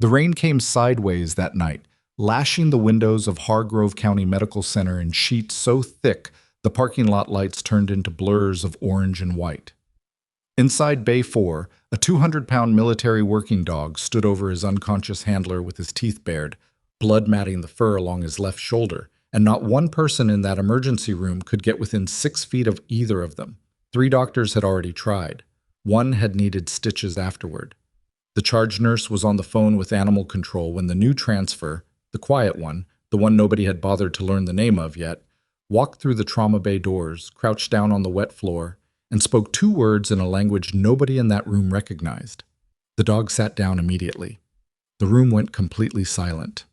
The rain came sideways that night, lashing the windows of Hargrove County Medical Center in sheets so thick the parking lot lights turned into blurs of orange and white. Inside Bay 4, a 200-pound military working dog stood over his unconscious handler with his teeth bared, blood matting the fur along his left shoulder, and not one person in that emergency room could get within 6 feet of either of them. 3 doctors had already tried. 1 had needed stitches afterward. The charge nurse was on the phone with animal control when the new transfer, the quiet one, the one nobody had bothered to learn the name of yet, walked through the trauma bay doors, crouched down on the wet floor, and spoke 2 words in a language nobody in that room recognized. The dog sat down immediately. The room went completely silent.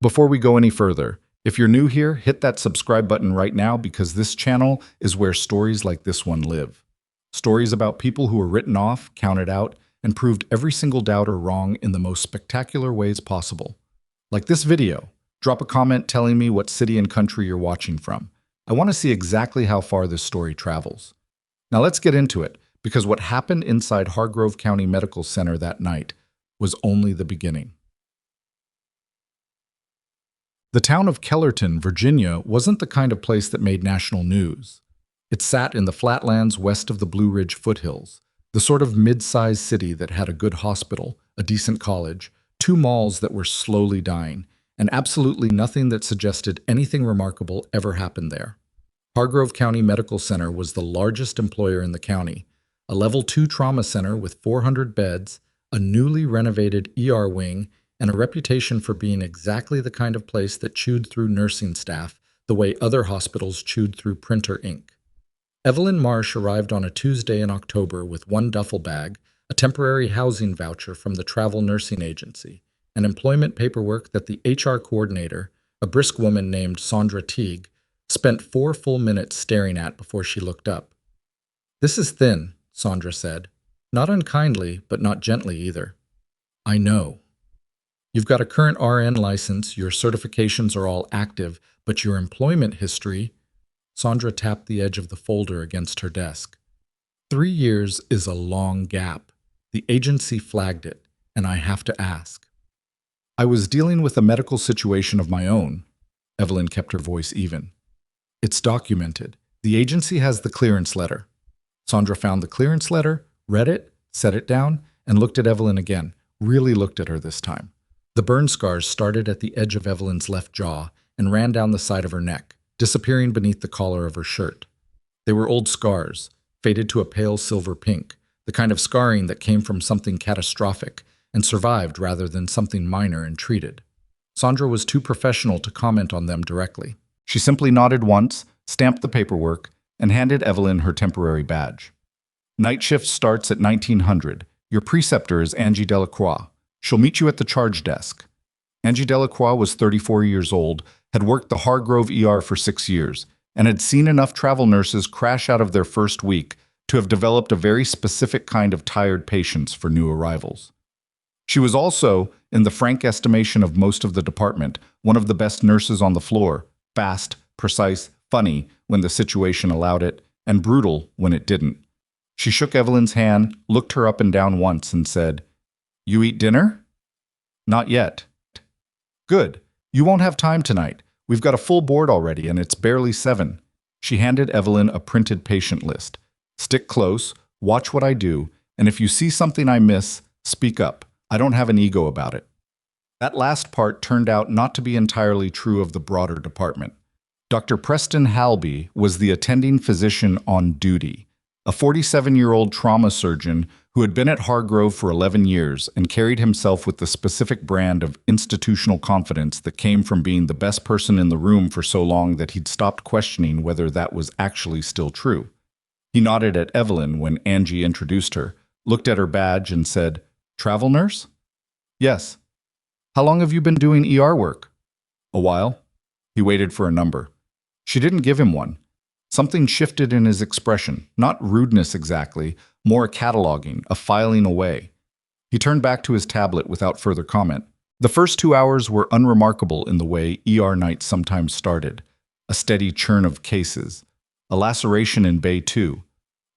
Before we go any further, if you're new here, hit that subscribe button right now because this channel is where stories like this one live. Stories about people who were written off, counted out, and proved every single doubter wrong in the most spectacular ways possible. Like this video. Drop a comment telling me what city and country you're watching from. I want to see exactly how far this story travels. Now let's get into it, because what happened inside Hargrove County Medical Center that night was only the beginning. The town of Kellerton, Virginia, wasn't the kind of place that made national news. It sat in the flatlands west of the Blue Ridge foothills, the sort of mid-sized city that had a good hospital, a decent college, 2 malls that were slowly dying, and absolutely nothing that suggested anything remarkable ever happened there. Hargrove County Medical Center was the largest employer in the county, a Level 2 trauma center with 400 beds, a newly renovated ER wing, and a reputation for being exactly the kind of place that chewed through nursing staff the way other hospitals chewed through printer ink. Evelyn Marsh arrived on a Tuesday in October with 1 duffel bag, a temporary housing voucher from the travel nursing agency, and employment paperwork that the HR coordinator, a brisk woman named Sandra Teague, spent 4 full minutes staring at before she looked up. "This is thin," Sandra said. Not unkindly, but not gently either. "I know. You've got a current RN license, your certifications are all active, but your employment history—" Sandra tapped the edge of the folder against her desk. 3 years is a long gap. The agency flagged it, and I have to ask. "I was dealing with a medical situation of my own." Evelyn kept her voice even. "It's documented. The agency has the clearance letter." Sandra found the clearance letter, read it, set it down, and looked at Evelyn again, really looked at her this time. The burn scars started at the edge of Evelyn's left jaw and ran down the side of her neck, disappearing beneath the collar of her shirt. They were old scars, faded to a pale silver pink, the kind of scarring that came from something catastrophic and survived rather than something minor and treated. Sandra was too professional to comment on them directly. She simply nodded once, stamped the paperwork, and handed Evelyn her temporary badge. "Night shift starts at 1900. Your preceptor is Angie Delacroix. She'll meet you at the charge desk." Angie Delacroix was 34 years old, had worked the Hargrove ER for 6 years, and had seen enough travel nurses crash out of their first week to have developed a very specific kind of tired patience for new arrivals. She was also, in the frank estimation of most of the department, one of the best nurses on the floor, fast, precise, funny when the situation allowed it, and brutal when it didn't. She shook Evelyn's hand, looked her up and down once, and said, "You eat dinner?" "Not yet." "Good. You won't have time tonight. We've got a full board already, and it's barely 7. She handed Evelyn a printed patient list. "Stick close, watch what I do, and if you see something I miss, speak up. I don't have an ego about it." That last part turned out not to be entirely true of the broader department. Dr. Preston Halby was the attending physician on duty, a 47-year-old trauma surgeon who had been at Hargrove for 11 years and carried himself with the specific brand of institutional confidence that came from being the best person in the room for so long that he'd stopped questioning whether that was actually still true. He nodded at Evelyn when Angie introduced her, looked at her badge and said, "Travel nurse?" "Yes." "How long have you been doing ER work?" "A while." He waited for a number. She didn't give him one. Something shifted in his expression, not rudeness exactly, more a cataloging, a filing away. He turned back to his tablet without further comment. The first 2 hours were unremarkable in the way ER nights sometimes started. A steady churn of cases, a laceration in Bay 2,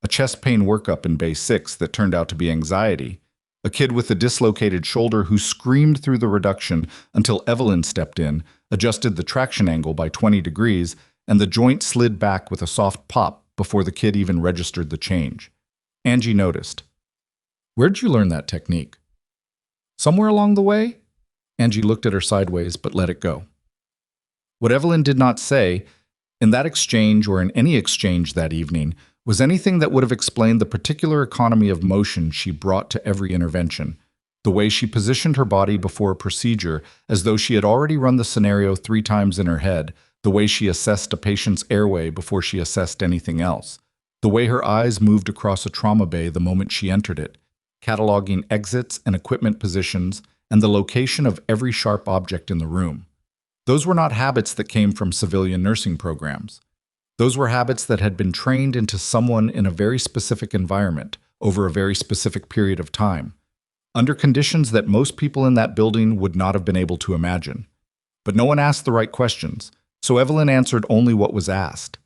a chest pain workup in Bay 6 that turned out to be anxiety, a kid with a dislocated shoulder who screamed through the reduction until Evelyn stepped in, adjusted the traction angle by 20 degrees, and the joint slid back with a soft pop before the kid even registered the change. Angie noticed. "Where'd you learn that technique?" "Somewhere along the way?" Angie looked at her sideways but let it go. What Evelyn did not say, in that exchange or in any exchange that evening, was anything that would have explained the particular economy of motion she brought to every intervention, the way she positioned her body before a procedure as though she had already run the scenario 3 times in her head, the way she assessed a patient's airway before she assessed anything else, the way her eyes moved across a trauma bay the moment she entered it, cataloging exits and equipment positions and the location of every sharp object in the room. Those were not habits that came from civilian nursing programs. Those were habits that had been trained into someone in a very specific environment over a very specific period of time, under conditions that most people in that building would not have been able to imagine. But no one asked the right questions, so Evelyn answered only what was asked.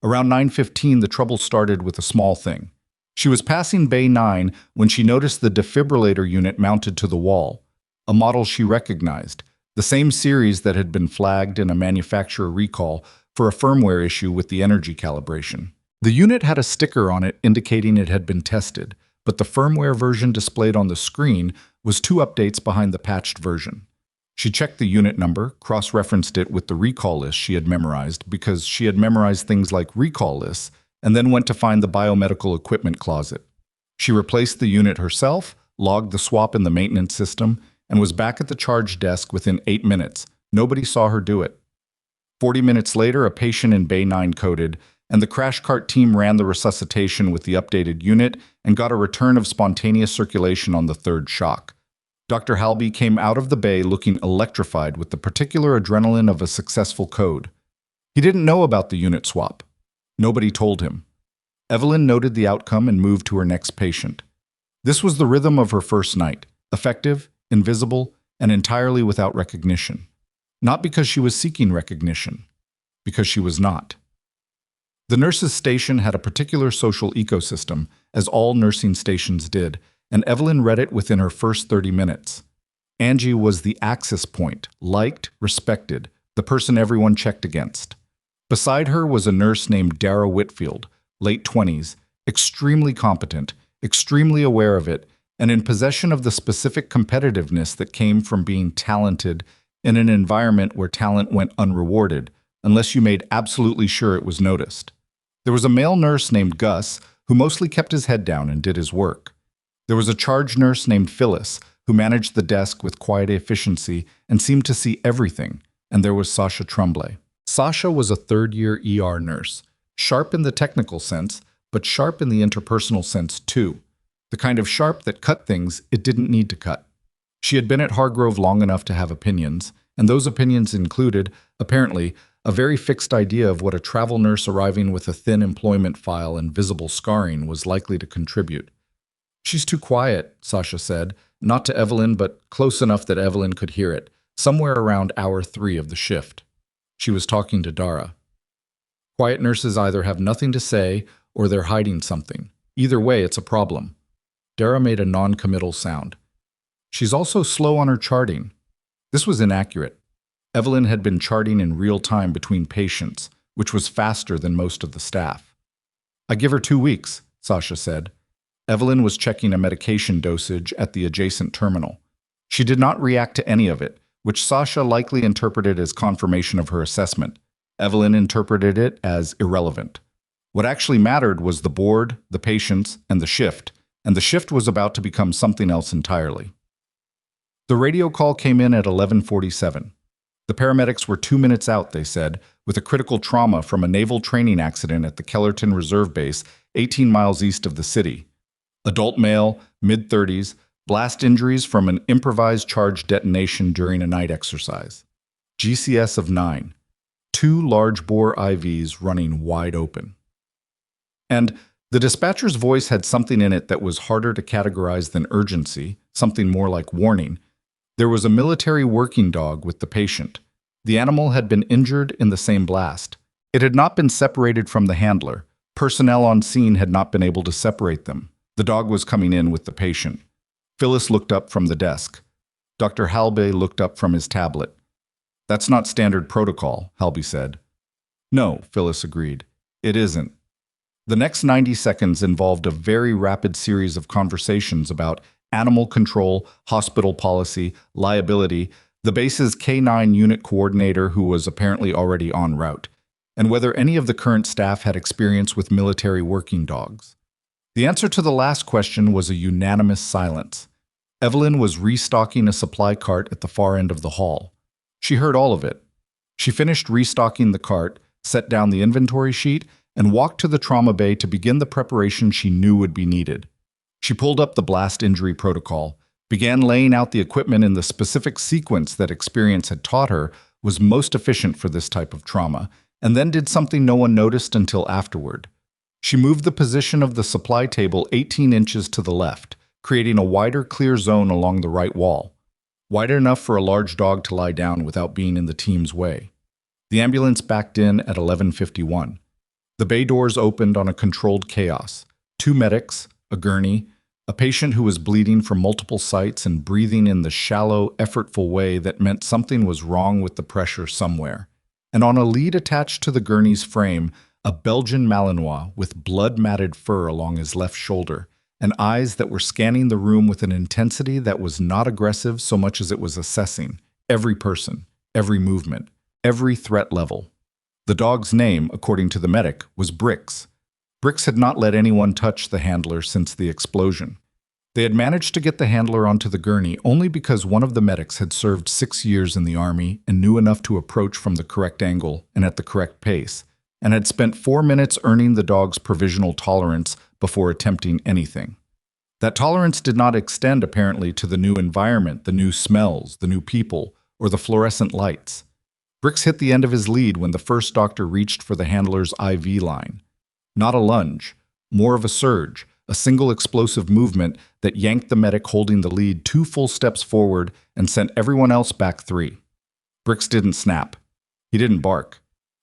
Around 9:15, the trouble started with a small thing. She was passing Bay 9 when she noticed the defibrillator unit mounted to the wall, a model she recognized, the same series that had been flagged in a manufacturer recall for a firmware issue with the energy calibration. The unit had a sticker on it indicating it had been tested, but the firmware version displayed on the screen was 2 updates behind the patched version. She checked the unit number, cross-referenced it with the recall list she had memorized because she had memorized things like recall lists, and then went to find the biomedical equipment closet. She replaced the unit herself, logged the swap in the maintenance system, and was back at the charge desk within 8 minutes. Nobody saw her do it. 40 minutes later, a patient in Bay 9 coded, and the crash cart team ran the resuscitation with the updated unit and got a return of spontaneous circulation on the 3rd shock. Dr. Halby came out of the bay looking electrified with the particular adrenaline of a successful code. He didn't know about the unit swap. Nobody told him. Evelyn noted the outcome and moved to her next patient. This was the rhythm of her first night, effective, invisible, and entirely without recognition. Not because she was seeking recognition, because she was not. The nurse's station had a particular social ecosystem, as all nursing stations did, and Evelyn read it within her first 30 minutes. Angie was the access point, liked, respected, the person everyone checked against. Beside her was a nurse named Dara Whitfield, late 20s, extremely competent, extremely aware of it, and in possession of the specific competitiveness that came from being talented in an environment where talent went unrewarded, unless you made absolutely sure it was noticed. There was a male nurse named Gus, who mostly kept his head down and did his work. There was a charge nurse named Phyllis, who managed the desk with quiet efficiency and seemed to see everything, and there was Sasha Tremblay. Sasha was a 3rd-year ER nurse, sharp in the technical sense, but sharp in the interpersonal sense too. The kind of sharp that cut things it didn't need to cut. She had been at Hargrove long enough to have opinions, and those opinions included, apparently, a very fixed idea of what a travel nurse arriving with a thin employment file and visible scarring was likely to contribute. "She's too quiet," Sasha said, not to Evelyn, but close enough that Evelyn could hear it, somewhere around hour 3 of the shift. She was talking to Dara. Quiet nurses either have nothing to say or they're hiding something. Either way, it's a problem. Dara made a non-committal sound. "She's also slow on her charting." This was inaccurate. Evelyn had been charting in real time between patients, which was faster than most of the staff. "I give her 2 weeks," Sasha said. Evelyn was checking a medication dosage at the adjacent terminal. She did not react to any of it, which Sasha likely interpreted as confirmation of her assessment. Evelyn interpreted it as irrelevant. What actually mattered was the board, the patients, and the shift was about to become something else entirely. The radio call came in at 11:47. The paramedics were 2 minutes out, they said, with a critical trauma from a naval training accident at the Kellerton Reserve Base, 18 miles east of the city. Adult male, mid-30s, blast injuries from an improvised charge detonation during a night exercise. GCS of 9. 2 large-bore IVs running wide open. And the dispatcher's voice had something in it that was harder to categorize than urgency, something more like warning. There was a military working dog with the patient. The animal had been injured in the same blast. It had not been separated from the handler. Personnel on scene had not been able to separate them. The dog was coming in with the patient. Phyllis looked up from the desk. Dr. Halbe looked up from his tablet. "That's not standard protocol," Halbe said. "No," Phyllis agreed. "It isn't." The next 90 seconds involved a very rapid series of conversations about animal control, hospital policy, liability, the base's K9 unit coordinator who was apparently already en route, and whether any of the current staff had experience with military working dogs. The answer to the last question was a unanimous silence. Evelyn was restocking a supply cart at the far end of the hall. She heard all of it. She finished restocking the cart, set down the inventory sheet, and walked to the trauma bay to begin the preparation she knew would be needed. She pulled up the blast injury protocol, began laying out the equipment in the specific sequence that experience had taught her was most efficient for this type of trauma, and then did something no one noticed until afterward. She moved the position of the supply table 18 inches to the left, creating a wider, clear zone along the right wall, wide enough for a large dog to lie down without being in the team's way. The ambulance backed in at 11:51. The bay doors opened on a controlled chaos. 2 medics, a gurney, a patient who was bleeding from multiple sites and breathing in the shallow, effortful way that meant something was wrong with the pressure somewhere. And on a lead attached to the gurney's frame, a Belgian Malinois with blood-matted fur along his left shoulder, and eyes that were scanning the room with an intensity that was not aggressive so much as it was assessing every person, every movement, every threat level. The dog's name, according to the medic, was Brix. Brix had not let anyone touch the handler since the explosion. They had managed to get the handler onto the gurney only because one of the medics had served 6 years in the army and knew enough to approach from the correct angle and at the correct pace, and had spent 4 minutes earning the dog's provisional tolerance before attempting anything. That tolerance did not extend, apparently, to the new environment, the new smells, the new people, or the fluorescent lights. Brix hit the end of his lead when the first doctor reached for the handler's IV line. Not a lunge, more of a surge, a single explosive movement that yanked the medic holding the lead 2 full steps forward and sent everyone else back 3. Brix didn't snap. He didn't bark.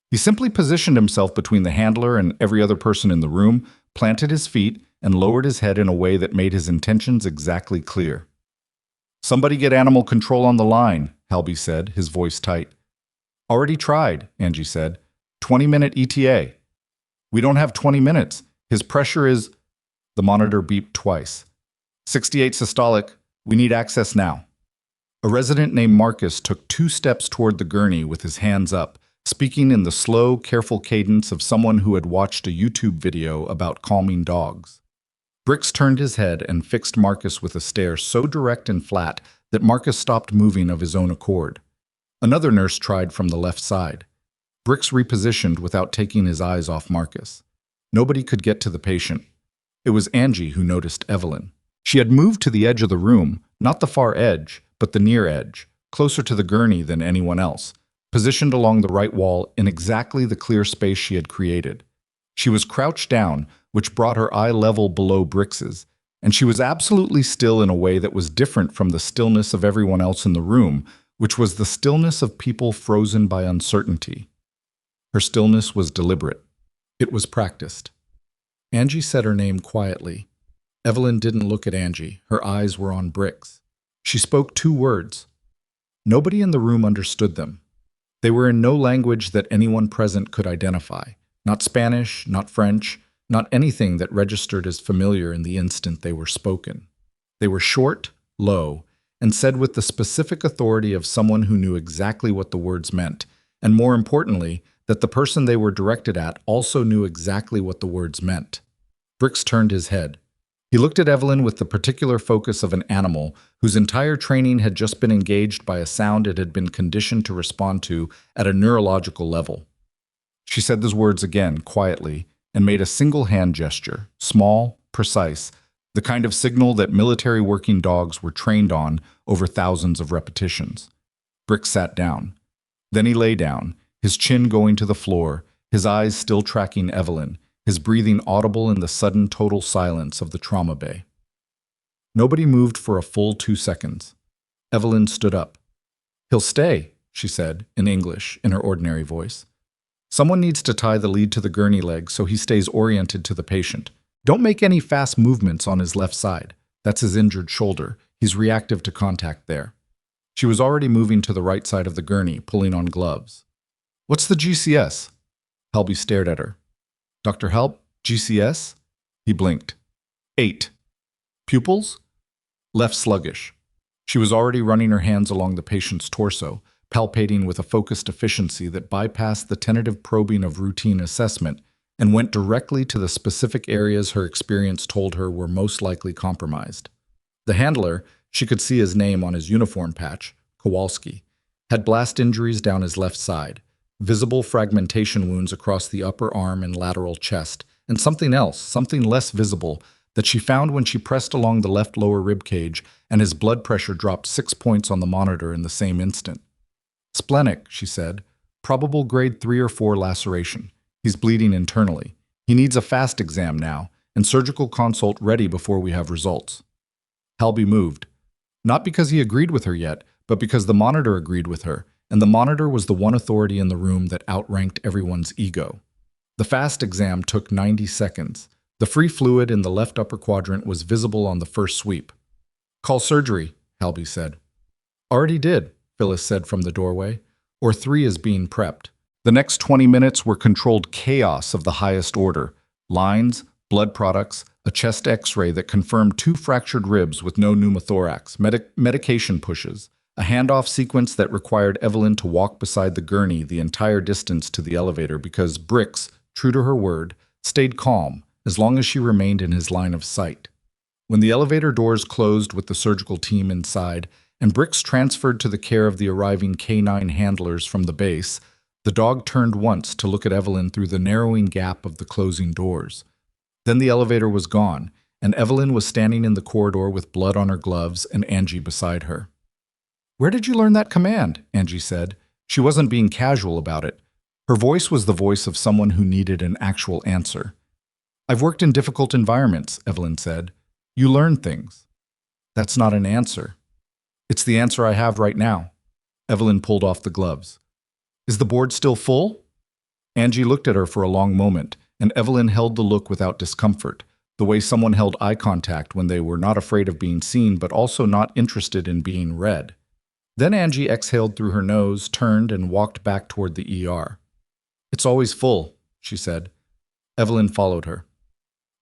He simply positioned himself between the handler and every other person in the room, planted his feet, and lowered his head in a way that made his intentions exactly clear. "Somebody get animal control on the line," Halby said, his voice tight. "Already tried," Angie said. 20-minute ETA. "We don't have 20 minutes. His pressure is—" The monitor beeped twice. 68 systolic. We need access now." A resident named Marcus took 2 steps toward the gurney with his hands up, speaking in the slow, careful cadence of someone who had watched a YouTube video about calming dogs. Brix turned his head and fixed Marcus with a stare so direct and flat that Marcus stopped moving of his own accord. Another nurse tried from the left side. Brix repositioned without taking his eyes off Marcus. Nobody could get to the patient. It was Angie who noticed Evelyn. She had moved to the edge of the room, not the far edge, but the near edge, closer to the gurney than anyone else, positioned along the right wall in exactly the clear space she had created. She was crouched down, which brought her eye level below Brix's, and she was absolutely still in a way that was different from the stillness of everyone else in the room, which was the stillness of people frozen by uncertainty. Her stillness was deliberate. It was practiced. Angie said her name quietly. Evelyn didn't look at Angie. Her eyes were on Brix. She spoke 2 words. Nobody in the room understood them. They were in no language that anyone present could identify. Not Spanish, not French, not anything that registered as familiar in the instant they were spoken. They were short, low, and said with the specific authority of someone who knew exactly what the words meant, and more importantly, that the person they were directed at also knew exactly what the words meant. Brix turned his head. He looked at Evelyn with the particular focus of an animal whose entire training had just been engaged by a sound it had been conditioned to respond to at a neurological level. She said those words again, quietly, and made a single hand gesture, small, precise, the kind of signal that military working dogs were trained on over thousands of repetitions. Brix sat down. Then he lay down, his chin going to the floor, his eyes still tracking Evelyn, his breathing audible in the sudden total silence of the trauma bay. Nobody moved for a full 2 seconds. Evelyn stood up. "He'll stay," she said, in English, in her ordinary voice. "Someone needs to tie the lead to the gurney leg so he stays oriented to the patient. Don't make any fast movements on his left side. That's his injured shoulder. He's reactive to contact there. She was already moving to the right side of the gurney, pulling on gloves. What's the GCS? Helby stared at her. Dr. Help, GCS? He blinked. 8. Pupils? Left sluggish. She was already running her hands along the patient's torso, palpating with a focused efficiency that bypassed the tentative probing of routine assessment and went directly to the specific areas her experience told her were most likely compromised. The handler, she could see his name on his uniform patch, Kowalski, had blast injuries down his left side, visible fragmentation wounds across the upper arm and lateral chest, and something else, something less visible, that she found when she pressed along the left lower rib cage and his blood pressure dropped 6 points on the monitor in the same instant. Splenic, she said. Probable grade 3 or 4 laceration. He's bleeding internally. He needs a fast exam now, and surgical consult ready before we have results. Helby moved. Not because he agreed with her yet, but because the monitor agreed with her, and the monitor was the one authority in the room that outranked everyone's ego. The fast exam took 90 seconds. The free fluid in the left upper quadrant was visible on the first sweep. Call surgery, Helby said. Already did, Phyllis said from the doorway. Or 3 is being prepped. The next 20 minutes were controlled chaos of the highest order. Lines, blood products, a chest x-ray that confirmed 2 fractured ribs with no pneumothorax, medication pushes, a handoff sequence that required Evelyn to walk beside the gurney the entire distance to the elevator because Brix, true to her word, stayed calm as long as she remained in his line of sight. When the elevator doors closed with the surgical team inside, and Brix transferred to the care of the arriving K9 handlers from the base, the dog turned once to look at Evelyn through the narrowing gap of the closing doors. Then the elevator was gone, and Evelyn was standing in the corridor with blood on her gloves and Angie beside her. Where did you learn that command? Angie said. She wasn't being casual about it. Her voice was the voice of someone who needed an actual answer. I've worked in difficult environments, Evelyn said. You learn things. That's not an answer. It's the answer I have right now. Evelyn pulled off the gloves. Is the board still full? Angie looked at her for a long moment, and Evelyn held the look without discomfort, the way someone held eye contact when they were not afraid of being seen but also not interested in being read. Then Angie exhaled through her nose, turned, and walked back toward the ER. It's always full, she said. Evelyn followed her.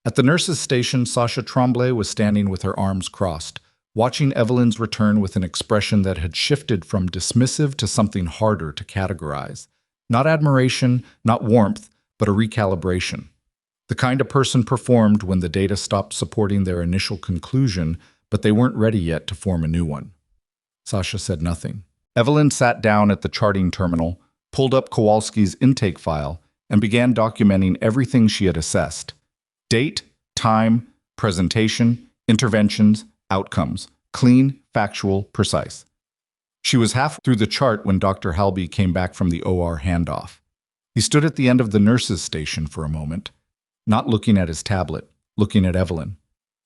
At the nurse's station, Sasha Tremblay was standing with her arms crossed, watching Evelyn's return with an expression that had shifted from dismissive to something harder to categorize. Not admiration, not warmth, but a recalibration. The kind a person performed when the data stopped supporting their initial conclusion, but they weren't ready yet to form a new one. Sasha said nothing. Evelyn sat down at the charting terminal, pulled up Kowalski's intake file, and began documenting everything she had assessed. Date, time, presentation, interventions, outcomes. Clean, factual, precise. She was half through the chart when Dr. Helby came back from the OR handoff. He stood at the end of the nurse's station for a moment, not looking at his tablet, looking at Evelyn.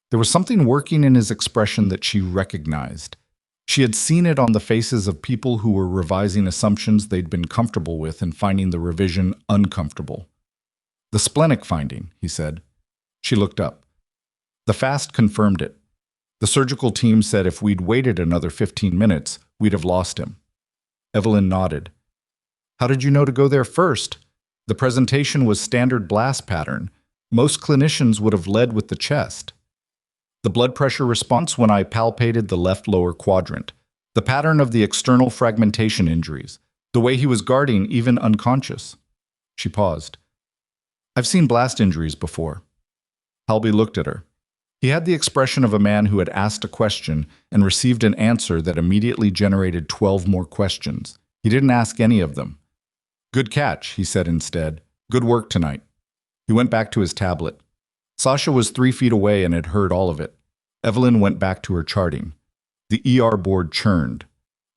There was something working in his expression that she recognized. She had seen it on the faces of people who were revising assumptions they'd been comfortable with and finding the revision uncomfortable. The splenic finding, he said. She looked up. The fast confirmed it. The surgical team said if we'd waited another 15 minutes, we'd have lost him. Evelyn nodded. How did you know to go there first? The presentation was standard blast pattern. Most clinicians would have led with the chest. The blood pressure response when I palpated the left lower quadrant. The pattern of the external fragmentation injuries. The way he was guarding even unconscious. She paused. I've seen blast injuries before. Helby looked at her. He had the expression of a man who had asked a question and received an answer that immediately generated 12 more questions. He didn't ask any of them. Good catch, he said instead. Good work tonight. He went back to his tablet. Sasha was 3 feet away and had heard all of it. Evelyn went back to her charting. The ER board churned.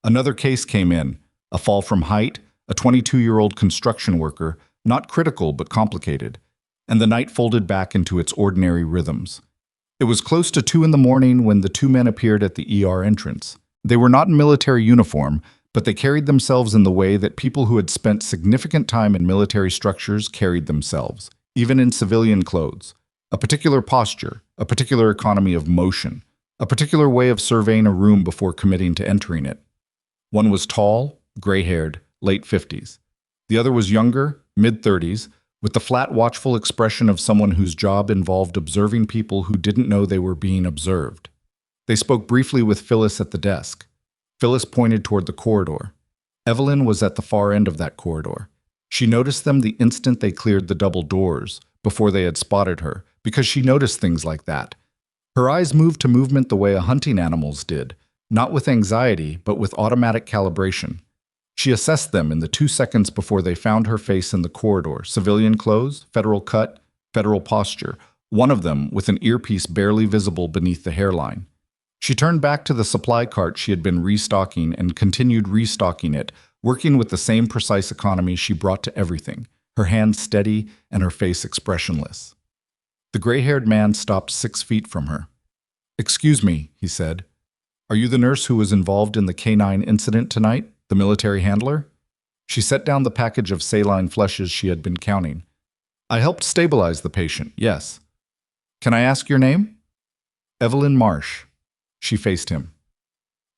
Another case came in, a fall from height, a 22-year-old construction worker, not critical but complicated, and the night folded back into its ordinary rhythms. It was close to 2 in the morning when the 2 men appeared at the ER entrance. They were not in military uniform, but they carried themselves in the way that people who had spent significant time in military structures carried themselves, even in civilian clothes. A particular posture, a particular economy of motion. a particular way of surveying a room before committing to entering it. One was tall, gray-haired, late 50s. The other was younger, mid-30s, with the flat, watchful expression of someone whose job involved observing people who didn't know they were being observed. They spoke briefly with Phyllis at the desk. Phyllis pointed toward the corridor. Evelyn was at the far end of that corridor. She noticed them the instant they cleared the double doors, before they had spotted her, because she noticed things like that. Her eyes moved to movement the way a hunting animal's did, not with anxiety, but with automatic calibration. She assessed them in the 2 seconds before they found her face in the corridor: civilian clothes, federal cut, federal posture, one of them with an earpiece barely visible beneath the hairline. She turned back to the supply cart she had been restocking and continued restocking it, working with the same precise economy she brought to everything, her hands steady and her face expressionless. The gray-haired man stopped 6 feet from her. "Excuse me," he said. "Are you the nurse who was involved in the canine incident tonight, the military handler?" She set down the package of saline flushes she had been counting. "I helped stabilize the patient, yes. Can I ask your name?" "Evelyn Marsh." She faced him.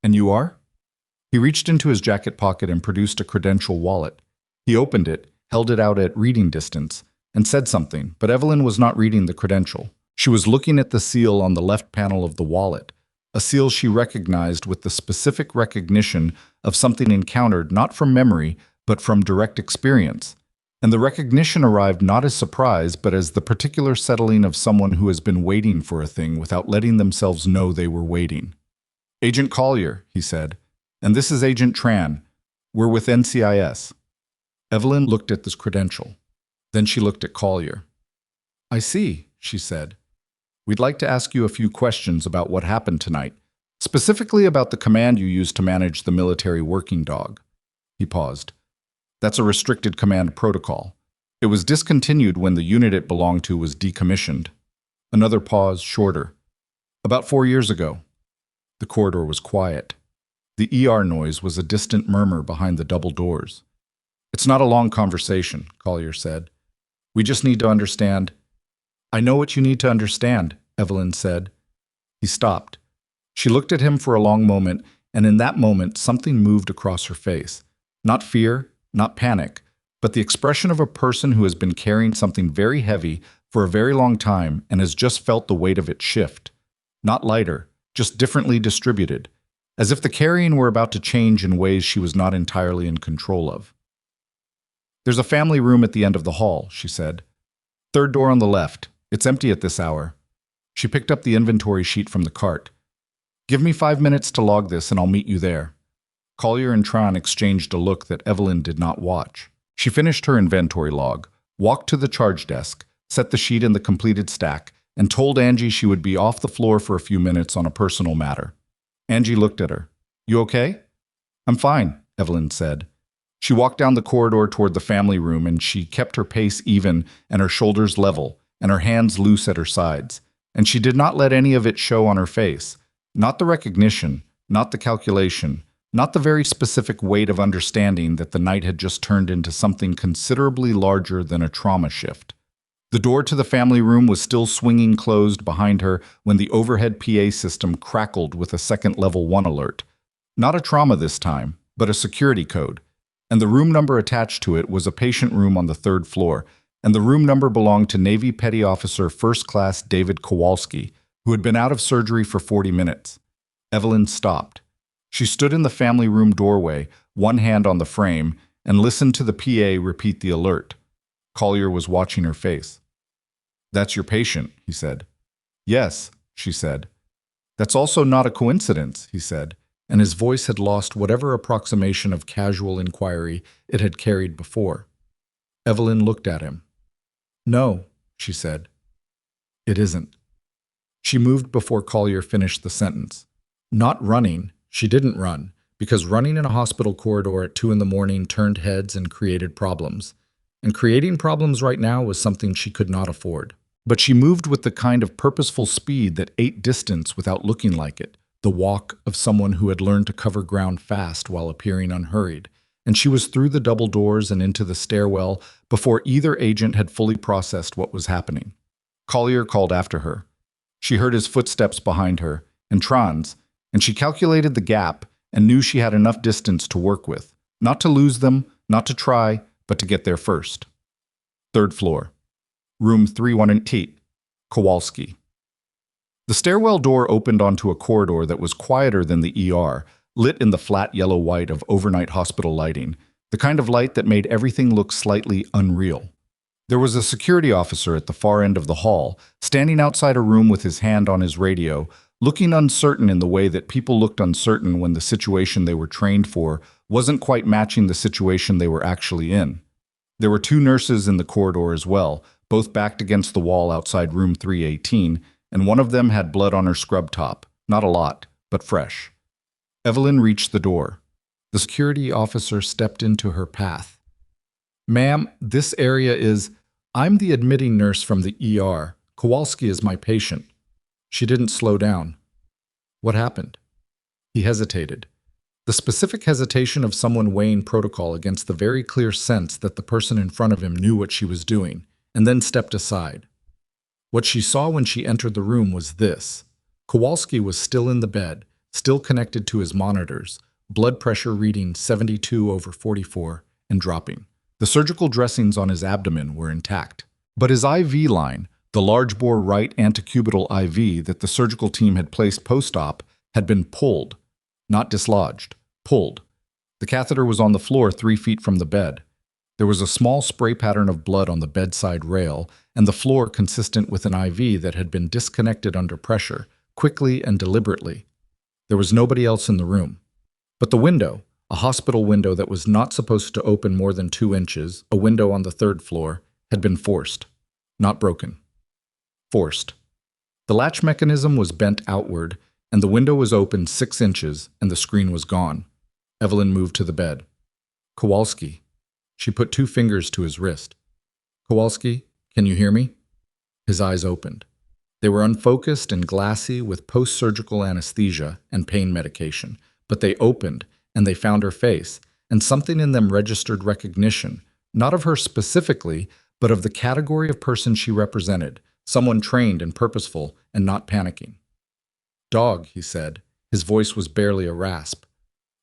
"And you are?" He reached into his jacket pocket and produced a credential wallet. He opened it, held it out at reading distance, and said something, but Evelyn was not reading the credential. She was looking at the seal on the left panel of the wallet, a seal she recognized with the specific recognition of something encountered not from memory, but from direct experience. And the recognition arrived not as surprise, but as the particular settling of someone who has been waiting for a thing without letting themselves know they were waiting. "Agent Collier," he said, "and this is Agent Tran. We're with NCIS." Evelyn looked at this credential. Then she looked at Collier. "I see," she said. "We'd like to ask you a few questions about what happened tonight, specifically about the command you used to manage the military working dog." He paused. "That's a restricted command protocol. It was discontinued when the unit it belonged to was decommissioned." Another pause, shorter. "About 4 years ago." The corridor was quiet. The ER noise was a distant murmur behind the double doors. "It's not a long conversation," Collier said. "We just need to understand." "I know what you need to understand," Evelyn said. He stopped. She looked at him for a long moment, and in that moment something moved across her face. Not fear, not panic, but the expression of a person who has been carrying something very heavy for a very long time and has just felt the weight of it shift. Not lighter, just differently distributed, as if the carrying were about to change in ways she was not entirely in control of. "There's a family room at the end of the hall," she said. "Third door on the left. It's empty at this hour." She picked up the inventory sheet from the cart. "Give me 5 minutes to log this and I'll meet you there." Collier and Tran exchanged a look that Evelyn did not watch. She finished her inventory log, walked to the charge desk, set the sheet in the completed stack, and told Angie she would be off the floor for a few minutes on a personal matter. Angie looked at her. "You okay?" "I'm fine," Evelyn said. She walked down the corridor toward the family room, and she kept her pace even and her shoulders level and her hands loose at her sides. And she did not let any of it show on her face. Not the recognition, not the calculation, not the very specific weight of understanding that the night had just turned into something considerably larger than a trauma shift. The door to the family room was still swinging closed behind her when the overhead PA system crackled with a second level 1 alert. Not a trauma this time, but a security code. And the room number attached to it was a patient room on the 3rd floor, and the room number belonged to Navy Petty Officer First Class David Kowalski, who had been out of surgery for 40 minutes. Evelyn stopped. She stood in the family room doorway, one hand on the frame, and listened to the PA repeat the alert. Collier was watching her face. "That's your patient," he said. "Yes," she said. "That's also not a coincidence," he said, and his voice had lost whatever approximation of casual inquiry it had carried before. Evelyn looked at him. "No," she said. "It isn't." She moved before Collier finished the sentence. Not running. She didn't run, because running in a hospital corridor at 2 in the morning turned heads and created problems. And creating problems right now was something she could not afford. But she moved with the kind of purposeful speed that ate distance without looking like it, the walk of someone who had learned to cover ground fast while appearing unhurried. And she was through the double doors and into the stairwell before either agent had fully processed what was happening. Collier called after her. She heard his footsteps behind her, and Tran's, and she calculated the gap and knew she had enough distance to work with. Not to lose them, not to try, but to get there first. Third floor. Room 318. Kowalski. The stairwell door opened onto a corridor that was quieter than the ER, lit in the flat yellow white of overnight hospital lighting, the kind of light that made everything look slightly unreal. There was a security officer at the far end of the hall, standing outside a room with his hand on his radio, looking uncertain in the way that people looked uncertain when the situation they were trained for wasn't quite matching the situation they were actually in. There were two nurses in the corridor as well, both backed against the wall outside room 318, and one of them had blood on her scrub top. Not a lot, but fresh. Evelyn reached the door. The security officer stepped into her path. "Ma'am, this area is... I'm the admitting nurse from the ER. Kowalski is my patient." She didn't slow down. "What happened?" He hesitated. The specific hesitation of someone weighing protocol against the very clear sense that the person in front of him knew what she was doing, and then stepped aside. What she saw when she entered the room was this. Kowalski was still in the bed, still connected to his monitors, blood pressure reading 72/44 and dropping. The surgical dressings on his abdomen were intact. But his IV line, the large-bore right antecubital IV that the surgical team had placed post-op, had been pulled, not dislodged, pulled. The catheter was on the floor 3 feet from the bed. There was a small spray pattern of blood on the bedside rail, and the floor consistent with an IV that had been disconnected under pressure, quickly and deliberately. There was nobody else in the room. But the window, a hospital window that was not supposed to open more than 2 inches, a window on the 3rd floor, had been forced. Not broken. Forced. The latch mechanism was bent outward, and the window was open 6 inches, and the screen was gone. Evelyn moved to the bed. "Kowalski." She put 2 fingers to his wrist. "Kowalski, can you hear me?" His eyes opened. They were unfocused and glassy with post-surgical anesthesia and pain medication, but they opened, and they found her face, and something in them registered recognition, not of her specifically, but of the category of person she represented, someone trained and purposeful and not panicking. "Dog," he said. His voice was barely a rasp.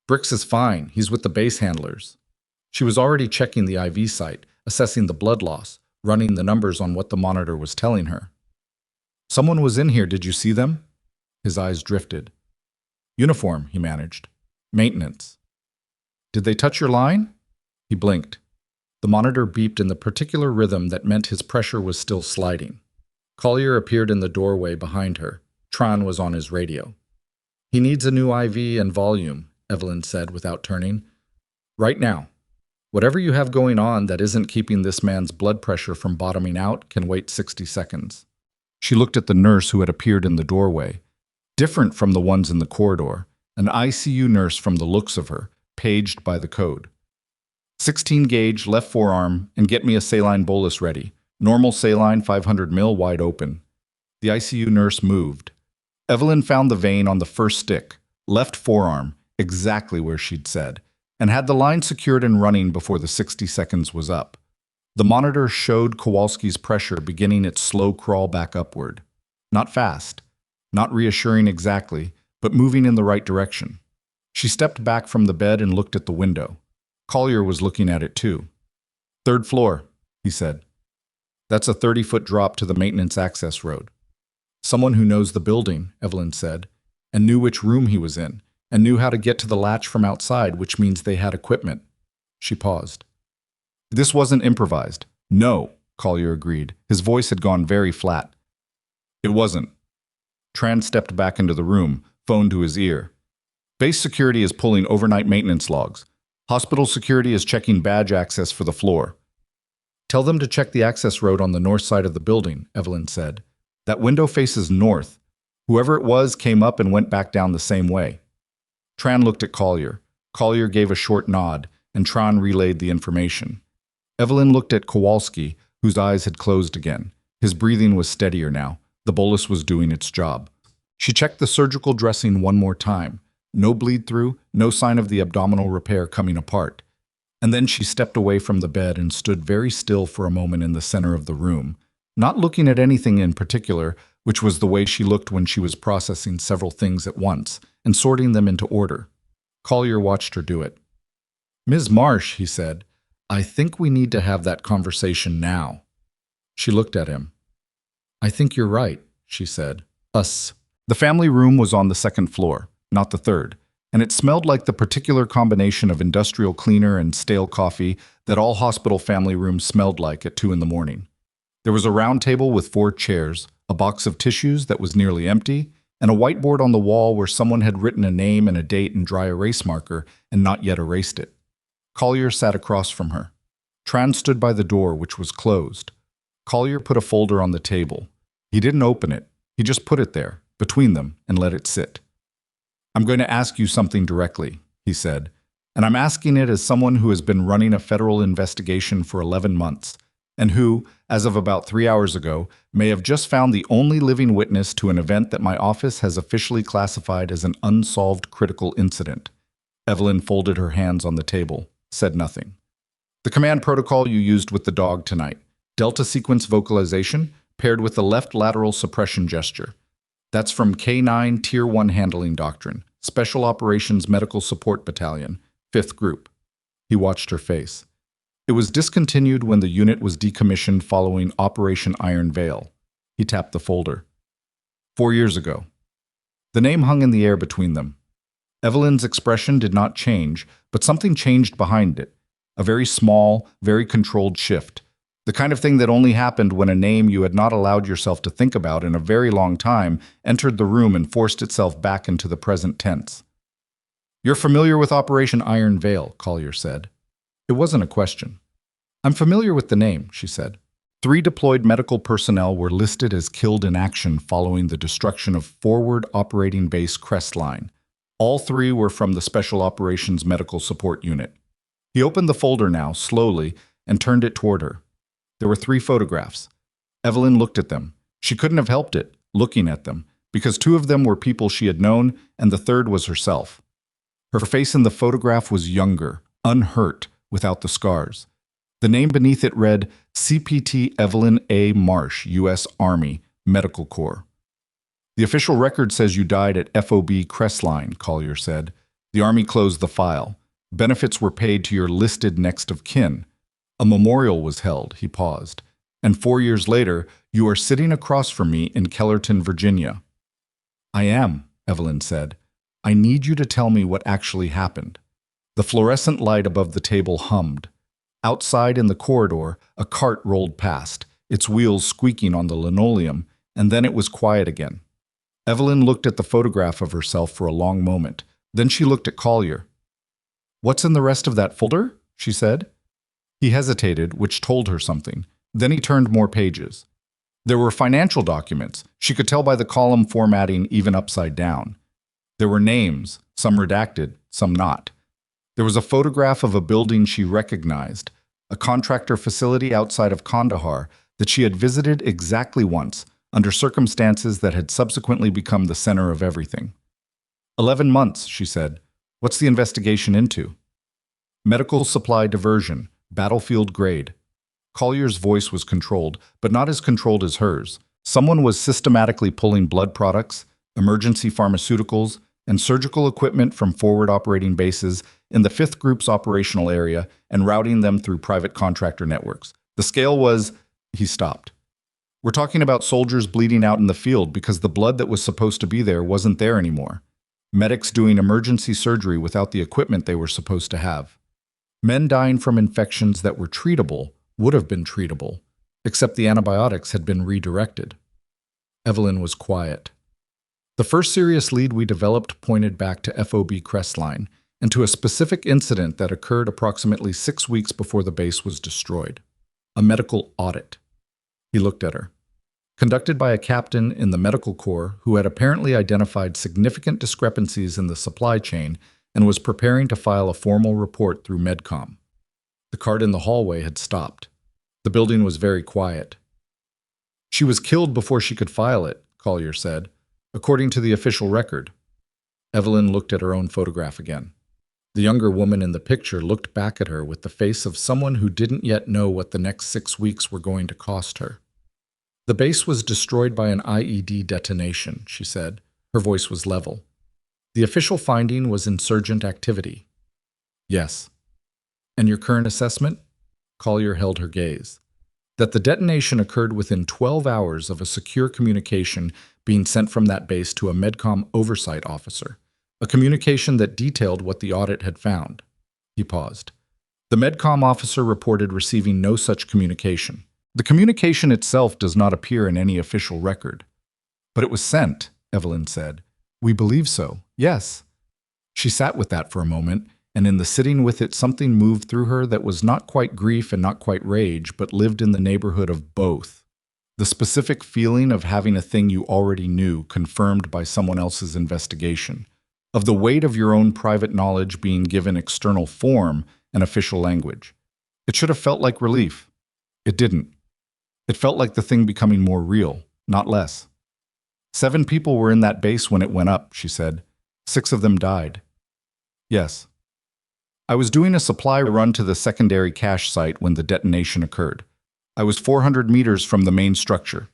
"Bricks is fine. He's with the base handlers." She was already checking the IV site, assessing the blood loss, running the numbers on what the monitor was telling her. "Someone was in here. Did you see them?" His eyes drifted. "Uniform," he managed. "Maintenance." "Did they touch your line?" He blinked. The monitor beeped in the particular rhythm that meant his pressure was still sliding. Collier appeared in the doorway behind her. Tran was on his radio. "He needs a new IV and volume," Evelyn said without turning. "Right now. Whatever you have going on that isn't keeping this man's blood pressure from bottoming out can wait 60 seconds. She looked at the nurse who had appeared in the doorway. Different from the ones in the corridor. An ICU nurse from the looks of her, paged by the code. 16 gauge, left forearm, and get me a saline bolus ready. Normal saline 500 ml wide open. The ICU nurse moved. Evelyn found the vein on the first stick, left forearm, exactly where she'd said, and had the line secured and running before the 60 seconds was up. The monitor showed Kowalski's pressure beginning its slow crawl back upward. Not fast, not reassuring exactly, but moving in the right direction. She stepped back from the bed and looked at the window. Collier was looking at it too. "3rd floor," he said. "That's a 30-foot drop to the maintenance access road." "Someone who knows the building," Evelyn said, and knew which room he was in, and knew how to get to the latch from outside, which means they had equipment. She paused. "This wasn't improvised." "No," Collier agreed. His voice had gone very flat. "It wasn't." Tran stepped back into the room, phone to his ear. "Base security is pulling overnight maintenance logs. Hospital security is checking badge access for the floor." "Tell them to check the access road on the north side of the building," Evelyn said. "That window faces north. Whoever it was came up and went back down the same way." Tran looked at Collier. Collier gave a short nod, and Tran relayed the information. Evelyn looked at Kowalski, whose eyes had closed again. His breathing was steadier now. The bolus was doing its job. She checked the surgical dressing one more time. No bleed-through, no sign of the abdominal repair coming apart. And then she stepped away from the bed and stood very still for a moment in the center of the room, not looking at anything in particular, which was the way she looked when she was processing several things at once and sorting them into order. Collier watched her do it. "Ms. Marsh," he said, "I think we need to have that conversation now." She looked at him. "I think you're right," she said. "Us." The family room was on the second floor, not the third, and it smelled like the particular combination of industrial cleaner and stale coffee that all hospital family rooms smelled like at 2 in the morning. There was a round table with 4 chairs, a box of tissues that was nearly empty, and a whiteboard on the wall where someone had written a name and a date in dry erase marker and not yet erased it. Collier sat across from her. Tran stood by the door, which was closed. Collier put a folder on the table. He didn't open it. He just put it there, between them, and let it sit. "I'm going to ask you something directly," he said, "and I'm asking it as someone who has been running a federal investigation for 11 months, and who, as of about 3 hours ago, may have just found the only living witness to an event that my office has officially classified as an unsolved critical incident." Evelyn folded her hands on the table, said nothing. "The command protocol you used with the dog tonight, delta sequence vocalization paired with the left lateral suppression gesture. That's from K9 Tier 1 Handling Doctrine, Special Operations Medical Support Battalion, 5th Group." He watched her face. "It was discontinued when the unit was decommissioned following Operation Iron Veil." He tapped the folder. 4 years ago." The name hung in the air between them. Evelyn's expression did not change, but something changed behind it. A very small, very controlled shift. The kind of thing that only happened when a name you had not allowed yourself to think about in a very long time entered the room and forced itself back into the present tense. "You're familiar with Operation Iron Veil," Collier said. It wasn't a question. "I'm familiar with the name," she said. 3 deployed medical personnel were listed as killed in action following the destruction of Forward Operating Base Crestline. All 3 were from the Special Operations Medical Support Unit. He opened the folder now, slowly, and turned it toward her. There were 3 photographs. Evelyn looked at them. She couldn't have helped it, looking at them, because 2 of them were people she had known, and the third was herself. Her face in the photograph was younger, unhurt, without the scars. The name beneath it read, CPT Evelyn A. Marsh, U.S. Army, Medical Corps. "The official record says you died at FOB Crestline," Collier said. "The Army closed the file. Benefits were paid to your listed next of kin. A memorial was held," he paused. "And 4 years later, you are sitting across from me in Kellerton, Virginia." "I am," Evelyn said. "I need you to tell me what actually happened." The fluorescent light above the table hummed. Outside in the corridor, a cart rolled past, its wheels squeaking on the linoleum, and then it was quiet again. Evelyn looked at the photograph of herself for a long moment. Then she looked at Collier. "What's in the rest of that folder?" she said. He hesitated, which told her something. Then he turned more pages. There were financial documents. She could tell by the column formatting even upside down. There were names, some redacted, some not. There was a photograph of a building she recognized, a contractor facility outside of Kandahar that she had visited exactly once, under circumstances that had subsequently become the center of everything. 11 months, she said. "What's the investigation into?" "Medical supply diversion, battlefield grade." Collier's voice was controlled, but not as controlled as hers. Someone was systematically pulling blood products, emergency pharmaceuticals, and surgical equipment from forward operating bases in the 5th Group's operational area and routing them through private contractor networks. The scale was... He stopped. "We're talking about soldiers bleeding out in the field because the blood that was supposed to be there wasn't there anymore. Medics doing emergency surgery without the equipment they were supposed to have. Men dying from infections that were treatable, would have been treatable, except the antibiotics had been redirected." Evelyn was quiet. "The first serious lead we developed pointed back to FOB Crestline and to a specific incident that occurred approximately 6 weeks before the base was destroyed. A medical audit." He looked at her. "Conducted by a captain in the medical corps who had apparently identified significant discrepancies in the supply chain and was preparing to file a formal report through Medcom." The cart in the hallway had stopped. The building was very quiet. "She was killed before she could file it," Collier said, "according to the official record." Evelyn looked at her own photograph again. The younger woman in the picture looked back at her with the face of someone who didn't yet know what the next 6 weeks were going to cost her. The base was destroyed by an IED detonation, she said. Her voice was level. The official finding was insurgent activity. Yes. And your current assessment? Collier held her gaze. That the detonation occurred within 12 hours of a secure communication being sent from that base to a Medcom oversight officer, a communication that detailed what the audit had found. He paused. The Medcom officer reported receiving no such communication. The communication itself does not appear in any official record. But it was sent, Evelyn said. We believe so, yes. She sat with that for a moment, and in the sitting with it something moved through her that was not quite grief and not quite rage, but lived in the neighborhood of both. The specific feeling of having a thing you already knew confirmed by someone else's investigation, of the weight of your own private knowledge being given external form and official language. It should have felt like relief. It didn't. It felt like the thing becoming more real, not less. 7 people were in that base when it went up, she said. 6 of them died. Yes. I was doing a supply run to the secondary cache site when the detonation occurred. I was 400 meters from the main structure.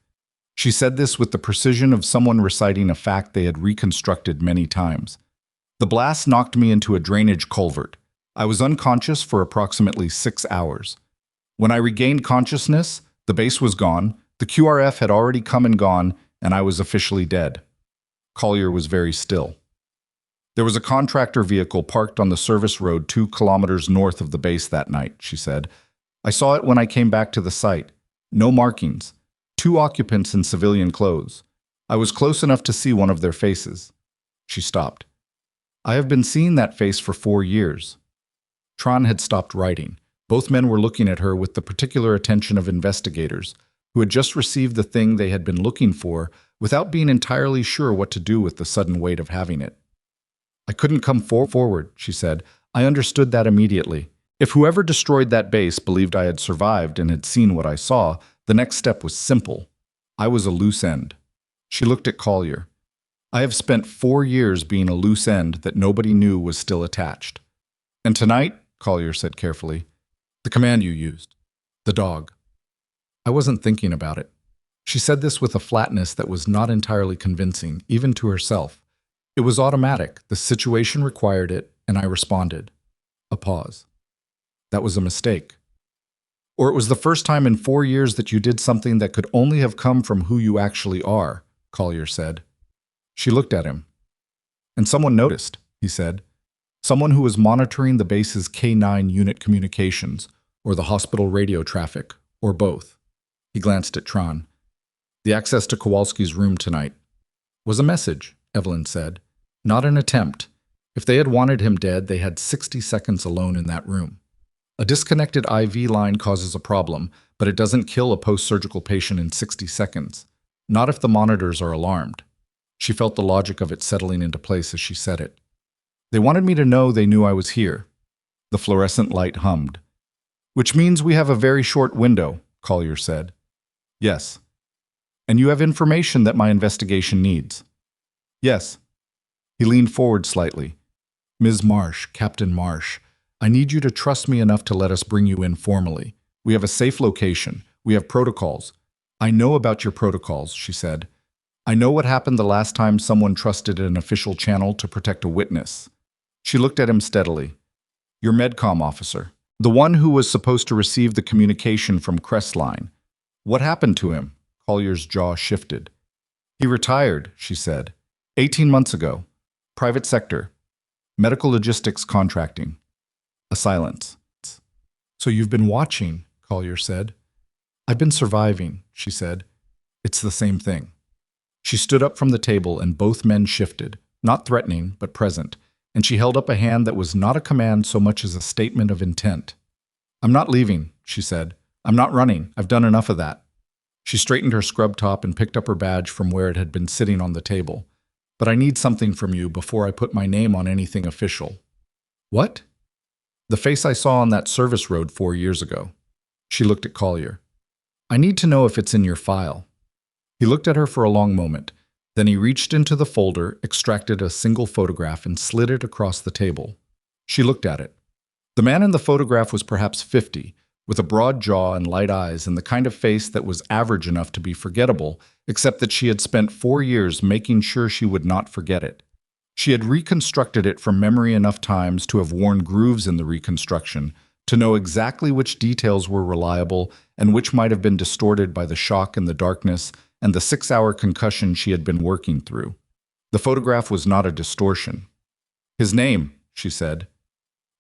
She said this with the precision of someone reciting a fact they had reconstructed many times. The blast knocked me into a drainage culvert. I was unconscious for approximately 6 hours. When I regained consciousness, the base was gone, the QRF had already come and gone, and I was officially dead. Collier was very still. There was a contractor vehicle parked on the service road 2 kilometers north of the base that night, she said. I saw it when I came back to the site. No markings. 2 occupants in civilian clothes. I was close enough to see one of their faces. She stopped. I have been seeing that face for 4 years. Tron had stopped writing. Both men were looking at her with the particular attention of investigators, who had just received the thing they had been looking for without being entirely sure what to do with the sudden weight of having it. I couldn't come forward, she said. I understood that immediately. If whoever destroyed that base believed I had survived and had seen what I saw, the next step was simple. I was a loose end. She looked at Collier. I have spent 4 years being a loose end that nobody knew was still attached. And tonight, Collier said carefully, the command you used. The dog. I wasn't thinking about it. She said this with a flatness that was not entirely convincing, even to herself. It was automatic. The situation required it, and I responded. A pause. That was a mistake. Or it was the first time in 4 years that you did something that could only have come from who you actually are, Collier said. She looked at him. And someone noticed, he said. Someone who was monitoring the base's K9 unit communications, or the hospital radio traffic, or both. He glanced at Tron. The access to Kowalski's room tonight. Was a message, Evelyn said. Not an attempt. If they had wanted him dead, they had 60 seconds alone in that room. A disconnected IV line causes a problem, but it doesn't kill a post-surgical patient in 60 seconds. Not if the monitors are alarmed. She felt the logic of it settling into place as she said it. They wanted me to know they knew I was here. The fluorescent light hummed. Which means we have a very short window, Collier said. Yes. And you have information that my investigation needs. Yes. He leaned forward slightly. Ms. Marsh, Captain Marsh, I need you to trust me enough to let us bring you in formally. We have a safe location. We have protocols. I know about your protocols, she said. I know what happened the last time someone trusted an official channel to protect a witness. She looked at him steadily. Your Medcom officer, the one who was supposed to receive the communication from Crestline. What happened to him? Collier's jaw shifted. He retired, she said. 18 months ago. Private sector. Medical logistics contracting. A silence. So you've been watching, Collier said. I've been surviving, she said. It's the same thing. She stood up from the table and both men shifted, not threatening, but present, and she held up a hand that was not a command so much as a statement of intent. I'm not leaving, she said. I'm not running. I've done enough of that. She straightened her scrub top and picked up her badge from where it had been sitting on the table. But I need something from you before I put my name on anything official. What? The face I saw on that service road 4 years ago. She looked at Collier. I need to know if it's in your file. He looked at her for a long moment. Then he reached into the folder, extracted a single photograph, and slid it across the table. She looked at it. The man in the photograph was perhaps 50, with a broad jaw and light eyes and the kind of face that was average enough to be forgettable, except that she had spent 4 years making sure she would not forget it. She had reconstructed it from memory enough times to have worn grooves in the reconstruction, to know exactly which details were reliable and which might have been distorted by the shock and the darkness and the 6-hour concussion she had been working through. The photograph was not a distortion. "His name," she said.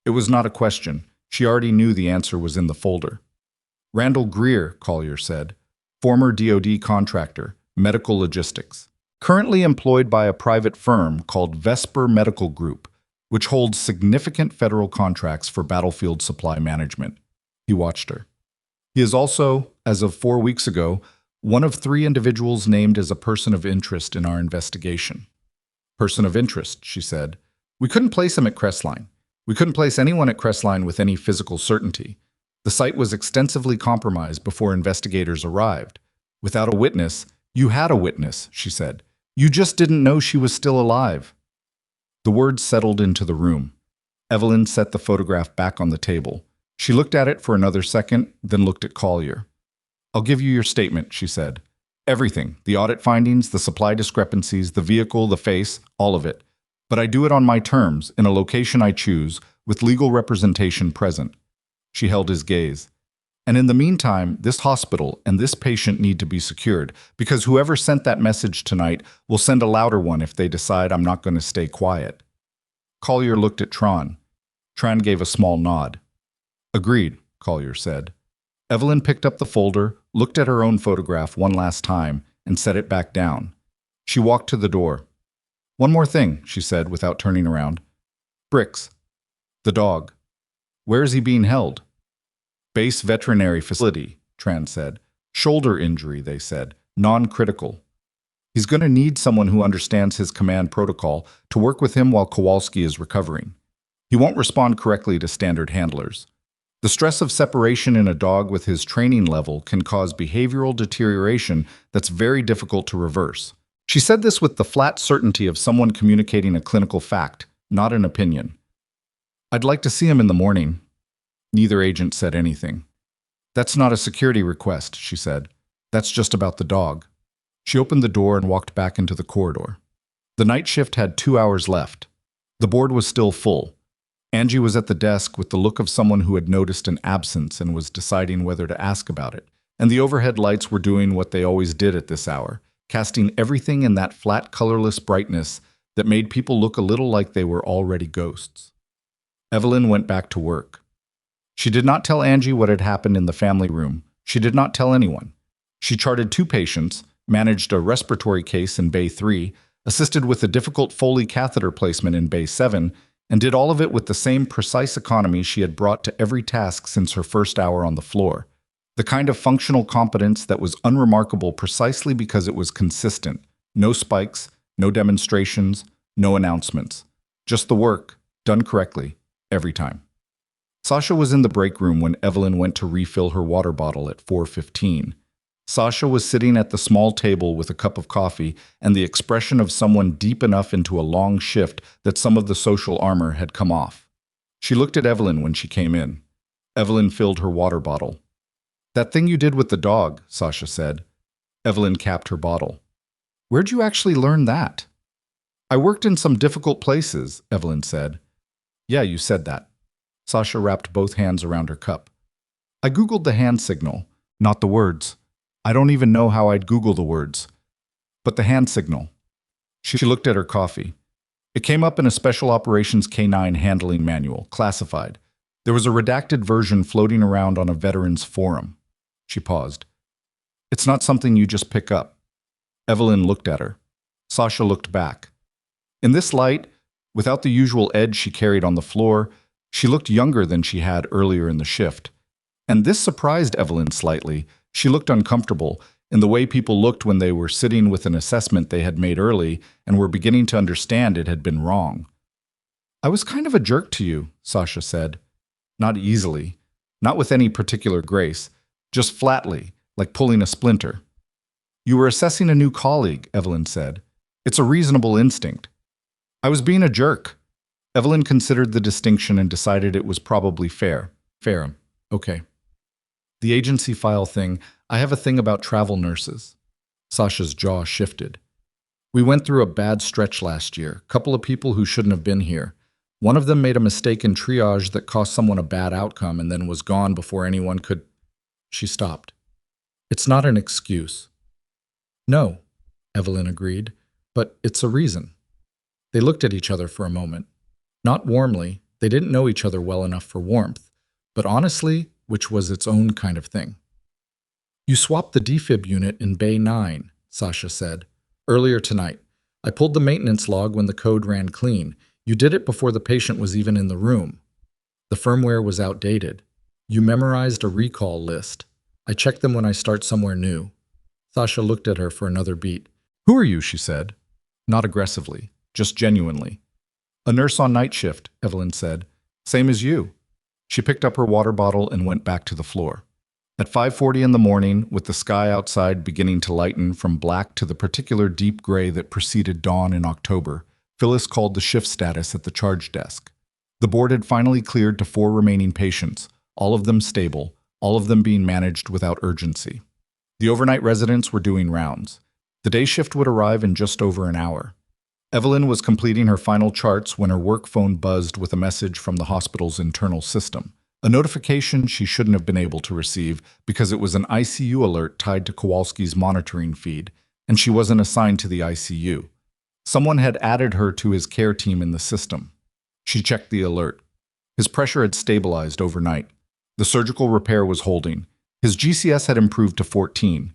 It was not a question. She already knew the answer was in the folder. "Randall Greer," Collier said. "Former DoD contractor, medical logistics. Currently employed by a private firm called Vesper Medical Group, which holds significant federal contracts for battlefield supply management." He watched her. "He is also, as of 4 weeks ago, one of 3 individuals named as a person of interest in our investigation." "Person of interest," she said. "We couldn't place him at Crestline. We couldn't place anyone at Crestline with any physical certainty. The site was extensively compromised before investigators arrived. Without a witness, you had a witness," she said. "You just didn't know she was still alive." The words settled into the room. Evelyn set the photograph back on the table. She looked at it for another second, then looked at Collier. "I'll give you your statement," she said. "Everything, the audit findings, the supply discrepancies, the vehicle, the face, all of it. But I do it on my terms, in a location I choose, with legal representation present." She held his gaze. "And in the meantime, this hospital and this patient need to be secured, because whoever sent that message tonight will send a louder one if they decide I'm not going to stay quiet." Collier looked at Tran. Tran gave a small nod. "Agreed," Collier said. Evelyn picked up the folder, looked at her own photograph one last time, and set it back down. She walked to the door. "One more thing," she said without turning around. "Bricks. The dog. Where is he being held?" "Base veterinary facility," Tran said. "Shoulder injury," they said. "Non-critical. He's going to need someone who understands his command protocol to work with him while Kowalski is recovering. He won't respond correctly to standard handlers. The stress of separation in a dog with his training level can cause behavioral deterioration that's very difficult to reverse." She said this with the flat certainty of someone communicating a clinical fact, not an opinion. "I'd like to see him in the morning." Neither agent said anything. "That's not a security request," she said. "That's just about the dog." She opened the door and walked back into the corridor. The night shift had 2 hours left. The board was still full. Angie was at the desk with the look of someone who had noticed an absence and was deciding whether to ask about it. And the overhead lights were doing what they always did at this hour, casting everything in that flat, colorless brightness that made people look a little like they were already ghosts. Evelyn went back to work. She did not tell Angie what had happened in the family room. She did not tell anyone. She charted 2 patients, managed a respiratory case in Bay 3, assisted with a difficult Foley catheter placement in Bay 7, and did all of it with the same precise economy she had brought to every task since her first hour on the floor. The kind of functional competence that was unremarkable precisely because it was consistent. No spikes, no demonstrations, no announcements. Just the work, done correctly, every time. Sasha was in the break room when Evelyn went to refill her water bottle at 4:15. Sasha was sitting at the small table with a cup of coffee and the expression of someone deep enough into a long shift that some of the social armor had come off. She looked at Evelyn when she came in. Evelyn filled her water bottle. "That thing you did with the dog," Sasha said. Evelyn capped her bottle. "Where'd you actually learn that?" "I worked in some difficult places," Evelyn said. "Yeah, you said that." Sasha wrapped both hands around her cup. "I Googled the hand signal, not the words. I don't even know how I'd Google the words. But the hand signal." She looked at her coffee. "It came up in a Special Operations K-9 handling manual, classified. There was a redacted version floating around on a veterans forum." She paused. "It's not something you just pick up." Evelyn looked at her. Sasha looked back. In this light, without the usual edge she carried on the floor, she looked younger than she had earlier in the shift. And this surprised Evelyn slightly. She looked uncomfortable, in the way people looked when they were sitting with an assessment they had made early and were beginning to understand it had been wrong. "I was kind of a jerk to you," Sasha said. Not easily, not with any particular grace, just flatly, like pulling a splinter. "You were assessing a new colleague," Evelyn said. "It's a reasonable instinct." "I was being a jerk." Evelyn considered the distinction and decided it was probably fair. Fair. Okay. The agency file thing, I have a thing about travel nurses. Sasha's jaw shifted. We went through a bad stretch last year, couple of people who shouldn't have been here. One of them made a mistake in triage that cost someone a bad outcome and then was gone before anyone could... She stopped. It's not an excuse. No, Evelyn agreed, but it's a reason. They looked at each other for a moment. Not warmly, they didn't know each other well enough for warmth, but honestly, which was its own kind of thing. You swapped the defib unit in Bay 9, Sasha said. Earlier tonight. I pulled the maintenance log when the code ran clean. You did it before the patient was even in the room. The firmware was outdated. You memorized a recall list. I check them when I start somewhere new. Sasha looked at her for another beat. Who are you, she said. Not aggressively, just genuinely. A nurse on night shift, Evelyn said. Same as you. She picked up her water bottle and went back to the floor. At 5:40 in the morning, with the sky outside beginning to lighten from black to the particular deep gray that preceded dawn in October, Phyllis called the shift status at the charge desk. The board had finally cleared to 4 remaining patients, all of them stable, all of them being managed without urgency. The overnight residents were doing rounds. The day shift would arrive in just over an hour. Evelyn was completing her final charts when her work phone buzzed with a message from the hospital's internal system. A notification she shouldn't have been able to receive because it was an ICU alert tied to Kowalski's monitoring feed, and she wasn't assigned to the ICU. Someone had added her to his care team in the system. She checked the alert. His pressure had stabilized overnight. The surgical repair was holding. His GCS had improved to 14.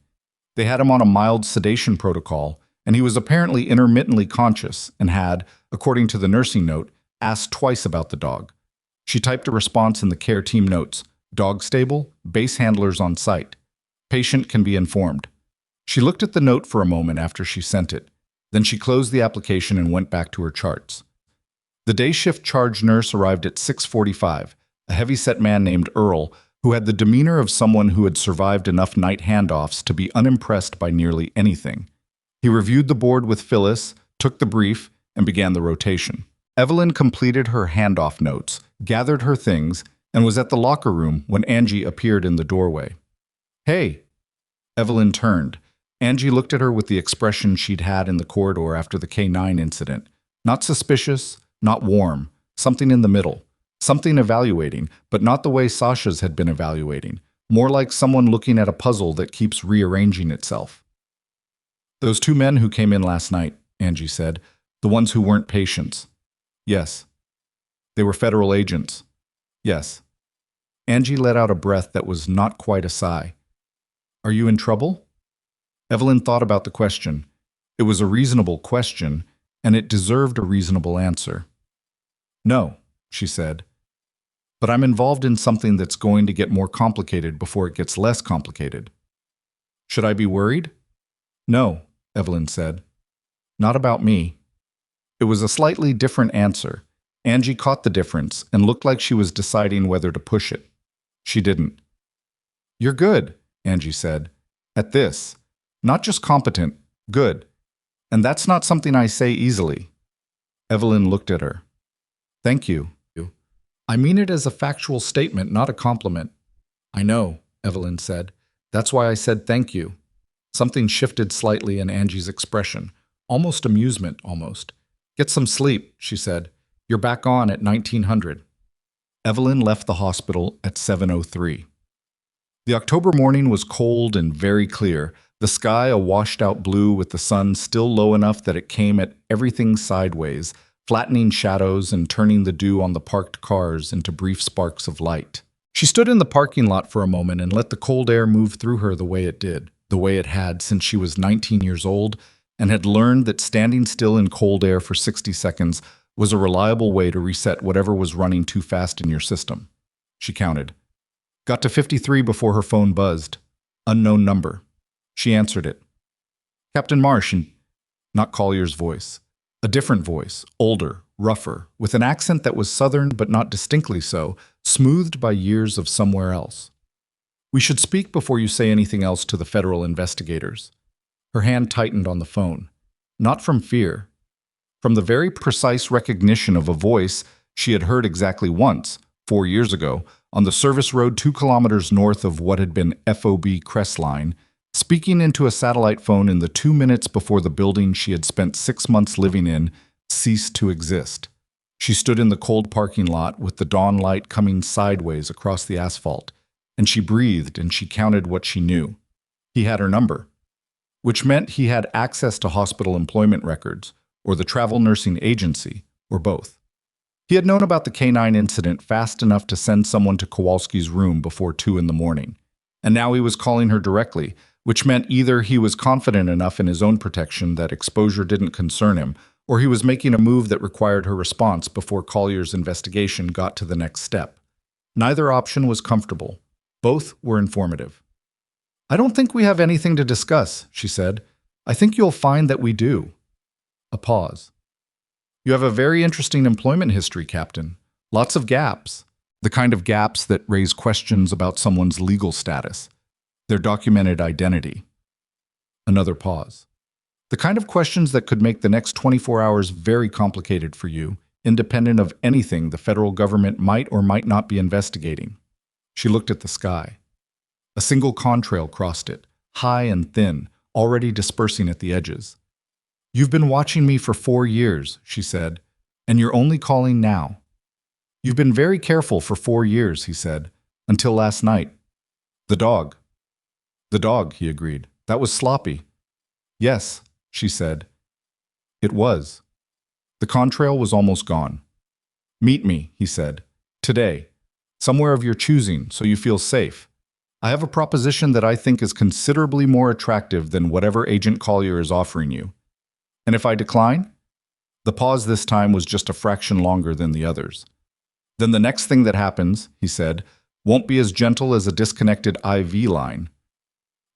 They had him on a mild sedation protocol, and he was apparently intermittently conscious and had, according to the nursing note, asked twice about the dog. She typed a response in the care team notes. Dog stable, base handlers on site. Patient can be informed. She looked at the note for a moment after she sent it. Then she closed the application and went back to her charts. The day shift charge nurse arrived at 6:45, a heavy-set man named Earl, who had the demeanor of someone who had survived enough night handoffs to be unimpressed by nearly anything. He reviewed the board with Phyllis, took the brief, and began the rotation. Evelyn completed her handoff notes, gathered her things, and was at the locker room when Angie appeared in the doorway. Hey! Evelyn turned. Angie looked at her with the expression she'd had in the corridor after the K9 incident. Not suspicious, not warm, something in the middle. Something evaluating, but not the way Sasha's had been evaluating. More like someone looking at a puzzle that keeps rearranging itself. Those 2 men who came in last night, Angie said. The ones who weren't patients. Yes. They were federal agents. Yes. Angie let out a breath that was not quite a sigh. Are you in trouble? Evelyn thought about the question. It was a reasonable question, and it deserved a reasonable answer. No, she said. But I'm involved in something that's going to get more complicated before it gets less complicated. Should I be worried? No, Evelyn said. Not about me. It was a slightly different answer. Angie caught the difference and looked like she was deciding whether to push it. She didn't. You're good, Angie said. At this. Not just competent, good. And that's not something I say easily. Evelyn looked at her. Thank you. I mean it as a factual statement, not a compliment. I know, Evelyn said. That's why I said thank you. Something shifted slightly in Angie's expression. Almost amusement, almost. Get some sleep, she said. You're back on at 1900. Evelyn left the hospital at 7:03. The October morning was cold and very clear, the sky a washed-out blue with the sun still low enough that it came at everything sideways, flattening shadows and turning the dew on the parked cars into brief sparks of light. She stood in the parking lot for a moment and let the cold air move through her the way it did, the way it had since she was 19 years old, and had learned that standing still in cold air for 60 seconds was a reliable way to reset whatever was running too fast in your system. She counted. Got to 53 before her phone buzzed. Unknown number. She answered it. Captain Marsh, and not Collier's voice. A different voice, older, rougher, with an accent that was southern but not distinctly so, smoothed by years of somewhere else. We should speak before you say anything else to the federal investigators. Her hand tightened on the phone. Not from fear. From the very precise recognition of a voice she had heard exactly once, 4 years ago, on the service road 2 kilometers north of what had been FOB Crestline, speaking into a satellite phone in the 2 minutes before the building she had spent 6 months living in ceased to exist. She stood in the cold parking lot with the dawn light coming sideways across the asphalt, and she breathed and she counted what she knew. He had her number, which meant he had access to hospital employment records, or the travel nursing agency, or both. He had known about the K9 incident fast enough to send someone to Kowalski's room before 2 in the morning, and now he was calling her directly, which meant either he was confident enough in his own protection that exposure didn't concern him, or he was making a move that required her response before Collier's investigation got to the next step. Neither option was comfortable. Both were informative. "I don't think we have anything to discuss," she said. "I think you'll find that we do." A pause. "You have a very interesting employment history, Captain. Lots of gaps. The kind of gaps that raise questions about someone's legal status, their documented identity." Another pause. "The kind of questions that could make the next 24 hours very complicated for you, independent of anything the federal government might or might not be investigating." She looked at the sky. A single contrail crossed it, high and thin, already dispersing at the edges. "You've been watching me for 4 years," she said, "and you're only calling now." "You've been very careful for 4 years," he said, "until last night." "The dog." "The dog," he agreed. "That was sloppy." "Yes," she said. "It was." The contrail was almost gone. "Meet me," he said. "Today. Somewhere of your choosing, so you feel safe. I have a proposition that I think is considerably more attractive than whatever Agent Collier is offering you. And if I decline?" The pause this time was just a fraction longer than the others. "Then the next thing that happens," he said, "won't be as gentle as a disconnected IV line."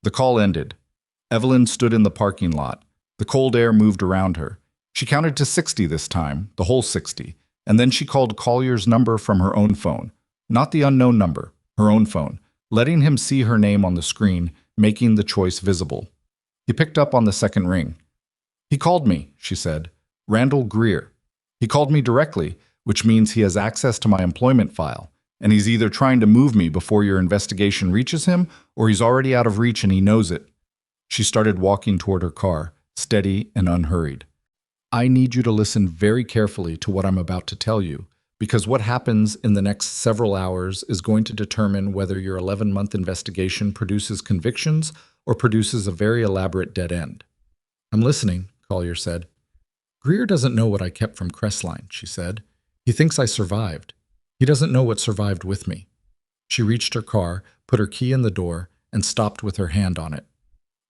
The call ended. Evelyn stood in the parking lot. The cold air moved around her. She counted to 60 this time, the whole 60, and then she called Collier's number from her own phone. Not the unknown number, her own phone, letting him see her name on the screen, making the choice visible. He picked up on the second ring. "He called me," she said. "Randall Greer. He called me directly, which means he has access to my employment file, and he's either trying to move me before your investigation reaches him, or he's already out of reach and he knows it." She started walking toward her car, steady and unhurried. "I need you to listen very carefully to what I'm about to tell you, because what happens in the next several hours is going to determine whether your 11-month investigation produces convictions or produces a very elaborate dead end." "I'm listening," Collier said. "Greer doesn't know what I kept from Crestline," she said. "He thinks I survived. He doesn't know what survived with me." She reached her car, put her key in the door, and stopped with her hand on it.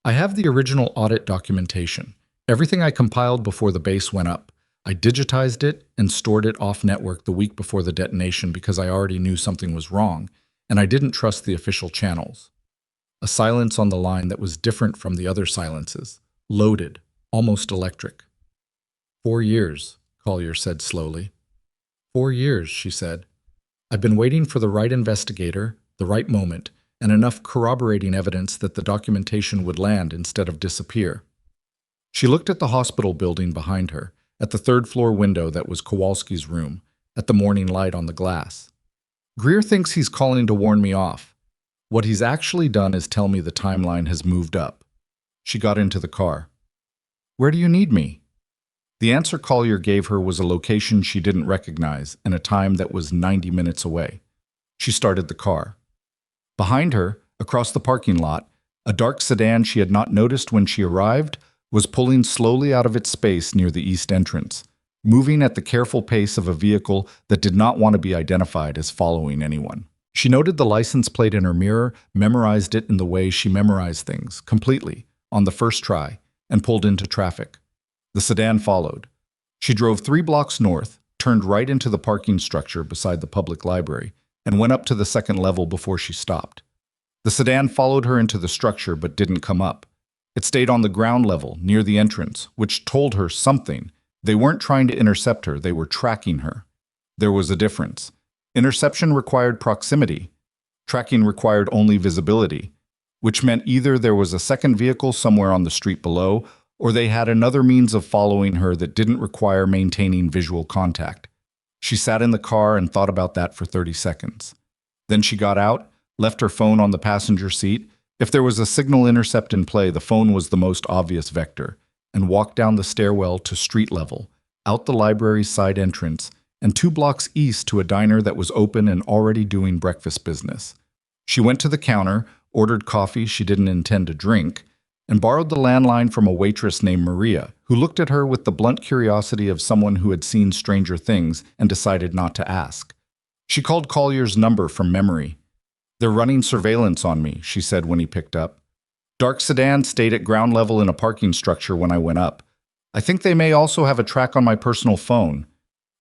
"I have the original audit documentation, everything I compiled before the base went up. I digitized it and stored it off-network the week before the detonation because I already knew something was wrong, and I didn't trust the official channels." A silence on the line that was different from the other silences, loaded, almost electric. 4 years, Collier said slowly. 4 years, she said. "I've been waiting for the right investigator, the right moment, and enough corroborating evidence that the documentation would land instead of disappear." She looked at the hospital building behind her, at the third-floor window that was Kowalski's room, at the morning light on the glass. "Greer thinks he's calling to warn me off. What he's actually done is tell me the timeline has moved up." She got into the car. "Where do you need me?" The answer Collier gave her was a location she didn't recognize and a time that was 90 minutes away. She started the car. Behind her, across the parking lot, a dark sedan she had not noticed when she arrived was pulling slowly out of its space near the east entrance, moving at the careful pace of a vehicle that did not want to be identified as following anyone. She noted the license plate in her mirror, memorized it in the way she memorized things, completely, on the first try, and pulled into traffic. The sedan followed. She drove 3 blocks north, turned right into the parking structure beside the public library, and went up to the second level before she stopped. The sedan followed her into the structure but didn't come up. It stayed on the ground level, near the entrance, which told her something. They weren't trying to intercept her, they were tracking her. There was a difference. Interception required proximity. Tracking required only visibility, which meant either there was a second vehicle somewhere on the street below, or they had another means of following her that didn't require maintaining visual contact. She sat in the car and thought about that for 30 seconds. Then she got out, left her phone on the passenger seat. If there was a signal intercept in play, the phone was the most obvious vector, and walked down the stairwell to street level, out the library's side entrance, and 2 blocks east to a diner that was open and already doing breakfast business. She went to the counter, ordered coffee she didn't intend to drink, and borrowed the landline from a waitress named Maria, who looked at her with the blunt curiosity of someone who had seen stranger things and decided not to ask. She called Collier's number from memory. "They're running surveillance on me," she said when he picked up. "Dark sedan stayed at ground level in a parking structure when I went up. I think they may also have a track on my personal phone."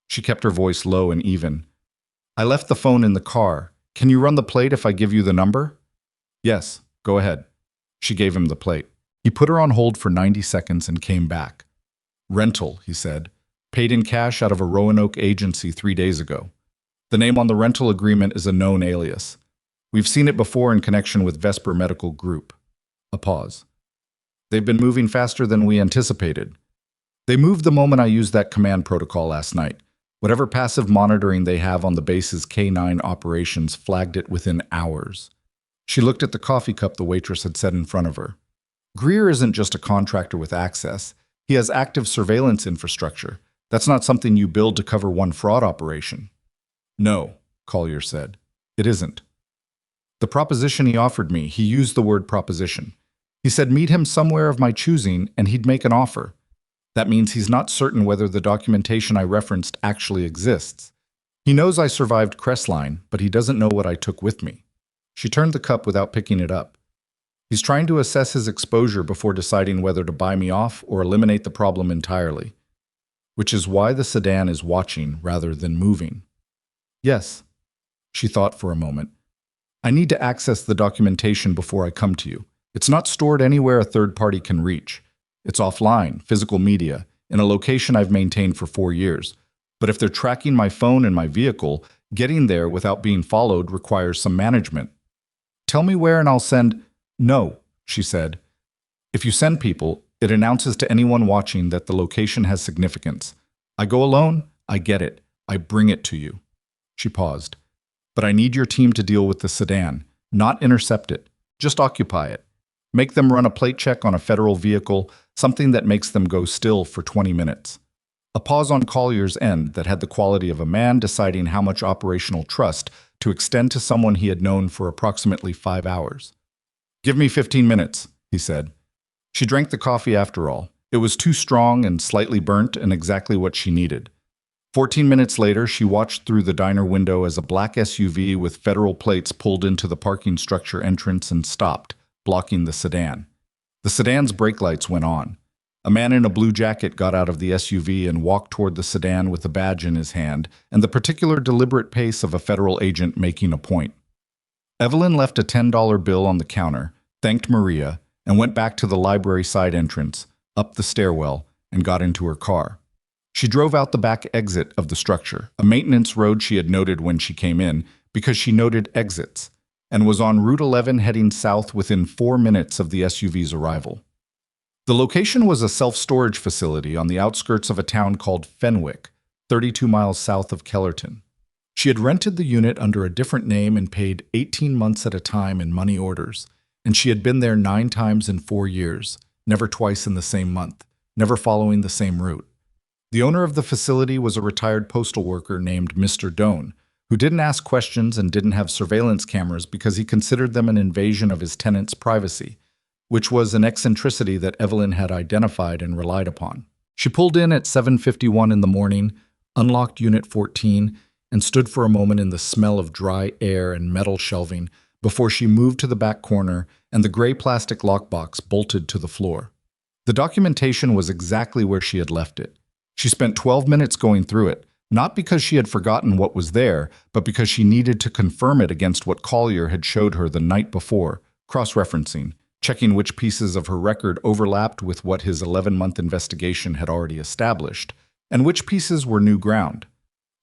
She kept her voice low and even. "I left the phone in the car. Can you run the plate if I give you the number?" "Yes, go ahead." She gave him the plate. He put her on hold for 90 seconds and came back. "Rental," he said. "Paid in cash out of a Roanoke agency 3 days ago. The name on the rental agreement is a known alias. We've seen it before in connection with Vesper Medical Group." A pause. "They've been moving faster than we anticipated. They moved the moment I used that command protocol last night. Whatever passive monitoring they have on the base's K9 operations flagged it within hours." She looked at the coffee cup the waitress had set in front of her. "Greer isn't just a contractor with access. He has active surveillance infrastructure. That's not something you build to cover one fraud operation." "No," Collier said. "It isn't. The proposition he offered me," he used the word proposition. "He said meet him somewhere of my choosing and he'd make an offer. That means he's not certain whether the documentation I referenced actually exists. He knows I survived Crestline, but he doesn't know what I took with me." She turned the cup without picking it up. "He's trying to assess his exposure before deciding whether to buy me off or eliminate the problem entirely. Which is why the sedan is watching rather than moving." "Yes." She thought for a moment. "I need to access the documentation before I come to you. It's not stored anywhere a third party can reach. It's offline, physical media, in a location I've maintained for 4 years. But if they're tracking my phone and my vehicle, getting there without being followed requires some management. Tell me where and I'll send—" "No," she said. "If you send people, it announces to anyone watching that the location has significance. I go alone, I get it. I bring it to you." She paused. "But I need your team to deal with the sedan, not intercept it. Just occupy it. Make them run a plate check on a federal vehicle, something that makes them go still for 20 minutes. A pause on Collier's end that had the quality of a man deciding how much operational trust to extend to someone he had known for approximately 5 hours. "Give me 15 minutes, he said. She drank the coffee after all. It was too strong and slightly burnt and exactly what she needed. 14 minutes later, she watched through the diner window as a black SUV with federal plates pulled into the parking structure entrance and stopped, blocking the sedan. The sedan's brake lights went on. A man in a blue jacket got out of the SUV and walked toward the sedan with a badge in his hand and the particular deliberate pace of a federal agent making a point. Evelyn left a $10 bill on the counter, thanked Maria, and went back to the library side entrance, up the stairwell, and got into her car. She drove out the back exit of the structure, a maintenance road she had noted when she came in, because she noted exits, and was on Route 11 heading south within 4 minutes of the SUV's arrival. The location was a self-storage facility on the outskirts of a town called Fenwick, 32 miles south of Kellerton. She had rented the unit under a different name and paid 18 months at a time in money orders, and she had been there 9 times in 4 years, never twice in the same month, never following the same route. The owner of the facility was a retired postal worker named Mr. Doan, who didn't ask questions and didn't have surveillance cameras because he considered them an invasion of his tenants' privacy, which was an eccentricity that Evelyn had identified and relied upon. She pulled in at 7:51 in the morning, unlocked Unit 14, and stood for a moment in the smell of dry air and metal shelving before she moved to the back corner and the gray plastic lockbox bolted to the floor. The documentation was exactly where she had left it. She spent 12 minutes going through it, not because she had forgotten what was there, but because she needed to confirm it against what Collier had showed her the night before, cross-referencing, checking which pieces of her record overlapped with what his 11-month investigation had already established, and which pieces were new ground.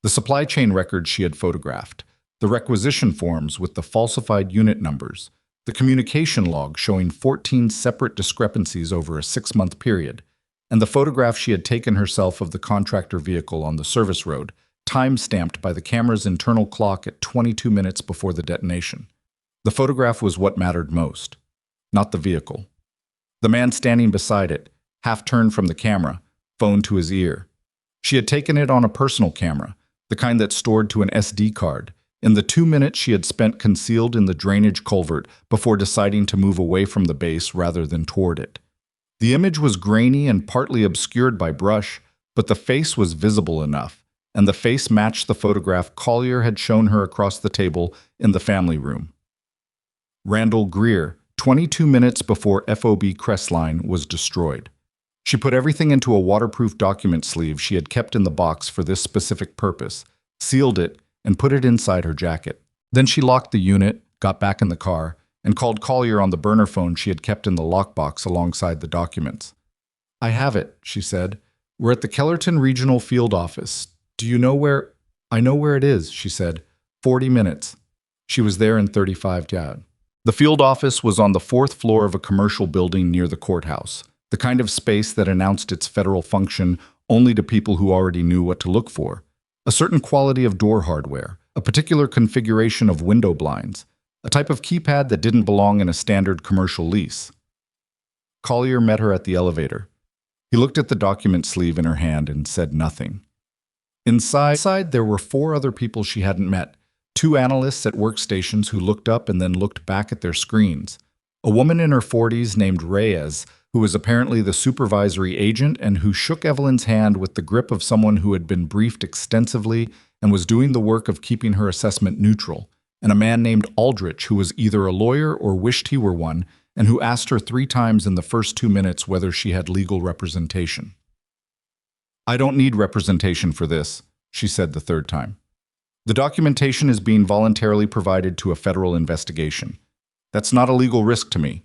The supply chain records she had photographed, the requisition forms with the falsified unit numbers, the communication log showing 14 separate discrepancies over a 6-month period, and the photograph she had taken herself of the contractor vehicle on the service road, time-stamped by the camera's internal clock at 22 minutes before the detonation. The photograph was what mattered most, not the vehicle. The man standing beside it, half turned from the camera, phone to his ear. She had taken it on a personal camera, the kind that's stored to an SD card, in the 2 minutes she had spent concealed in the drainage culvert before deciding to move away from the base rather than toward it. The image was grainy and partly obscured by brush, but the face was visible enough, and the face matched the photograph Collier had shown her across the table in the family room. Randall Greer, 22 minutes before FOB Crestline was destroyed. She put everything into a waterproof document sleeve she had kept in the box for this specific purpose, sealed it, and put it inside her jacket. Then she locked the unit, got back in the car, and called Collier on the burner phone she had kept in the lockbox alongside the documents. "I have it," she said. "We're at the Kellerton Regional Field Office. Do you know where—" "I know where it is," she said. 40 minutes. She was there in 35 yard. The field office was on the 4th floor of a commercial building near the courthouse, the kind of space that announced its federal function only to people who already knew what to look for. A certain quality of door hardware, a particular configuration of window blinds, a type of keypad that didn't belong in a standard commercial lease. Collier met her at the elevator. He looked at the document sleeve in her hand and said nothing. Inside there were 4 other people she hadn't met, 2 analysts at workstations who looked up and then looked back at their screens, a woman in her 40s named Reyes, who was apparently the supervisory agent and who shook Evelyn's hand with the grip of someone who had been briefed extensively and was doing the work of keeping her assessment neutral, and a man named Aldrich who was either a lawyer or wished he were one, and who asked her 3 times in the first 2 minutes whether she had legal representation. "I don't need representation for this," she said the 3rd time. "The documentation is being voluntarily provided to a federal investigation. That's not a legal risk to me.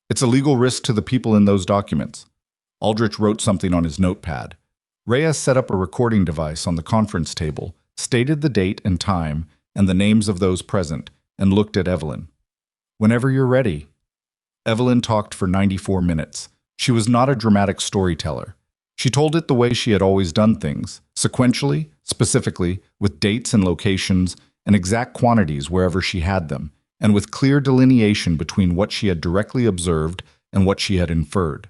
It's a legal risk to the people in those documents." Aldrich wrote something on his notepad. Reyes set up a recording device on the conference table, stated the date and time and the names of those present, and looked at Evelyn. "Whenever you're ready." Evelyn talked for 94 minutes. She was not a dramatic storyteller. She told it the way she had always done things, sequentially, specifically, with dates and locations, and exact quantities wherever she had them, and with clear delineation between what she had directly observed and what she had inferred.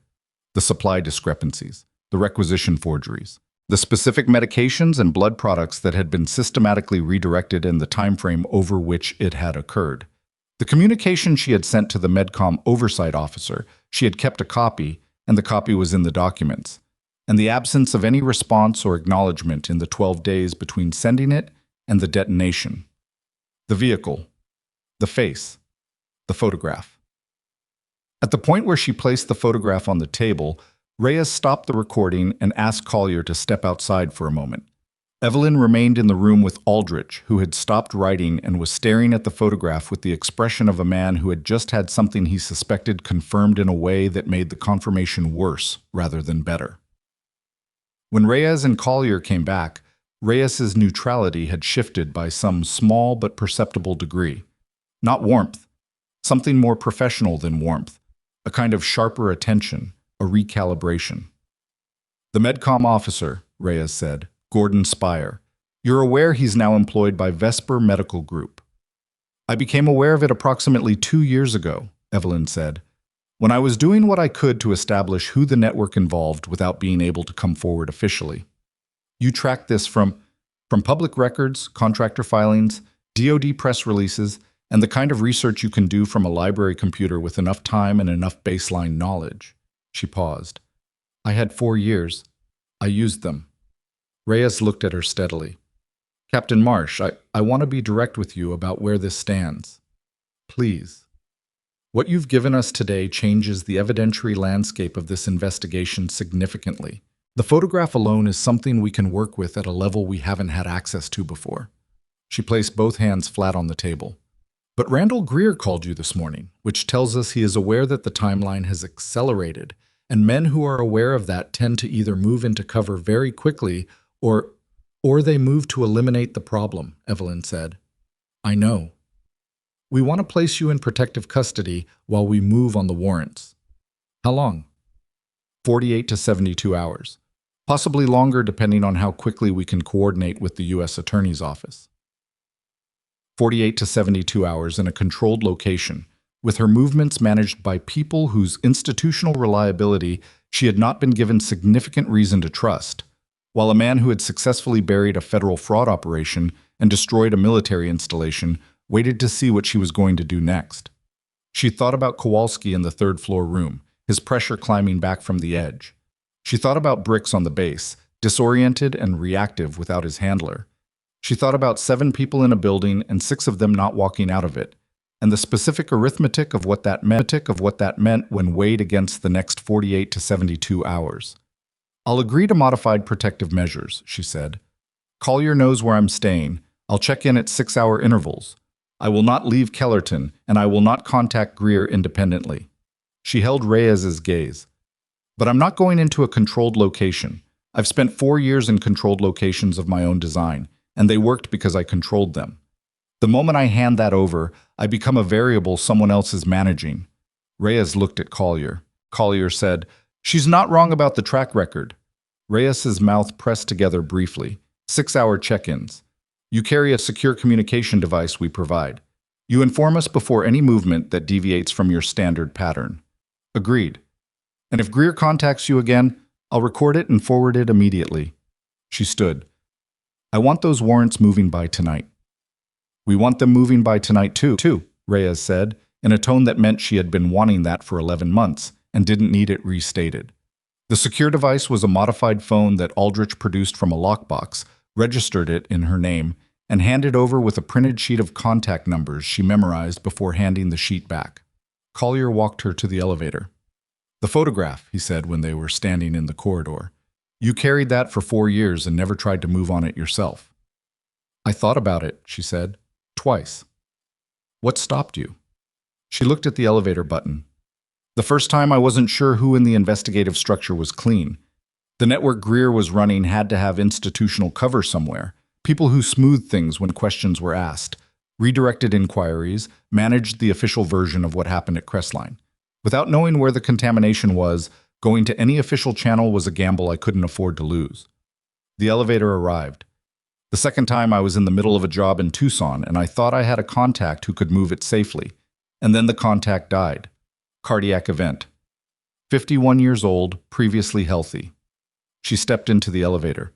The supply discrepancies, the requisition forgeries, the specific medications and blood products that had been systematically redirected in the time frame over which it had occurred. The communication she had sent to the Medcom oversight officer, she had kept a copy, and the copy was in the documents, and the absence of any response or acknowledgement in the 12 days between sending it and the detonation. The vehicle, the face, the photograph. At the point where she placed the photograph on the table, Reyes stopped the recording and asked Collier to step outside for a moment. Evelyn remained in the room with Aldrich, who had stopped writing and was staring at the photograph with the expression of a man who had just had something he suspected confirmed in a way that made the confirmation worse rather than better. When Reyes and Collier came back, Reyes's neutrality had shifted by some small but perceptible degree. Not warmth, something more professional than warmth, a kind of sharper attention, a recalibration. "The Medcom officer," Reyes said, "Gordon Spire. You're aware he's now employed by Vesper Medical Group." "I became aware of it approximately 2 years ago," Evelyn said, "when I was doing what I could to establish who the network involved without being able to come forward officially." "You tracked this from public records, contractor filings, DoD press releases, and the kind of research you can do from a library computer with enough time and enough baseline knowledge." She paused. "I had 4 years. I used them." Reyes looked at her steadily. "Captain Marsh, I want to be direct with you about where this stands. Please. What you've given us today changes the evidentiary landscape of this investigation significantly. The photograph alone is something we can work with at a level we haven't had access to before." She placed both hands flat on the table. "But Randall Greer called you this morning, which tells us he is aware that the timeline has accelerated, and men who are aware of that tend to either move into cover very quickly or they move to eliminate the problem," Evelyn said. "I know. We want to place you in protective custody while we move on the warrants." "How long?" 48 to 72 hours. Possibly longer depending on how quickly we can coordinate with the U.S. Attorney's Office. 48 to 72 hours in a controlled location, with her movements managed by people whose institutional reliability she had not been given significant reason to trust, while a man who had successfully buried a federal fraud operation and destroyed a military installation waited to see what she was going to do next. She thought about Kowalski in the third-floor room, his pressure climbing back from the edge. She thought about Bricks on the base, disoriented and reactive without his handler. She thought about 7 people in a building and 6 of them not walking out of it, and the specific arithmetic of what that meant when weighed against the next 48 to 72 hours. "I'll agree to modified protective measures," she said. "Collier knows where I'm staying. I'll check in at 6-hour intervals. I will not leave Kellerton, and I will not contact Greer independently." She held Reyes's gaze. "But I'm not going into a controlled location. I've spent 4 years in controlled locations of my own design, and they worked because I controlled them. The moment I hand that over, I become a variable someone else is managing." Reyes looked at Collier. Collier said, "She's not wrong about the track record." Reyes's mouth pressed together briefly. 6-hour check-ins. "You carry a secure communication device we provide. You inform us before any movement that deviates from your standard pattern." "Agreed. And if Greer contacts you again, I'll record it and forward it immediately." She stood. "I want those warrants moving by tonight." "We want them moving by tonight too," Reyes said, in a tone that meant she had been wanting that for 11 months and didn't need it restated. The secure device was a modified phone that Aldrich produced from a lockbox, registered it in her name, and handed over with a printed sheet of contact numbers she memorized before handing the sheet back. Collier walked her to the elevator. "The photograph," he said when they were standing in the corridor. "You carried that for 4 years and never tried to move on it yourself." "I thought about it," she said. "Twice." "What stopped you?" She looked at the elevator button. "The first time I wasn't sure who in the investigative structure was clean. The network Greer was running had to have institutional cover somewhere, people who smoothed things when questions were asked, redirected inquiries, managed the official version of what happened at Crestline. Without knowing where the contamination was, going to any official channel was a gamble I couldn't afford to lose." The elevator arrived. "The second time I was in the middle of a job in Tucson and I thought I had a contact who could move it safely. And then the contact died. Cardiac event. 51 years old, previously healthy." She stepped into the elevator.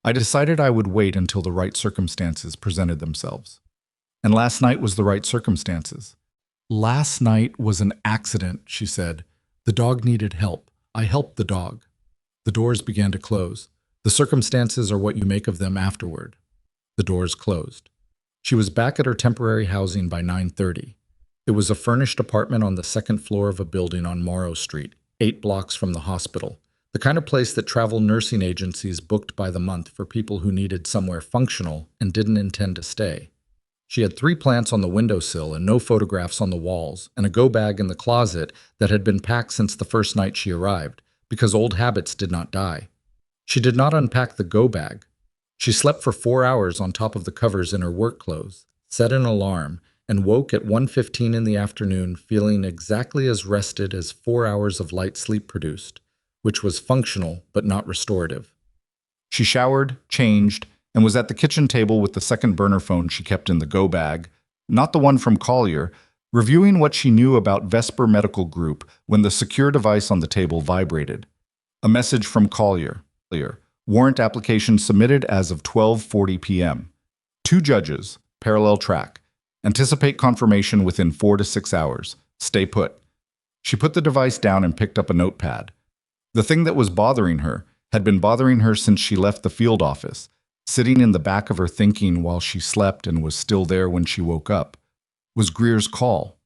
"I decided I would wait until the right circumstances presented themselves. And last night was the right circumstances." "Last night was an accident," she said. "The dog needed help. I helped the dog." The doors began to close. "The circumstances are what you make of them afterward." The doors closed. She was back at her temporary housing by 9:30. It was a furnished apartment on the second floor of a building on Morrow Street, 8 blocks from the hospital, the kind of place that travel nursing agencies booked by the month for people who needed somewhere functional and didn't intend to stay. She had 3 plants on the windowsill and no photographs on the walls, and a go bag in the closet that had been packed since the first night she arrived, because old habits did not die. She did not unpack the go bag. She slept for 4 hours on top of the covers in her work clothes, set an alarm, and woke at 1:15 in the afternoon feeling exactly as rested as 4 hours of light sleep produced, which was functional but not restorative. She showered, changed, and was at the kitchen table with the second burner phone she kept in the go bag, not the one from Collier, reviewing what she knew about Vesper Medical Group when the secure device on the table vibrated. A message from Collier. Warrant application submitted as of 12:40 p.m. 2 judges, parallel track. Anticipate confirmation within 4 to 6 hours. Stay put. She put the device down and picked up a notepad. The thing that was bothering her had been bothering her since she left the field office, sitting in the back of her thinking while she slept and was still there when she woke up, was Greer's call.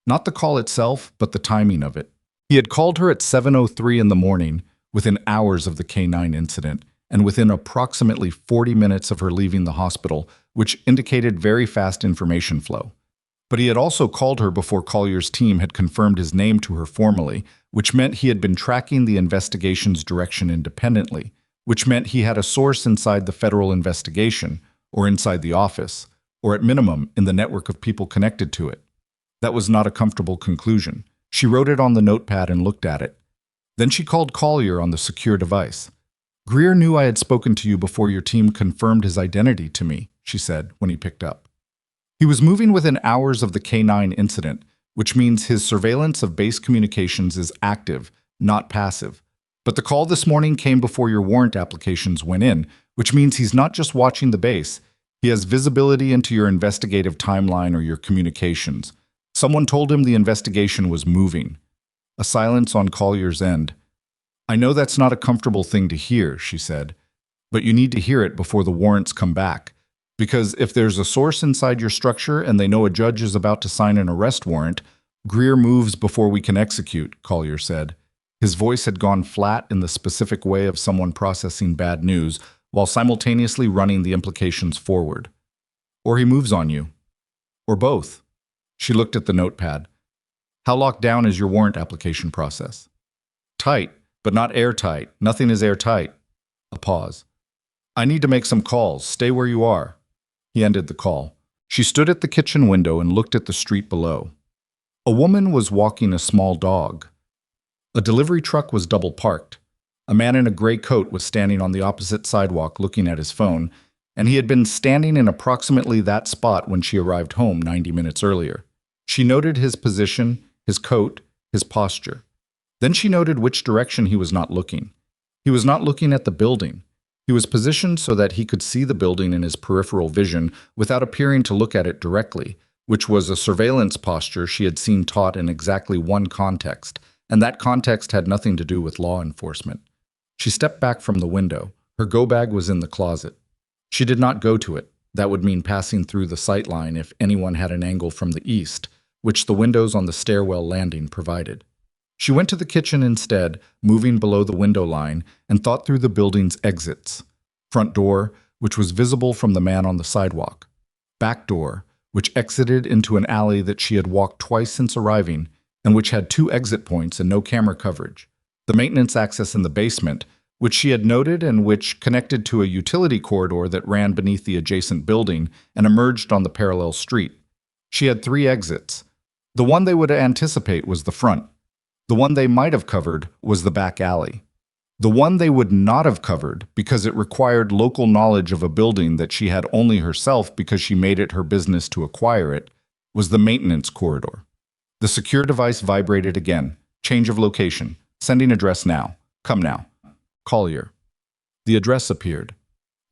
Not the call itself, but the timing of it. He had called her at 7:03 in the morning, within hours of the K9 incident, and within approximately 40 minutes of her leaving the hospital, which indicated very fast information flow. But he had also called her before Collier's team had confirmed his name to her formally, which meant he had been tracking the investigation's direction independently, which meant he had a source inside the federal investigation, or inside the office, or at minimum in the network of people connected to it. That was not a comfortable conclusion. She wrote it on the notepad and looked at it. Then she called Collier on the secure device. Greer knew I had spoken to you before your team confirmed his identity to me, she said when he picked up. He was moving within hours of the K9 incident, which means his surveillance of base communications is active, not passive. But the call this morning came before your warrant applications went in, which means he's not just watching the base. He has visibility into your investigative timeline or your communications. Someone told him the investigation was moving. A silence on Collier's end. I know that's not a comfortable thing to hear, she said, but you need to hear it before the warrants come back. Because if there's a source inside your structure and they know a judge is about to sign an arrest warrant, Greer moves before we can execute, Collier said. His voice had gone flat in the specific way of someone processing bad news while simultaneously running the implications forward. Or he moves on you. Or both. She looked at the notepad. How locked down is your warrant application process? Tight, but not airtight. Nothing is airtight. A pause. I need to make some calls. Stay where you are. He ended the call. She stood at the kitchen window and looked at the street below. A woman was walking a small dog. A delivery truck was double parked. A man in a gray coat was standing on the opposite sidewalk looking at his phone, and he had been standing in approximately that spot when she arrived home 90 minutes earlier. She noted his position, his coat, his posture. Then she noted which direction he was not looking. He was not looking at the building. He was positioned so that he could see the building in his peripheral vision without appearing to look at it directly, which was a surveillance posture she had seen taught in exactly one context, and that context had nothing to do with law enforcement. She stepped back from the window. Her go-bag was in the closet. She did not go to it. That would mean passing through the sightline if anyone had an angle from the east, which the windows on the stairwell landing provided. She went to the kitchen instead, moving below the window line, and thought through the building's exits. Front door, which was visible from the man on the sidewalk. Back door, which exited into an alley that she had walked twice since arriving, and which had 2 exit points and no camera coverage. The maintenance access in the basement, which she had noted and which connected to a utility corridor that ran beneath the adjacent building and emerged on the parallel street. She had 3 exits. The one they would anticipate was the front. The one they might have covered was the back alley. The one they would not have covered, because it required local knowledge of a building that she had only herself because she made it her business to acquire it, was the maintenance corridor. The secure device vibrated again. Change of location. Sending address now. Come now. Collier. The address appeared.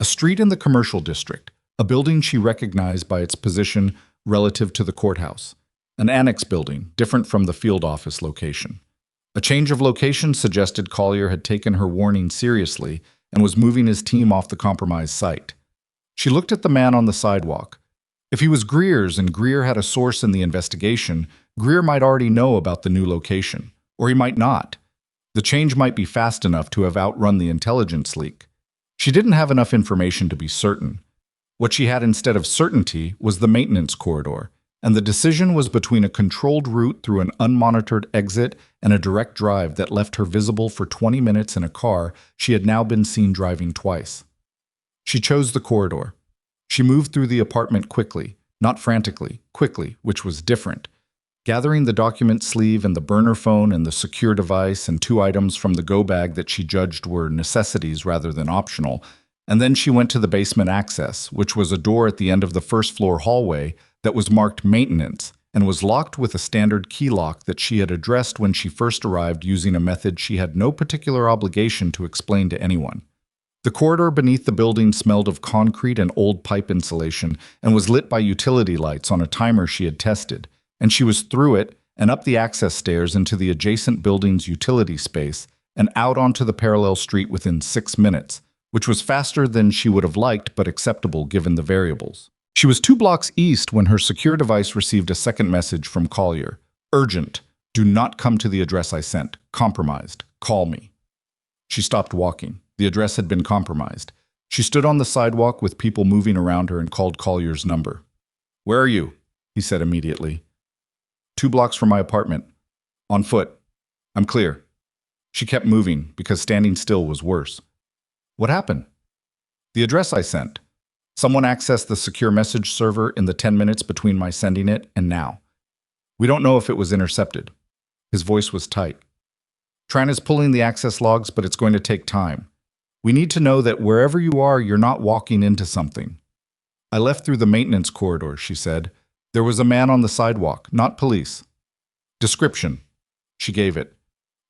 A street in the commercial district, a building she recognized by its position relative to the courthouse. An annex building, different from the field office location. A change of location suggested Collier had taken her warning seriously and was moving his team off the compromised site. She looked at the man on the sidewalk. If he was Greer's and Greer had a source in the investigation, Greer might already know about the new location, or he might not. The change might be fast enough to have outrun the intelligence leak. She didn't have enough information to be certain. What she had instead of certainty was the maintenance corridor, and the decision was between a controlled route through an unmonitored exit and a direct drive that left her visible for 20 minutes in a car she had now been seen driving twice. She chose the corridor. She moved through the apartment quickly, not frantically, quickly, which was different. Gathering the document sleeve and the burner phone and the secure device and 2 items from the go-bag that she judged were necessities rather than optional, and then she went to the basement access, which was a door at the end of the first-floor hallway that was marked maintenance and was locked with a standard key lock that she had addressed when she first arrived using a method she had no particular obligation to explain to anyone. The corridor beneath the building smelled of concrete and old pipe insulation and was lit by utility lights on a timer she had tested, and she was through it and up the access stairs into the adjacent building's utility space and out onto the parallel street within 6 minutes, which was faster than she would have liked but acceptable given the variables. She was 2 blocks east when her secure device received a second message from Collier. Urgent. Do not come to the address I sent. Compromised. Call me. She stopped walking. The address had been compromised. She stood on the sidewalk with people moving around her and called Collier's number. Where are you? He said immediately. 2 blocks from my apartment. On foot. I'm clear. She kept moving because standing still was worse. What happened? The address I sent. Someone accessed the secure message server in the 10 minutes between my sending it and now. We don't know if it was intercepted. His voice was tight. Tran is pulling the access logs, but it's going to take time. We need to know that wherever you are, you're not walking into something. I left through the maintenance corridor, she said. There was a man on the sidewalk, not police. Description. She gave it.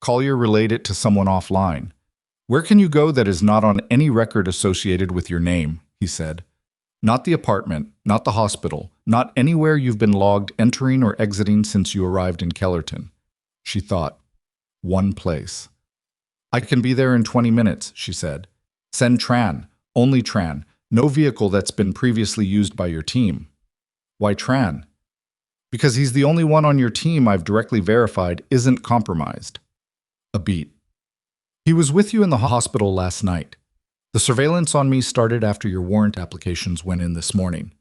Collier relayed it to someone offline. Where can you go that is not on any record associated with your name, he said. Not the apartment, not the hospital, not anywhere you've been logged entering or exiting since you arrived in Kellerton. She thought. One place. I can be there in 20 minutes, she said. Send Tran, only Tran, no vehicle that's been previously used by your team. Why Tran? Because he's the only one on your team I've directly verified isn't compromised. A beat. He was with you in the hospital last night. The surveillance on me started after your warrant applications went in this morning.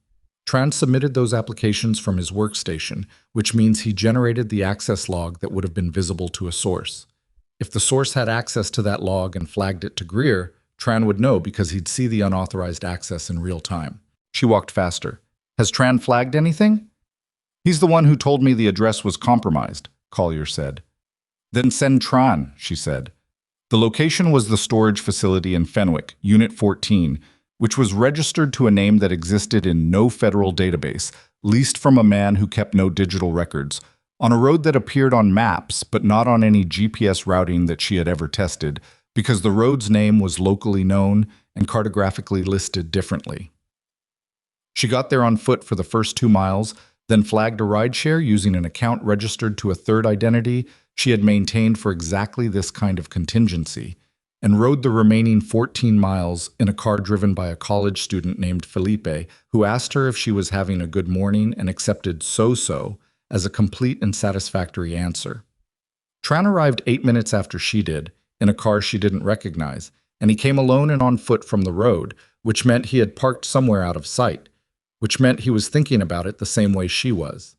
Tran submitted those applications from his workstation, which means he generated the access log that would have been visible to a source. If the source had access to that log and flagged it to Greer, Tran would know because he'd see the unauthorized access in real time. She walked faster. Has Tran flagged anything? He's the one who told me the address was compromised, Collier said. Then send Tran, she said. The location was the storage facility in Fenwick, Unit 14, which was registered to a name that existed in no federal database, leased from a man who kept no digital records, on a road that appeared on maps but not on any GPS routing that she had ever tested, because the road's name was locally known and cartographically listed differently. She got there on foot for the first 2 miles, then flagged a rideshare using an account registered to a third identity she had maintained for exactly this kind of contingency, and rode the remaining 14 miles in a car driven by a college student named Felipe, who asked her if she was having a good morning and accepted so-so as a complete and satisfactory answer. Tran arrived 8 minutes after she did, in a car she didn't recognize, and he came alone and on foot from the road, which meant he had parked somewhere out of sight, which meant he was thinking about it the same way she was.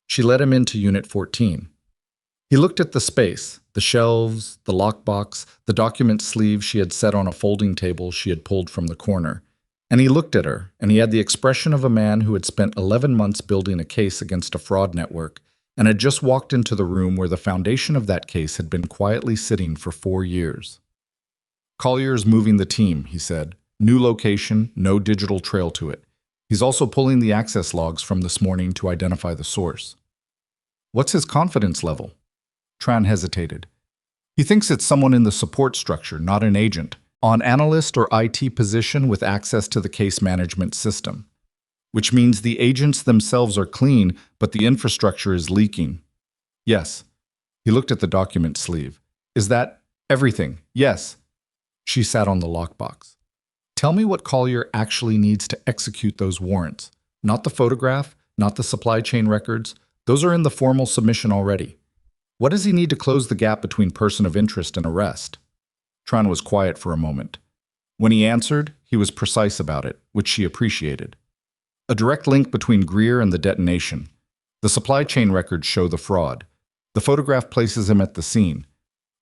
She let him into Unit 14. He looked at the space, the shelves, the lockbox, the document sleeve she had set on a folding table she had pulled from the corner. And he looked at her, and he had the expression of a man who had spent 11 months building a case against a fraud network and had just walked into the room where the foundation of that case had been quietly sitting for 4 years. Collier's moving the team, he said. New location, no digital trail to it. He's also pulling the access logs from this morning to identify the source. What's his confidence level? Tran hesitated. He thinks it's someone in the support structure, not an agent, an analyst or IT position with access to the case management system. Which means the agents themselves are clean, but the infrastructure is leaking. Yes. He looked at the document sleeve. Is that everything? Yes. She sat on the lockbox. Tell me what Collier actually needs to execute those warrants. Not the photograph, not the supply chain records. Those are in the formal submission already. What does he need to close the gap between person of interest and arrest? Tran was quiet for a moment. When he answered, he was precise about it, which she appreciated. A direct link between Greer and the detonation. The supply chain records show the fraud. The photograph places him at the scene.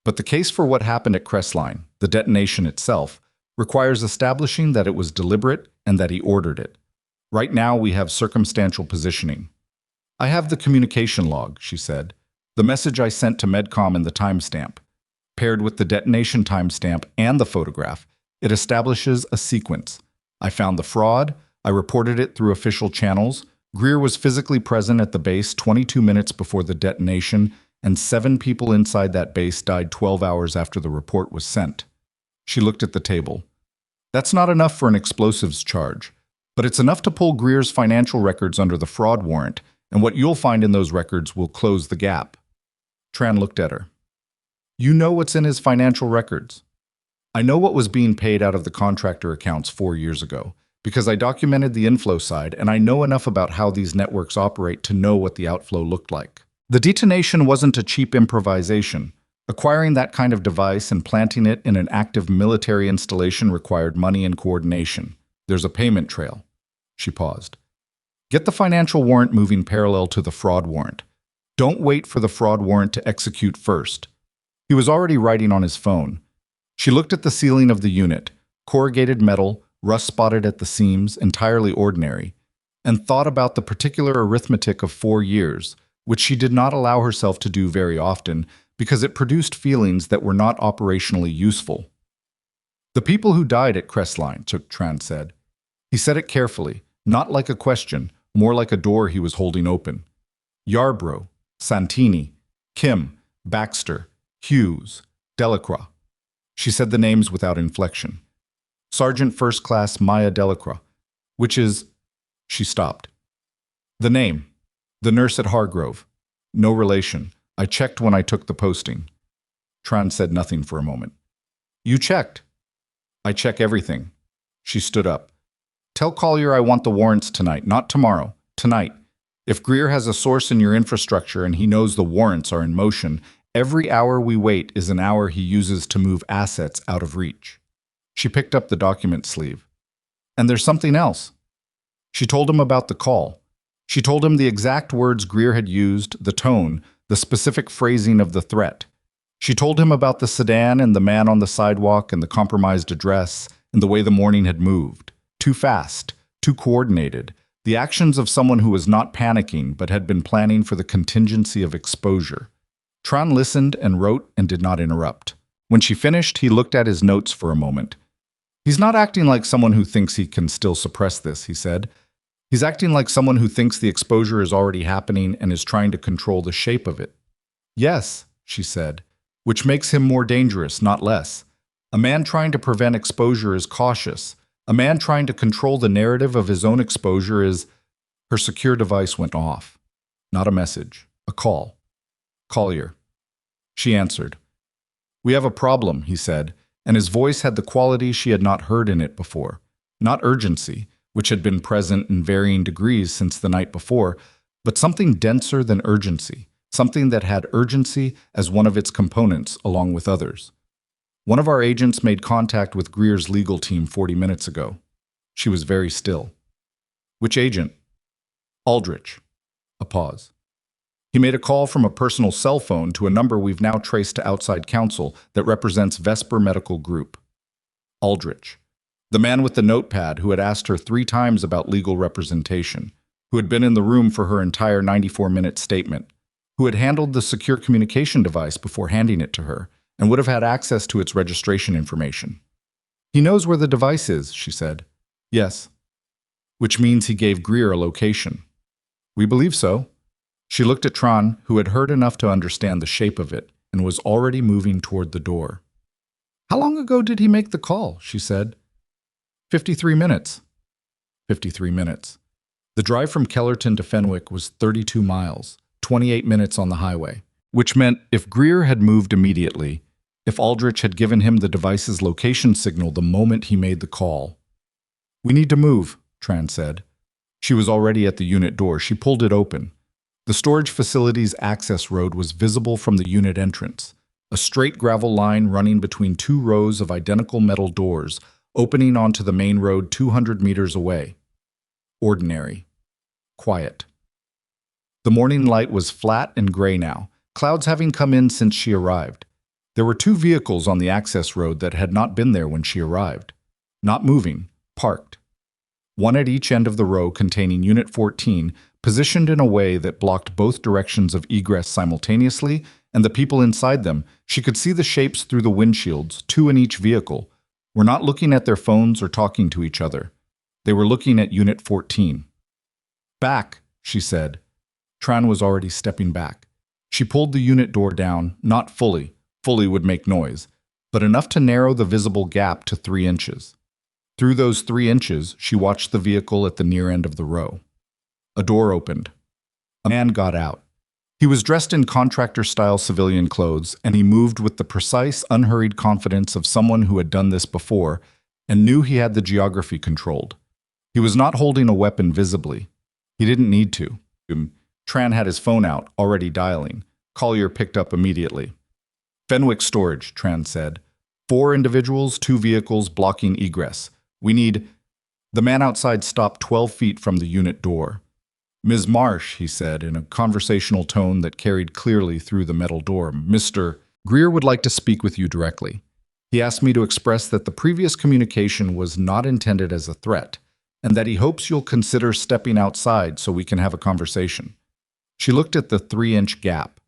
But the case for what happened at Crestline, the detonation itself, requires establishing that it was deliberate and that he ordered it. Right now we have circumstantial positioning. I have the communication log, she said. The message I sent to Medcom and the timestamp. Paired with the detonation timestamp and the photograph, it establishes a sequence. I found the fraud, I reported it through official channels, Greer was physically present at the base 22 minutes before the detonation, and 7 people inside that base died 12 hours after the report was sent. She looked at the table. That's not enough for an explosives charge, but it's enough to pull Greer's financial records under the fraud warrant, and what you'll find in those records will close the gap. Tran looked at her. You know what's in his financial records. I know what was being paid out of the contractor accounts 4 years ago, because I documented the inflow side and I know enough about how these networks operate to know what the outflow looked like. The detonation wasn't a cheap improvisation. Acquiring that kind of device and planting it in an active military installation required money and coordination. There's a payment trail. She paused. Get the financial warrant moving parallel to the fraud warrant. Don't wait for the fraud warrant to execute first. He was already writing on his phone. She looked at the ceiling of the unit, corrugated metal, rust-spotted at the seams, entirely ordinary, and thought about the particular arithmetic of 4 years, which she did not allow herself to do very often because it produced feelings that were not operationally useful. The people who died at Crestline, Tran said. He said it carefully, not like a question, more like a door he was holding open. Yarbrough, Santini, Kim, Baxter, Hughes, Delacroix. She said the names without inflection. Sergeant First Class Maya Delacroix, which is... She stopped. The name. The nurse at Hargrove. No relation. I checked when I took the posting. Tran said nothing for a moment. You checked? I check everything. She stood up. Tell Collier I want the warrants tonight, not tomorrow. Tonight. If Greer has a source in your infrastructure and he knows the warrants are in motion, every hour we wait is an hour he uses to move assets out of reach. She picked up the document sleeve. And there's something else. She told him about the call. She told him the exact words Greer had used, the tone, the specific phrasing of the threat. She told him about the sedan and the man on the sidewalk and the compromised address and the way the morning had moved. Too fast, too coordinated. The actions of someone who was not panicking but had been planning for the contingency of exposure. Tran listened and wrote and did not interrupt. When she finished, he looked at his notes for a moment. He's not acting like someone who thinks he can still suppress this, he said. He's acting like someone who thinks the exposure is already happening and is trying to control the shape of it. Yes, she said, which makes him more dangerous, not less. A man trying to prevent exposure is cautious. A man trying to control the narrative of his own exposure is... Her secure device went off. Not a message, a call. Collier. She answered. We have a problem, he said, and his voice had the quality she had not heard in it before. Not urgency, which had been present in varying degrees since the night before, but something denser than urgency, something that had urgency as one of its components along with others. One of our agents made contact with Greer's legal team 40 minutes ago. She was very still. Which agent? Aldrich. A pause. He made a call from a personal cell phone to a number we've now traced to outside counsel that represents Vesper Medical Group. Aldrich. The man with the notepad who had asked her 3 times about legal representation, who had been in the room for her entire 94-minute statement, who had handled the secure communication device before handing it to her, and would have had access to its registration information. He knows where the device is, she said. Yes. Which means he gave Greer a location. We believe so. She looked at Tran, who had heard enough to understand the shape of it, and was already moving toward the door. How long ago did he make the call? She said. 53 minutes. 53 minutes. The drive from Kellerton to Fenwick was 32 miles, 28 minutes on the highway, which meant if Greer had moved immediately, if Aldrich had given him the device's location signal the moment he made the call. We need to move, Tran said. She was already at the unit door. She pulled it open. The storage facility's access road was visible from the unit entrance, a straight gravel line running between 2 rows of identical metal doors, opening onto the main road 200 meters away. Ordinary. Quiet. The morning light was flat and gray now, clouds having come in since she arrived. There were 2 vehicles on the access road that had not been there when she arrived. Not moving, parked. One at each end of the row containing Unit 14, positioned in a way that blocked both directions of egress simultaneously, and the people inside them. She could see the shapes through the windshields, 2 in each vehicle, were not looking at their phones or talking to each other. They were looking at Unit 14. Back, she said. Tran was already stepping back. She pulled the unit door down, not fully. Fully would make noise, but enough to narrow the visible gap to 3 inches. Through those 3 inches, she watched the vehicle at the near end of the row. A door opened. A man got out. He was dressed in contractor-style civilian clothes, and he moved with the precise, unhurried confidence of someone who had done this before and knew he had the geography controlled. He was not holding a weapon visibly. He didn't need to. Tran had his phone out, already dialing. Collier picked up immediately. Fenwick storage, Tran said. 4 individuals, 2 vehicles blocking egress. We need... The man outside stopped 12 feet from the unit door. Ms. Marsh, he said, in a conversational tone that carried clearly through the metal door. Mr. Greer would like to speak with you directly. He asked me to express that the previous communication was not intended as a threat, and that he hopes you'll consider stepping outside so we can have a conversation. She looked at the 3-inch gap.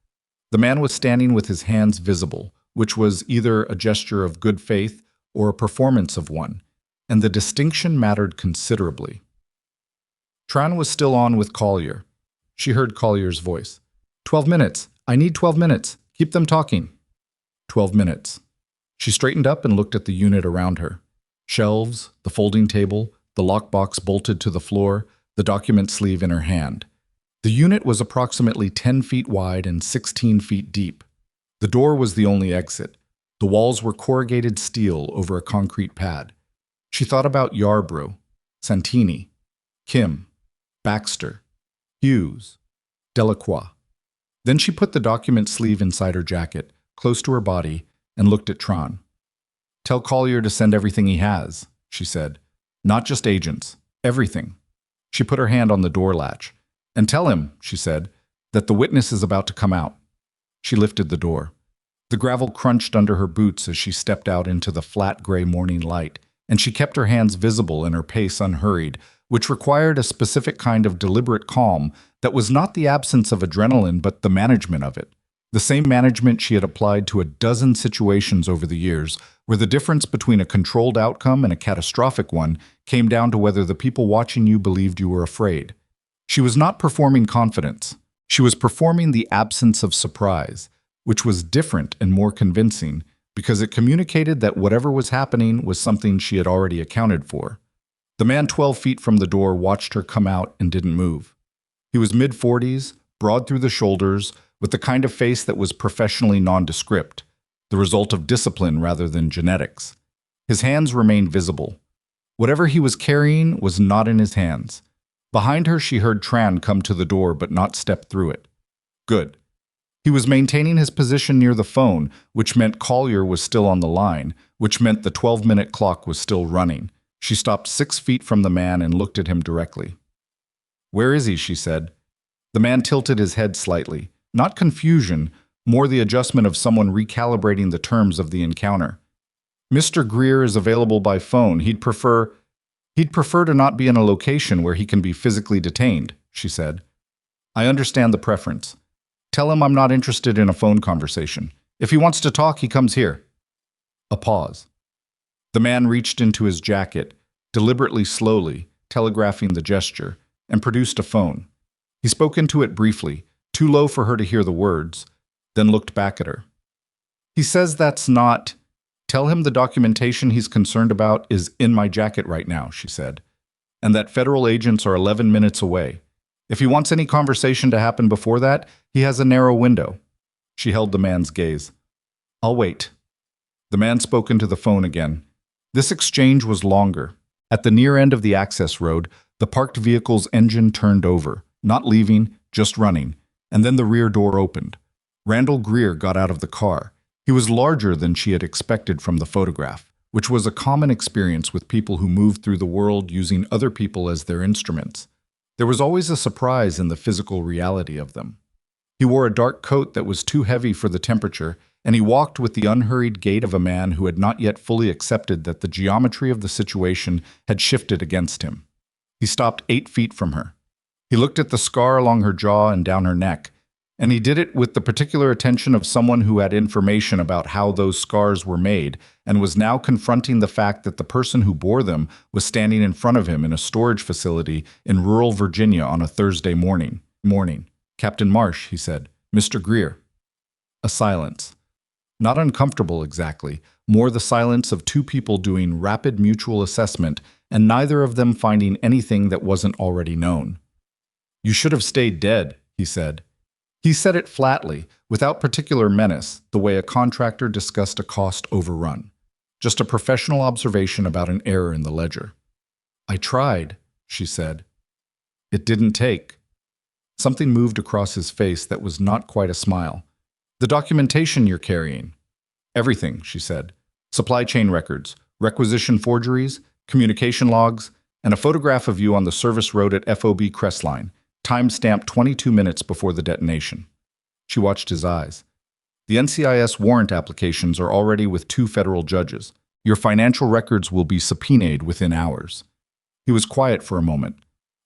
The man was standing with his hands visible, which was either a gesture of good faith or a performance of one, and the distinction mattered considerably. Tran was still on with Collier. She heard Collier's voice. 12 minutes. I need 12 minutes. Keep them talking. 12 minutes. She straightened up and looked at the unit around her. Shelves, the folding table, the lockbox bolted to the floor, the document sleeve in her hand. The unit was approximately 10 feet wide and 16 feet deep. The door was the only exit. The walls were corrugated steel over a concrete pad. She thought about Yarbrough, Santini, Kim, Baxter, Hughes, Delacroix. Then she put the document sleeve inside her jacket, close to her body, and looked at Tran. Tell Collier to send everything he has, she said. Not just agents, everything. She put her hand on the door latch. And tell him, she said, that the witness is about to come out. She lifted the door. The gravel crunched under her boots as she stepped out into the flat gray morning light, and she kept her hands visible and her pace unhurried, which required a specific kind of deliberate calm that was not the absence of adrenaline but the management of it. The same management she had applied to a dozen situations over the years, where the difference between a controlled outcome and a catastrophic one came down to whether the people watching you believed you were afraid. She was not performing confidence. She was performing the absence of surprise, which was different and more convincing because it communicated that whatever was happening was something she had already accounted for. The man 12 feet from the door watched her come out and didn't move. He was mid-40s, broad through the shoulders, with the kind of face that was professionally nondescript, the result of discipline rather than genetics. His hands remained visible. Whatever he was carrying was not in his hands. Behind her, she heard Tran come to the door but not step through it. Good. He was maintaining his position near the phone, which meant Collier was still on the line, which meant the 12-minute clock was still running. She stopped 6 feet from the man and looked at him directly. Where is he? She said. The man tilted his head slightly. Not confusion, more the adjustment of someone recalibrating the terms of the encounter. Mr. Greer is available by phone. He'd prefer to not be in a location where he can be physically detained, she said. I understand the preference. Tell him I'm not interested in a phone conversation. If he wants to talk, he comes here. A pause. The man reached into his jacket, deliberately slowly, telegraphing the gesture, and produced a phone. He spoke into it briefly, too low for her to hear the words, then looked back at her. He says that's not... Tell him the documentation he's concerned about is in my jacket right now, she said, and that federal agents are 11 minutes away. If he wants any conversation to happen before that, he has a narrow window. She held the man's gaze. I'll wait. The man spoke into the phone again. This exchange was longer. At the near end of the access road, the parked vehicle's engine turned over, not leaving, just running, and then the rear door opened. Randall Greer got out of the car. He was larger than she had expected from the photograph, which was a common experience with people who moved through the world using other people as their instruments. There was always a surprise in the physical reality of them. He wore a dark coat that was too heavy for the temperature, and he walked with the unhurried gait of a man who had not yet fully accepted that the geometry of the situation had shifted against him. He stopped 8 feet from her. He looked at the scar along her jaw and down her neck, and he did it with the particular attention of someone who had information about how those scars were made and was now confronting the fact that the person who bore them was standing in front of him in a storage facility in rural Virginia on a Thursday morning. Captain Marsh, he said. Mr. Greer. A silence. Not uncomfortable exactly, more the silence of two people doing rapid mutual assessment and neither of them finding anything that wasn't already known. You should have stayed dead, he said. He said it flatly, without particular menace, the way a contractor discussed a cost overrun. Just a professional observation about an error in the ledger. I tried, she said. It didn't take. Something moved across his face that was not quite a smile. The documentation you're carrying. Everything, she said. Supply chain records, requisition forgeries, communication logs, and a photograph of you on the service road at FOB Crestline, time-stamped 22 minutes before the detonation. She watched his eyes. The NCIS warrant applications are already with 2 federal judges. Your financial records will be subpoenaed within hours. He was quiet for a moment.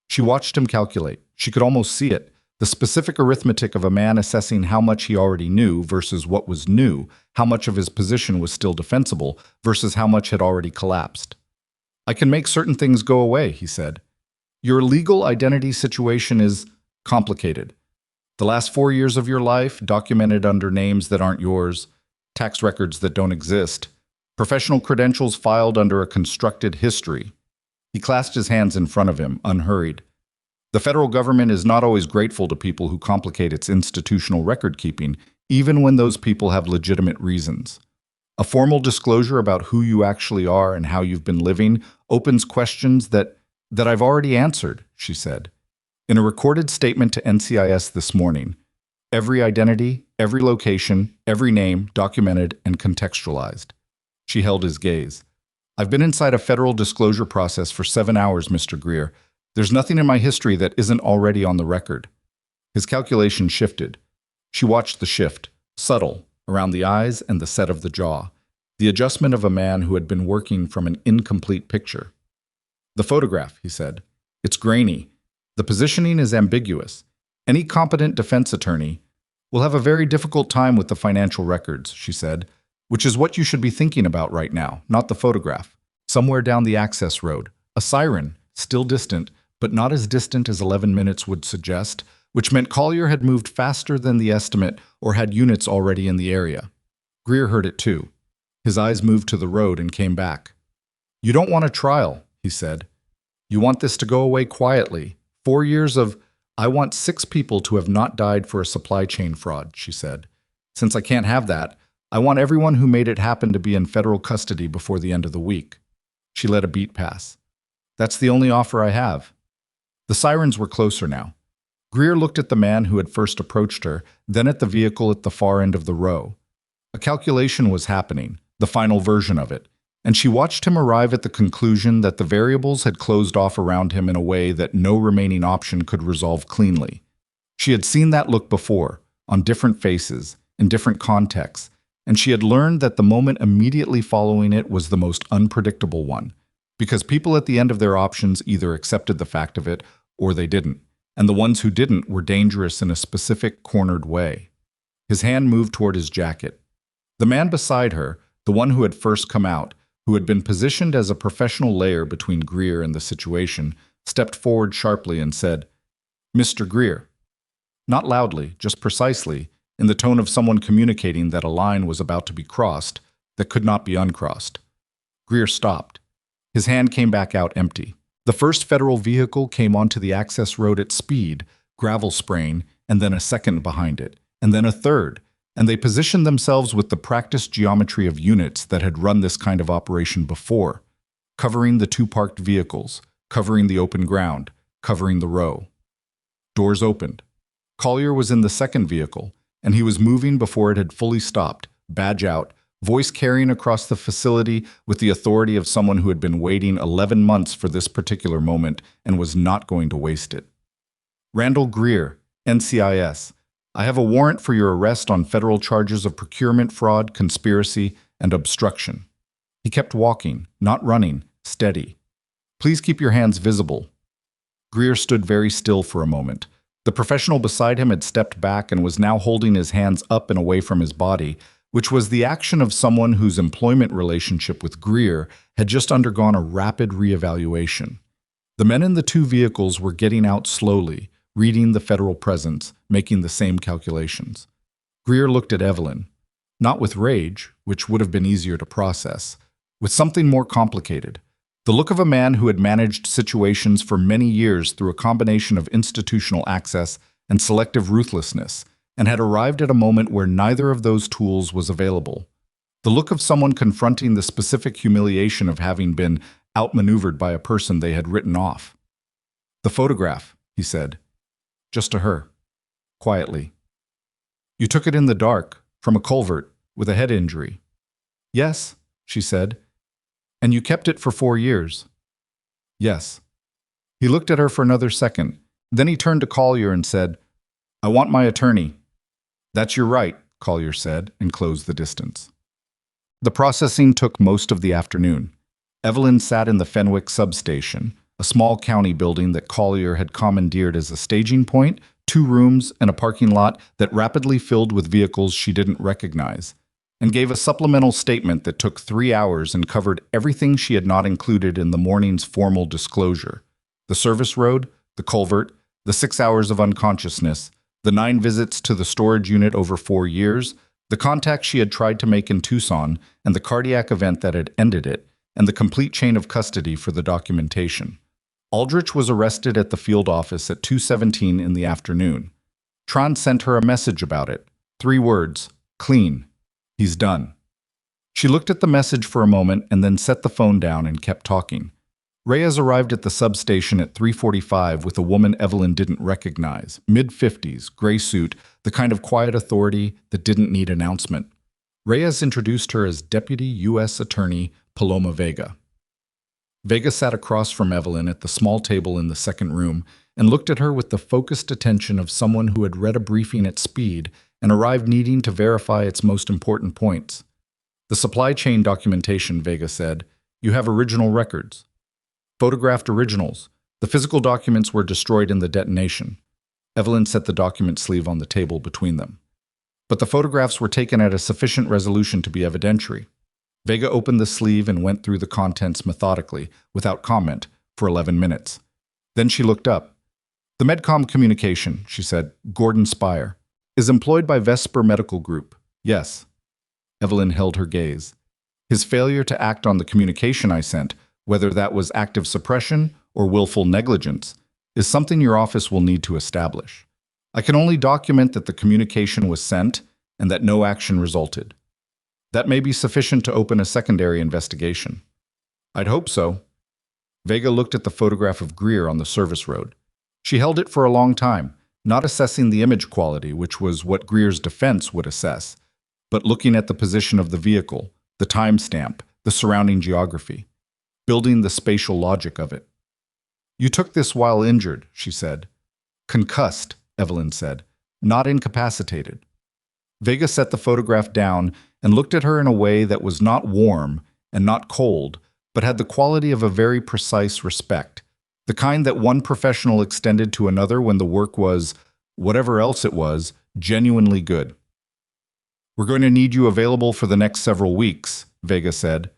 She watched him calculate. She could almost see it, The specific arithmetic of a man assessing how much he already knew versus what was new, how much of his position was still defensible versus how much had already collapsed. I can make certain things go away, he said. Your legal identity situation is complicated. The last 4 years of your life, documented under names that aren't yours, tax records that don't exist, professional credentials filed under a constructed history. He clasped his hands in front of him, unhurried. The federal government is not always grateful to people who complicate its institutional record-keeping, even when those people have legitimate reasons. A formal disclosure about who you actually are and how you've been living opens questions that I've already answered, she said. In a recorded statement to NCIS this morning, every identity, every location, every name documented and contextualized. She held his gaze. I've been inside a federal disclosure process for 7 hours, Mr. Greer. There's nothing in my history that isn't already on the record. His calculation shifted. She watched the shift, subtle, around the eyes and the set of the jaw, the adjustment of a man who had been working from an incomplete picture. The photograph, he said. It's grainy. The positioning is ambiguous. Any competent defense attorney will have a very difficult time with the financial records, she said, which is what you should be thinking about right now, not the photograph. Somewhere down the access road, a siren, still distant, but not as distant as 11 minutes would suggest, which meant Collier had moved faster than the estimate or had units already in the area. Greer heard it too. His eyes moved to the road and came back. You don't want a trial, he said. You want this to go away quietly. 4 years of, I want 6 people to have not died for a supply chain fraud, she said. Since I can't have that, I want everyone who made it happen to be in federal custody before the end of the week. She let a beat pass. That's the only offer I have. The sirens were closer now. Greer looked at the man who had first approached her, then at the vehicle at the far end of the row. A calculation was happening, the final version of it, and she watched him arrive at the conclusion that the variables had closed off around him in a way that no remaining option could resolve cleanly. She had seen that look before, on different faces, in different contexts, and she had learned that the moment immediately following it was the most unpredictable one, because people at the end of their options either accepted the fact of it or they didn't, and the ones who didn't were dangerous in a specific, cornered way. His hand moved toward his jacket. The man beside her, the one who had first come out, who had been positioned as a professional layer between Greer and the situation, stepped forward sharply and said, Mr. Greer. Not loudly, just precisely, in the tone of someone communicating that a line was about to be crossed that could not be uncrossed. Greer stopped. His hand came back out empty. The first federal vehicle came onto the access road at speed, gravel spraying, and then a second behind it, and then a third, and they positioned themselves with the practiced geometry of units that had run this kind of operation before, covering the 2 parked vehicles, covering the open ground, covering the row. Doors opened. Collier was in the second vehicle, and he was moving before it had fully stopped, badge out, voice carrying across the facility with the authority of someone who had been waiting 11 months for this particular moment and was not going to waste it. Randall Greer, NCIS. I have a warrant for your arrest on federal charges of procurement fraud, conspiracy, and obstruction. He kept walking, not running, steady. Please keep your hands visible. Greer stood very still for a moment. The professional beside him had stepped back and was now holding his hands up and away from his body, which was the action of someone whose employment relationship with Greer had just undergone a rapid reevaluation. The men in the 2 vehicles were getting out slowly, reading the federal presence, making the same calculations. Greer looked at Evelyn, not with rage, which would have been easier to process, with something more complicated. The look of a man who had managed situations for many years through a combination of institutional access and selective ruthlessness, and had arrived at a moment where neither of those tools was available. The look of someone confronting the specific humiliation of having been outmaneuvered by a person they had written off. The photograph, he said. Just to her. Quietly. You took it in the dark, from a culvert, with a head injury. Yes, she said. And you kept it for 4 years. Yes. He looked at her for another second. Then he turned to Collier and said, I want my attorney. That's your right, Collier said, and closed the distance. The processing took most of the afternoon. Evelyn sat in the Fenwick substation, a small county building that Collier had commandeered as a staging point 2 rooms and a parking lot that rapidly filled with vehicles she didn't recognize, and gave a supplemental statement that took 3 hours and covered everything she had not included in the morning's formal disclosure: the service road, the culvert, the 6 hours of unconsciousness, the 9 visits to the storage unit over 4 years, the contact she had tried to make in Tucson, and the cardiac event that had ended it, and the complete chain of custody for the documentation. Aldrich was arrested at the field office at 2:17 in the afternoon. Tron sent her a message about it. 3 words: clean. He's done. She looked at the message for a moment and then set the phone down and kept talking. Reyes arrived at the substation at 3:45 with a woman Evelyn didn't recognize, mid-50s, gray suit, the kind of quiet authority that didn't need announcement. Reyes introduced her as Deputy U.S. Attorney Paloma Vega. Vega sat across from Evelyn at the small table in the second room and looked at her with the focused attention of someone who had read a briefing at speed and arrived needing to verify its most important points. The supply chain documentation, Vega said. You have original records. Photographed originals. The physical documents were destroyed in the detonation. Evelyn set the document sleeve on the table between them. But the photographs were taken at a sufficient resolution to be evidentiary. Vega opened the sleeve and went through the contents methodically, without comment, for 11 minutes. Then she looked up. The Medcom communication, she said, Gordon Spire, is employed by Vesper Medical Group. Yes. Evelyn held her gaze. His failure to act on the communication I sent, whether that was active suppression or willful negligence, is something your office will need to establish. I can only document that the communication was sent and that no action resulted. That may be sufficient to open a secondary investigation. I'd hope so. Vega looked at the photograph of Greer on the service road. She held it for a long time, not assessing the image quality, which was what Greer's defense would assess, but looking at the position of the vehicle, the timestamp, the surrounding geography, building the spatial logic of it. You took this while injured, she said. Concussed, Evelyn said, not incapacitated. Vega set the photograph down and looked at her in a way that was not warm and not cold, but had the quality of a very precise respect, the kind that one professional extended to another when the work was, whatever else it was, genuinely good. We're going to need you available for the next several weeks, Vega said.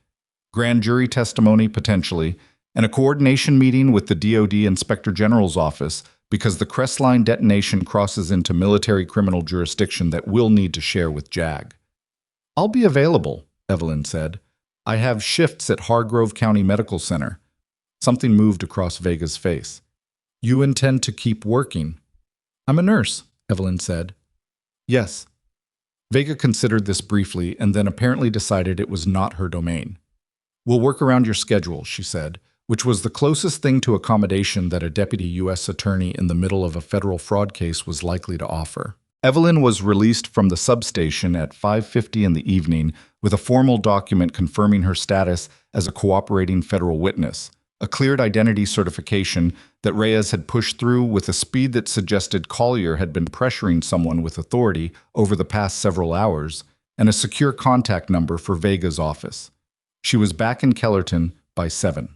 Grand jury testimony, potentially, and a coordination meeting with the DoD Inspector General's office because the Crestline detonation crosses into military criminal jurisdiction that we'll need to share with JAG. I'll be available, Evelyn said. I have shifts at Hargrove County Medical Center. Something moved across Vega's face. You intend to keep working? I'm a nurse, Evelyn said. Yes. Vega considered this briefly and then apparently decided it was not her domain. We'll work around your schedule, she said, which was the closest thing to accommodation that a deputy U.S. attorney in the middle of a federal fraud case was likely to offer. Evelyn was released from the substation at 5:50 in the evening with a formal document confirming her status as a cooperating federal witness, a cleared identity certification that Reyes had pushed through with a speed that suggested Collier had been pressuring someone with authority over the past several hours, and a secure contact number for Vega's office. She was back in Kellerton by 7.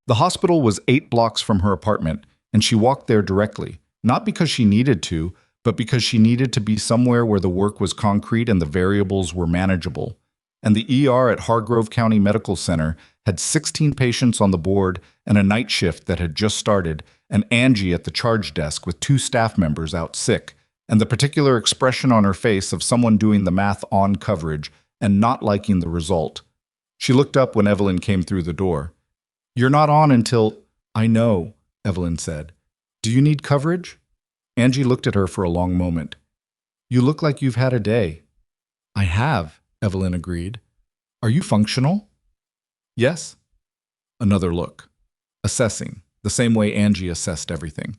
The hospital was 8 blocks from her apartment, and she walked there directly, not because she needed to, but because she needed to be somewhere where the work was concrete and the variables were manageable. And the ER at Hargrove County Medical Center had 16 patients on the board and a night shift that had just started, and Angie at the charge desk with 2 staff members out sick, and the particular expression on her face of someone doing the math on coverage and not liking the result. She looked up when Evelyn came through the door. You're not on until... I know, Evelyn said. Do you need coverage? Angie looked at her for a long moment. You look like you've had a day. I have, Evelyn agreed. Are you functional? Yes. Another look. Assessing, the same way Angie assessed everything.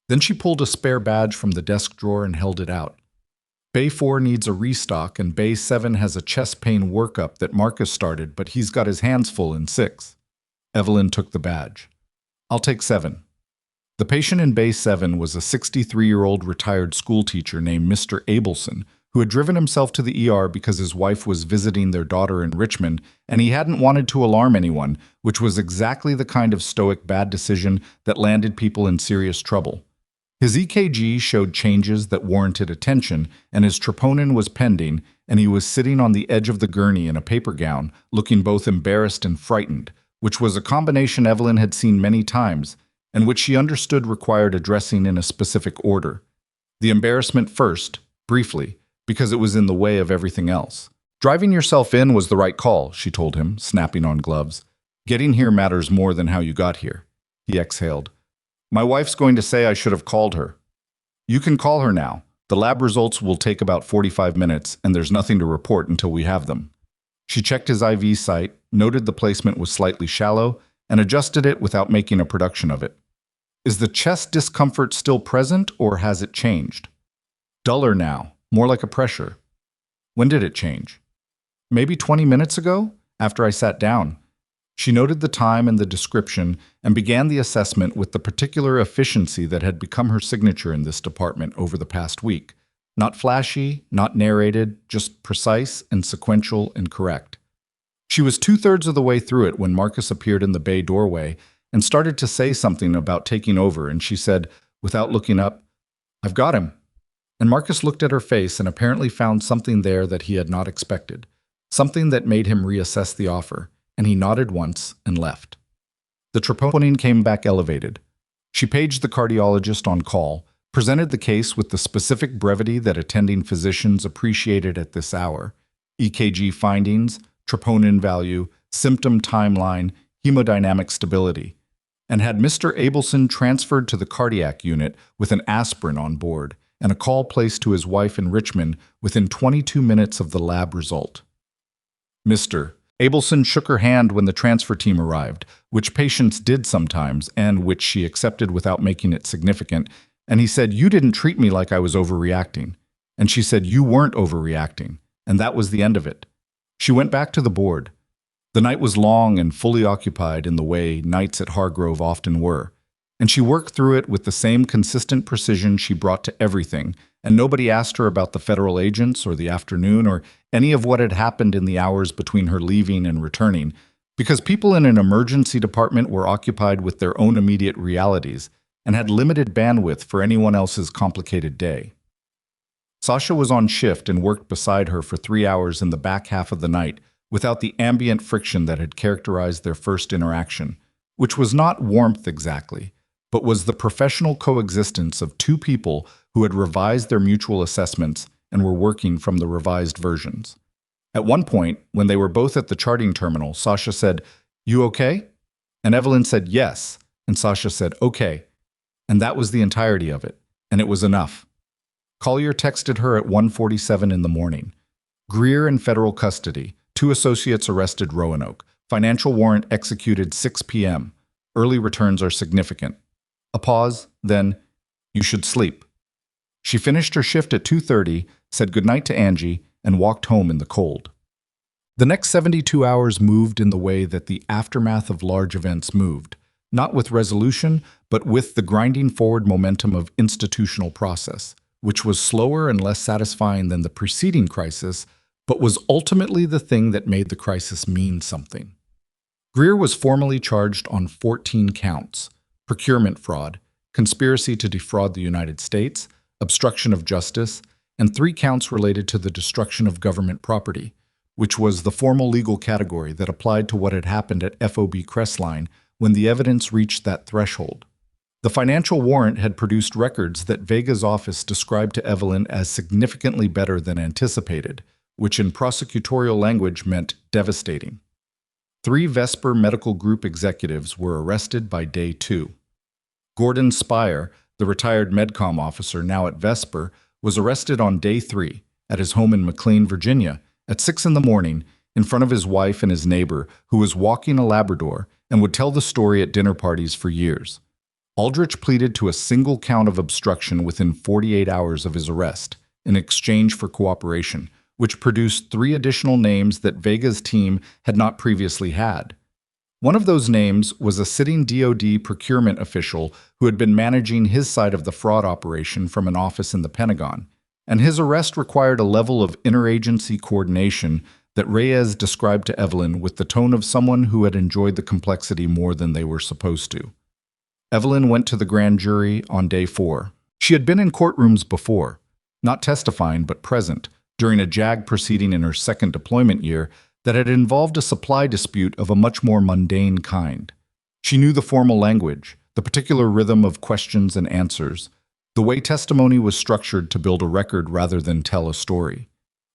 Then she pulled a spare badge from the desk drawer and held it out. Bay 4 needs a restock and Bay 7 has a chest pain workup that Marcus started, but he's got his hands full in 6. Evelyn took the badge. I'll take 7. The patient in Bay 7 was a 63-year-old retired schoolteacher named Mr. Abelson, who had driven himself to the ER because his wife was visiting their daughter in Richmond, and he hadn't wanted to alarm anyone, which was exactly the kind of stoic bad decision that landed people in serious trouble. His EKG showed changes that warranted attention, and his troponin was pending, and he was sitting on the edge of the gurney in a paper gown, looking both embarrassed and frightened, which was a combination Evelyn had seen many times, and which she understood required addressing in a specific order. The embarrassment first, briefly, because it was in the way of everything else. Driving yourself in was the right call, she told him, snapping on gloves. Getting here matters more than how you got here. He exhaled. My wife's going to say I should have called her. You can call her now. The lab results will take about 45 minutes, and there's nothing to report until we have them. She checked his IV site, noted the placement was slightly shallow, and adjusted it without making a production of it. Is the chest discomfort still present, or has it changed? Duller now, more like a pressure. When did it change? Maybe 20 minutes ago, after I sat down. She noted the time and the description and began the assessment with the particular efficiency that had become her signature in this department over the past week. Not flashy, not narrated, just precise and sequential and correct. She was 2/3 of the way through it when Marcus appeared in the bay doorway and started to say something about taking over, and she said, without looking up, I've got him. And Marcus looked at her face and apparently found something there that he had not expected, something that made him reassess the offer. And he nodded once and left. The troponin came back elevated. She paged the cardiologist on call, presented the case with the specific brevity that attending physicians appreciated at this hour, EKG findings, troponin value, symptom timeline, hemodynamic stability, and had Mr. Abelson transferred to the cardiac unit with an aspirin on board and a call placed to his wife in Richmond within 22 minutes of the lab result. Mr. Abelson shook her hand when the transfer team arrived, which patients did sometimes, and which she accepted without making it significant, and he said, You didn't treat me like I was overreacting. And she said, You weren't overreacting, and that was the end of it. She went back to the board. The night was long and fully occupied in the way nights at Hargrove often were, and she worked through it with the same consistent precision she brought to everything, and nobody asked her about the federal agents or the afternoon or any of what had happened in the hours between her leaving and returning, because people in an emergency department were occupied with their own immediate realities and had limited bandwidth for anyone else's complicated day. Sasha was on shift and worked beside her for 3 hours in the back half of the night without the ambient friction that had characterized their first interaction, which was not warmth exactly, but was the professional coexistence of two people who had revised their mutual assessments and were working from the revised versions. At one point, when they were both at the charting terminal, Sasha said, You okay? And Evelyn said, Yes. And Sasha said, Okay. And that was the entirety of it, and it was enough. Collier texted her at 1:47 in the morning. Greer in federal custody. 2 associates arrested Roanoke. Financial warrant executed 6 p.m. Early returns are significant. A pause, then, You should sleep. She finished her shift at 2:30, said goodnight to Angie, and walked home in the cold. The next 72 hours moved in the way that the aftermath of large events moved, not with resolution, but with the grinding forward momentum of institutional process, which was slower and less satisfying than the preceding crisis, but was ultimately the thing that made the crisis mean something. Greer was formally charged on 14 counts: procurement fraud, conspiracy to defraud the United States, obstruction of justice, and 3 counts related to the destruction of government property, which was the formal legal category that applied to what had happened at FOB Crestline when the evidence reached that threshold. The financial warrant had produced records that Vega's office described to Evelyn as significantly better than anticipated, which in prosecutorial language meant devastating. 3 Vesper Medical Group executives were arrested by day 2. Gordon Spire, the retired Medcom officer now at Vesper, was arrested on day 3 at his home in McLean, Virginia, at 6 in the morning in front of his wife and his neighbor, who was walking a Labrador and would tell the story at dinner parties for years. Aldrich pleaded to a single count of obstruction within 48 hours of his arrest, in exchange for cooperation, which produced 3 additional names that Vega's team had not previously had. One of those names was a sitting DoD procurement official who had been managing his side of the fraud operation from an office in the Pentagon, and his arrest required a level of interagency coordination that Reyes described to Evelyn with the tone of someone who had enjoyed the complexity more than they were supposed to. Evelyn went to the grand jury on day 4. She had been in courtrooms before, not testifying but present, during a JAG proceeding in her second deployment year that had involved a supply dispute of a much more mundane kind. She knew the formal language, the particular rhythm of questions and answers, the way testimony was structured to build a record rather than tell a story.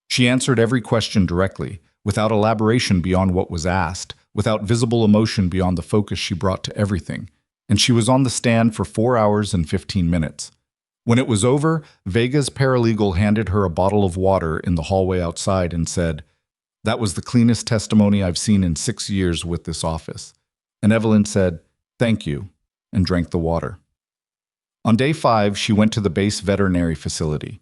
She answered every question directly, without elaboration beyond what was asked, without visible emotion beyond the focus she brought to everything, and she was on the stand for 4 hours and 15 minutes. When it was over, Vega's paralegal handed her a bottle of water in the hallway outside and said, "That was the cleanest testimony I've seen in 6 years with this office." And Evelyn said, "Thank you," and drank the water. On day 5, she went to the base veterinary facility.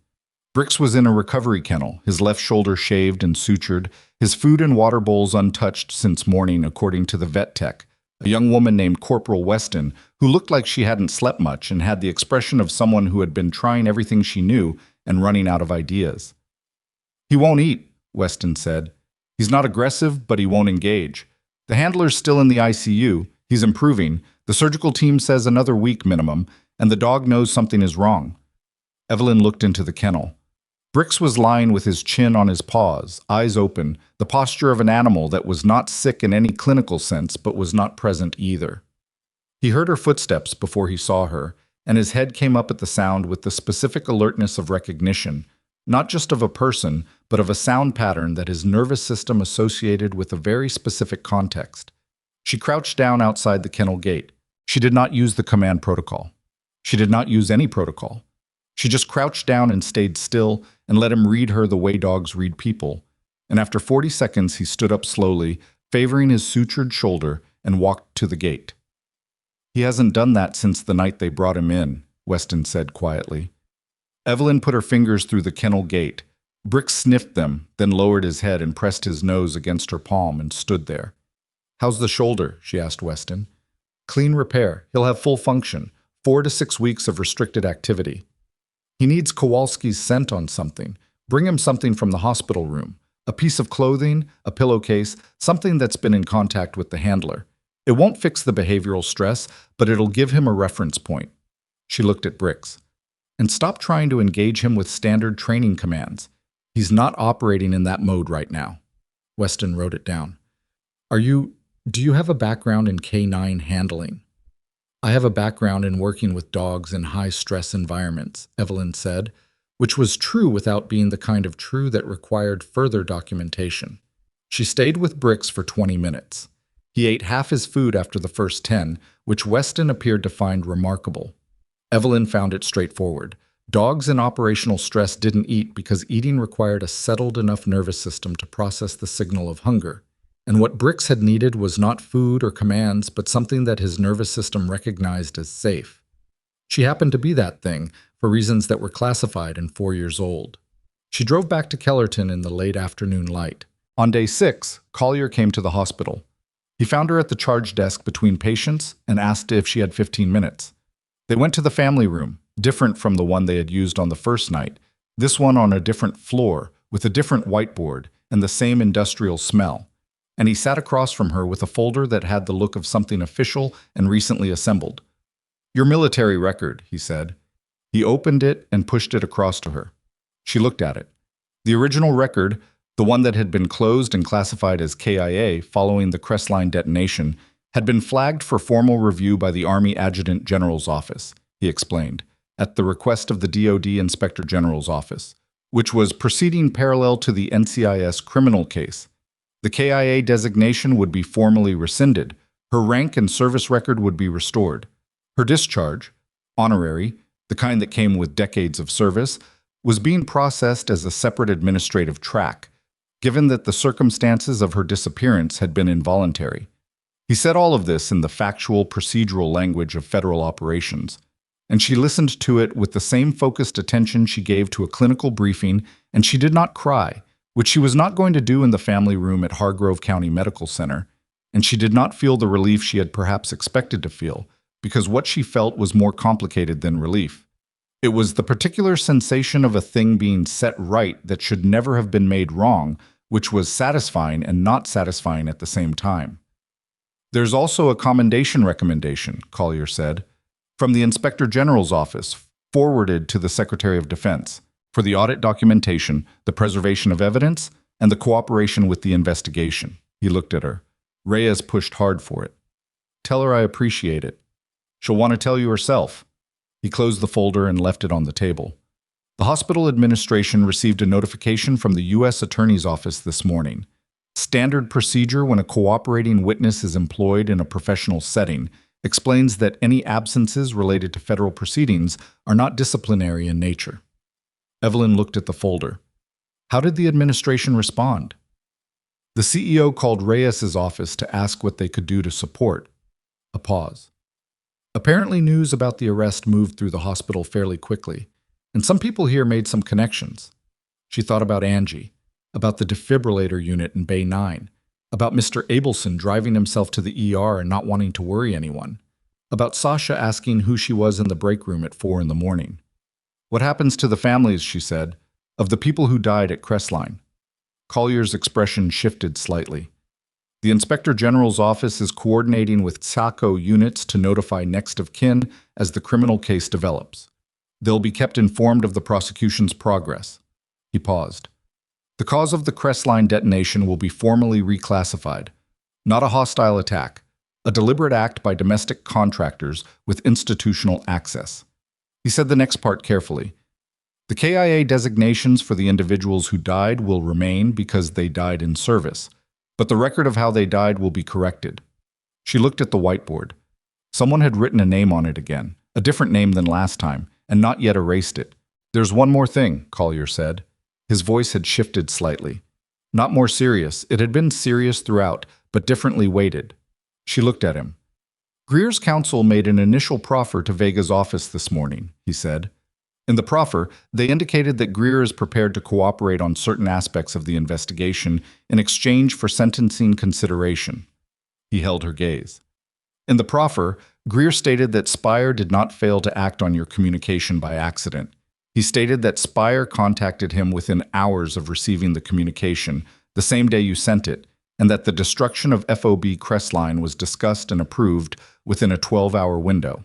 Brix was in a recovery kennel, his left shoulder shaved and sutured, his food and water bowls untouched since morning, according to the vet tech, a young woman named Corporal Weston, who looked like she hadn't slept much and had the expression of someone who had been trying everything she knew and running out of ideas. "He won't eat," Weston said. "He's not aggressive, but he won't engage. The handler's still in the ICU. He's improving. The surgical team says another week minimum, and the dog knows something is wrong." Evelyn looked into the kennel. Brix was lying with his chin on his paws, eyes open, the posture of an animal that was not sick in any clinical sense but was not present either. He heard her footsteps before he saw her, and his head came up at the sound with the specific alertness of recognition, not just of a person, but of a sound pattern that his nervous system associated with a very specific context. She crouched down outside the kennel gate. She did not use the command protocol. She did not use any protocol. She just crouched down and stayed still and let him read her the way dogs read people. And after 40 seconds, he stood up slowly, favoring his sutured shoulder, and walked to the gate. "He hasn't done that since the night they brought him in," Weston said quietly. Evelyn put her fingers through the kennel gate. Brix sniffed them, then lowered his head and pressed his nose against her palm and stood there. "How's the shoulder?" she asked Weston. "Clean repair. He'll have full function. 4 to 6 weeks of restricted activity. He needs Kowalski's scent on something. Bring him something from the hospital room. A piece of clothing, a pillowcase, something that's been in contact with the handler. It won't fix the behavioral stress, but it'll give him a reference point." She looked at Brix. "And stop trying to engage him with standard training commands. He's not operating in that mode right now." Weston wrote it down. Do you have a background in K9 handling?" "I have a background in working with dogs in high-stress environments," Evelyn said, which was true without being the kind of true that required further documentation. She stayed with Brix for 20 minutes. He ate half his food after the first 10, which Weston appeared to find remarkable. Evelyn found it straightforward. Dogs in operational stress didn't eat because eating required a settled enough nervous system to process the signal of hunger. And what Brix had needed was not food or commands, but something that his nervous system recognized as safe. She happened to be that thing, for reasons that were classified and 4 years old. She drove back to Kellerton in the late afternoon light. On day 6, Collier came to the hospital. He found her at the charge desk between patients and asked if she had 15 minutes. They went to the family room, different from the one they had used on the first night, this one on a different floor, with a different whiteboard and the same industrial smell. And he sat across from her with a folder that had the look of something official and recently assembled. "Your military record," he said. He opened it and pushed it across to her. She looked at it. The original record, the one that had been closed and classified as KIA following the Crestline detonation, had been flagged for formal review by the Army Adjutant General's office, he explained, at the request of the DoD Inspector General's office, which was proceeding parallel to the NCIS criminal case. The KIA designation would be formally rescinded. Her rank and service record would be restored. Her discharge, honorary, the kind that came with decades of service, was being processed as a separate administrative track, given that the circumstances of her disappearance had been involuntary. He said all of this in the factual, procedural language of federal operations, and she listened to it with the same focused attention she gave to a clinical briefing, and she did not cry, which she was not going to do in the family room at Hargrove County Medical Center, and she did not feel the relief she had perhaps expected to feel, because what she felt was more complicated than relief. It was the particular sensation of a thing being set right that should never have been made wrong, which was satisfying and not satisfying at the same time. "There's also a commendation recommendation," Collier said, "from the Inspector General's office forwarded to the Secretary of Defense for the audit documentation, the preservation of evidence, and the cooperation with the investigation. He looked at her. Reyes pushed hard for it. Tell her I appreciate it. She'll want to tell you herself. He closed the folder and left it on the table. The hospital administration received a notification from the U.S. Attorney's Office this morning. Standard procedure when a cooperating witness is employed in a professional setting explains that any absences related to federal proceedings are not disciplinary in nature. Evelyn looked at the folder. How did the administration respond? The CEO called Reyes's office to ask what they could do to support. A pause. Apparently news about the arrest moved through the hospital fairly quickly, and some people here made some connections. She thought about Angie, about the defibrillator unit in Bay 9, about Mr. Abelson driving himself to the ER and not wanting to worry anyone, about Sasha asking who she was in the break room at 4 in the morning. What happens to the families, she said, of the people who died at Crestline? Collier's expression shifted slightly. The Inspector General's office is coordinating with SACO units to notify next of kin as the criminal case develops. They'll be kept informed of the prosecution's progress. He paused. The cause of the Crestline detonation will be formally reclassified. Not a hostile attack, a deliberate act by domestic contractors with institutional access. He said the next part carefully. The KIA designations for the individuals who died will remain because they died in service, but the record of how they died will be corrected. She looked at the whiteboard. Someone had written a name on it again, a different name than last time, and not yet erased it. There's one more thing, Collier said. His voice had shifted slightly. Not more serious. It had been serious throughout, but differently weighted. She looked at him. Greer's counsel made an initial proffer to Vega's office this morning, he said. In the proffer, they indicated that Greer is prepared to cooperate on certain aspects of the investigation in exchange for sentencing consideration. He held her gaze. In the proffer, Greer stated that Spire did not fail to act on your communication by accident. He stated that Spire contacted him within hours of receiving the communication, the same day you sent it, and that the destruction of FOB Crestline was discussed and approved within a 12-hour window.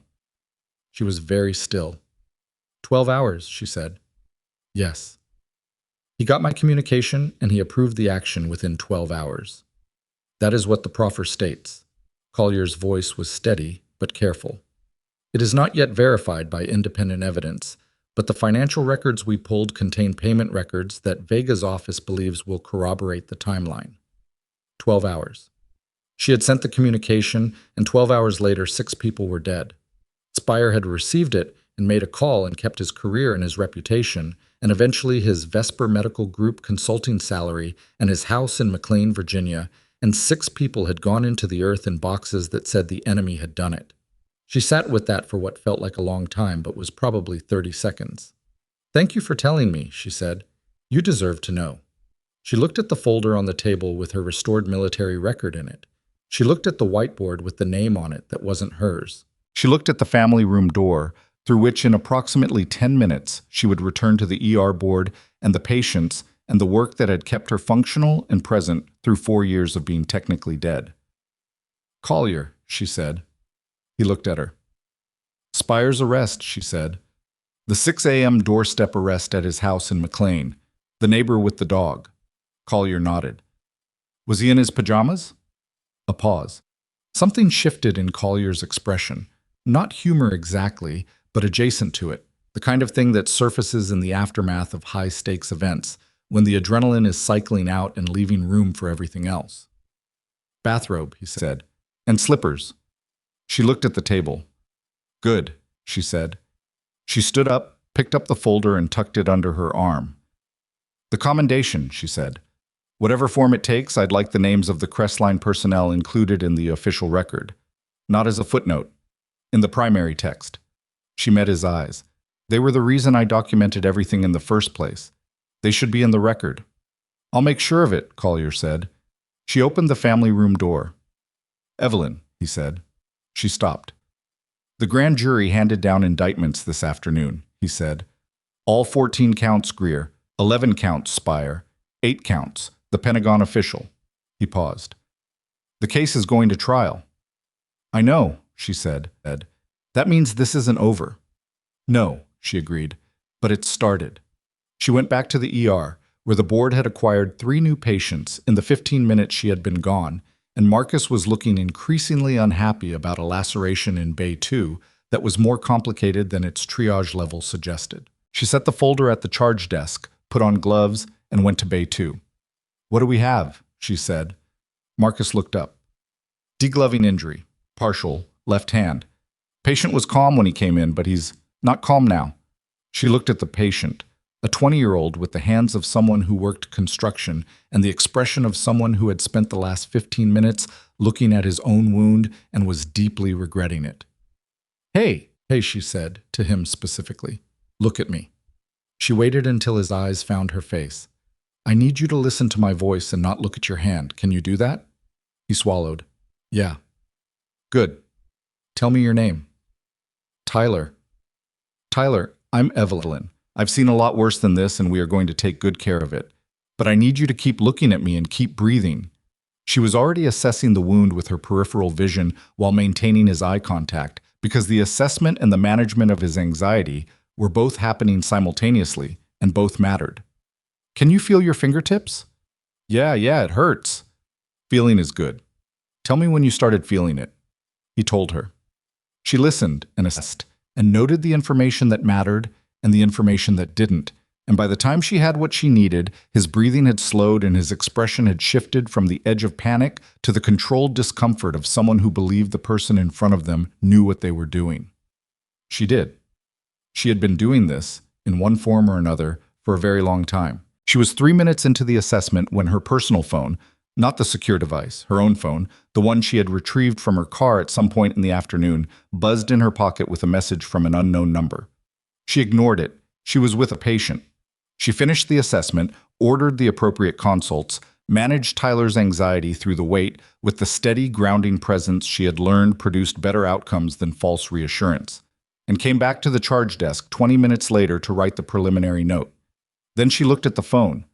She was very still. 12 hours, she said. Yes. He got my communication and he approved the action within 12 hours. That is what the proffer states. Collier's voice was steady but careful. It is not yet verified by independent evidence, but the financial records we pulled contain payment records that Vega's office believes will corroborate the timeline. 12 hours. She had sent the communication, and 12 hours later, 6 people were dead. Spire had received it and made a call and kept his career and his reputation, and eventually his Vesper Medical Group consulting salary and his house in McLean, Virginia, and 6 people had gone into the earth in boxes that said the enemy had done it. She sat with that for what felt like a long time, but was probably 30 seconds. Thank you for telling me, she said. You deserve to know. She looked at the folder on the table with her restored military record in it. She looked at the whiteboard with the name on it that wasn't hers. She looked at the family room door, through which in approximately 10 minutes she would return to the ER board and the patients and the work that had kept her functional and present through 4 years of being technically dead. Collier, she said. He looked at her. Spire's arrest, she said. The 6 a.m. doorstep arrest at his house in McLean. The neighbor with the dog. Collier nodded. Was he in his pajamas? A pause. Something shifted in Collier's expression. Not humor exactly, but adjacent to it. The kind of thing that surfaces in the aftermath of high-stakes events, when the adrenaline is cycling out and leaving room for everything else. Bathrobe, he said. And slippers. She looked at the table. Good, she said. She stood up, picked up the folder, and tucked it under her arm. The commendation, she said. Whatever form it takes, I'd like the names of the Crestline personnel included in the official record. Not as a footnote. In the primary text. She met his eyes. They were the reason I documented everything in the first place. They should be in the record. I'll make sure of it, Collier said. She opened the family room door. Evelyn, he said. She stopped. The grand jury handed down indictments this afternoon, he said. All 14 counts, Greer. 11 counts, Spire. 8 counts, the Pentagon official. He paused. The case is going to trial. I know, she said. Ed. That means this isn't over. No, she agreed. But it started. She went back to the ER, where the board had acquired 3 new patients in the 15 minutes she had been gone, and Marcus was looking increasingly unhappy about a laceration in Bay 2 that was more complicated than its triage level suggested. She set the folder at the charge desk, put on gloves, and went to Bay 2. "What do we have?" she said. Marcus looked up. "Degloving injury. Partial. Left hand. Patient was calm when he came in, but he's not calm now." She looked at the patient, a 20-year-old with the hands of someone who worked construction and the expression of someone who had spent the last 15 minutes looking at his own wound and was deeply regretting it. Hey, she said, to him specifically. "Look at me." She waited until his eyes found her face. "I need you to listen to my voice and not look at your hand. Can you do that?" He swallowed. "Yeah." "Good. Tell me your name." "Tyler." "Tyler, I'm Evelyn. I've seen a lot worse than this, and we are going to take good care of it. But I need you to keep looking at me and keep breathing." She was already assessing the wound with her peripheral vision while maintaining his eye contact, because the assessment and the management of his anxiety were both happening simultaneously, and both mattered. "Can you feel your fingertips?" Yeah, it hurts." "Feeling is good. Tell me when you started feeling it." He told her. She listened and assessed, and noted the information that mattered and the information that didn't, and by the time she had what she needed, his breathing had slowed and his expression had shifted from the edge of panic to the controlled discomfort of someone who believed the person in front of them knew what they were doing. She did. She had been doing this, in one form or another, for a very long time. She was 3 minutes into the assessment when her personal phone, not the secure device, her own phone, the one she had retrieved from her car at some point in the afternoon, buzzed in her pocket with a message from an unknown number. She ignored it. She was with a patient. She finished the assessment, ordered the appropriate consults, managed Tyler's anxiety through the wait with the steady, grounding presence she had learned produced better outcomes than false reassurance, and came back to the charge desk 20 minutes later to write the preliminary note. Then she looked at the phone.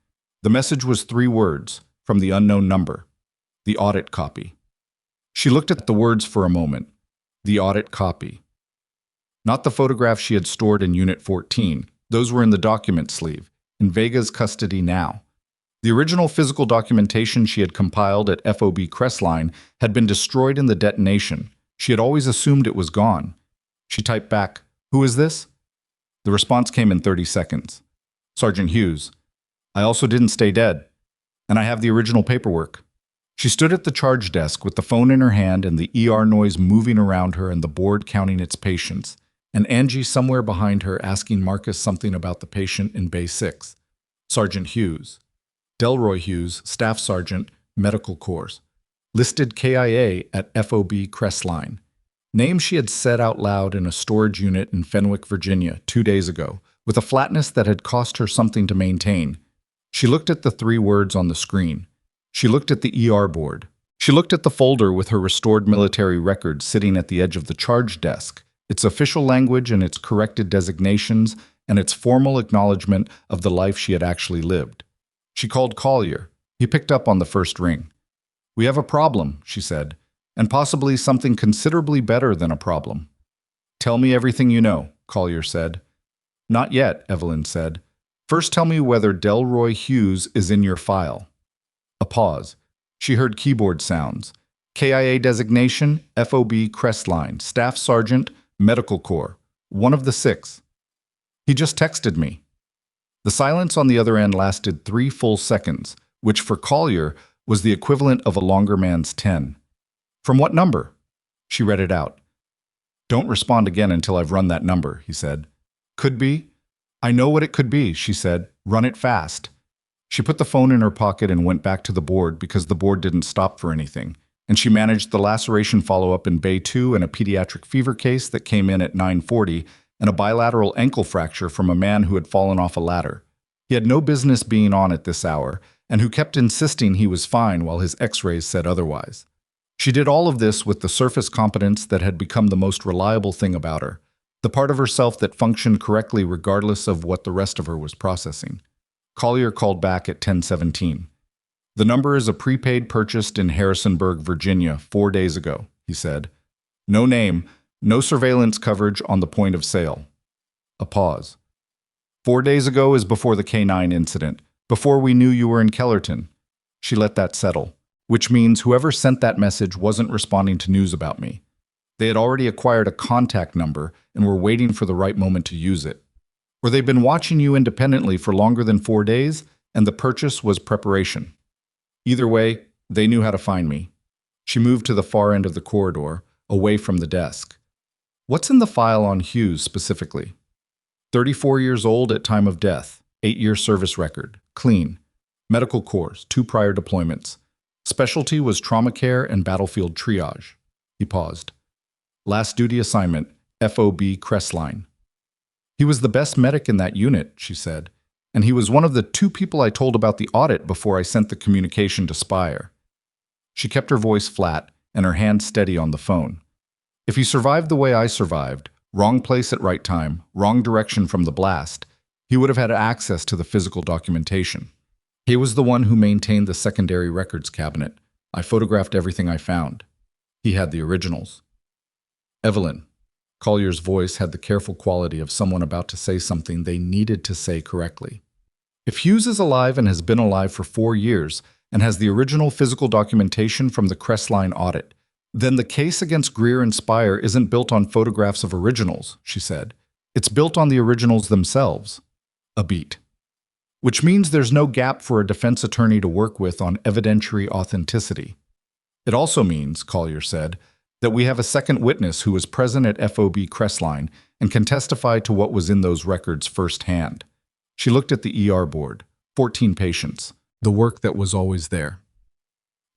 The message was 3 words, from the unknown number. The audit copy. She looked at the words for a moment. The audit copy. Not the photographs she had stored in Unit 14. Those were in the document sleeve, in Vega's custody now. The original physical documentation she had compiled at FOB Crestline had been destroyed in the detonation. She had always assumed it was gone. She typed back, "Who is this?" The response came in 30 seconds. "Sergeant Hughes. I also didn't stay dead. And I have the original paperwork." She stood at the charge desk with the phone in her hand and the ER noise moving around her and the board counting its patients, and Angie somewhere behind her asking Marcus something about the patient in Bay 6. Sergeant Hughes. Delroy Hughes, Staff Sergeant, Medical Corps. Listed KIA at FOB Crestline. Name she had said out loud in a storage unit in Fenwick, Virginia, 2 days ago, with a flatness that had cost her something to maintain. She looked at the 3 words on the screen. She looked at the ER board. She looked at the folder with her restored military records sitting at the edge of the charge desk, its official language and its corrected designations and its formal acknowledgement of the life she had actually lived. She called Collier. He picked up on the first ring. "We have a problem," she said, "and possibly something considerably better than a problem." "Tell me everything you know," Collier said. "Not yet," Evelyn said. "First tell me whether Delroy Hughes is in your file." A pause. She heard keyboard sounds. KIA designation, FOB Crestline, Staff Sergeant, Medical Corps, one of the 6. "He just texted me." The silence on the other end lasted 3 full seconds, which for Collier was the equivalent of a longer man's 10. "From what number?" She read it out. "Don't respond again until I've run that number," he said. "Could be." "I know what it could be," she said. "Run it fast." She put the phone in her pocket and went back to the board because the board didn't stop for anything, and she managed the laceration follow-up in Bay 2 and a pediatric fever case that came in at 9:40 and a bilateral ankle fracture from a man who had fallen off a ladder. He had no business being on at this hour, and who kept insisting he was fine while his x-rays said otherwise. She did all of this with the surface competence that had become the most reliable thing about her, the part of herself that functioned correctly regardless of what the rest of her was processing. Collier called back at 10:17. "The number is a prepaid purchased in Harrisonburg, Virginia, 4 days ago," he said. "No name, no surveillance coverage on the point of sale." A pause. 4 days ago is before the K9 incident, before we knew you were in Kellerton. She let that settle, which means whoever sent that message wasn't responding to news about me. They had already acquired a contact number and were waiting for the right moment to use it. Or they'd been watching you independently for longer than 4 days, and the purchase was preparation. Either way, they knew how to find me. She moved to the far end of the corridor, away from the desk. What's in the file on Hughes specifically? 34 years old at time of death, 8-year service record, clean. Medical corps, 2 prior deployments. Specialty was trauma care and battlefield triage. He paused. Last duty assignment, FOB Crestline. He was the best medic in that unit, she said, and he was one of the 2 people I told about the audit before I sent the communication to Spire. She kept her voice flat and her hand steady on the phone. If he survived the way I survived, wrong place at right time, wrong direction from the blast, he would have had access to the physical documentation. He was the one who maintained the secondary records cabinet. I photographed everything I found. He had the originals. Evelyn. Collier's voice had the careful quality of someone about to say something they needed to say correctly. If Hughes is alive and has been alive for 4 years and has the original physical documentation from the Crestline audit, then the case against Greer and Spire isn't built on photographs of originals, she said. It's built on the originals themselves. A beat. Which means there's no gap for a defense attorney to work with on evidentiary authenticity. It also means, Collier said, that we have a second witness who was present at FOB Crestline and can testify to what was in those records firsthand. She looked at the ER board, 14 patients, the work that was always there.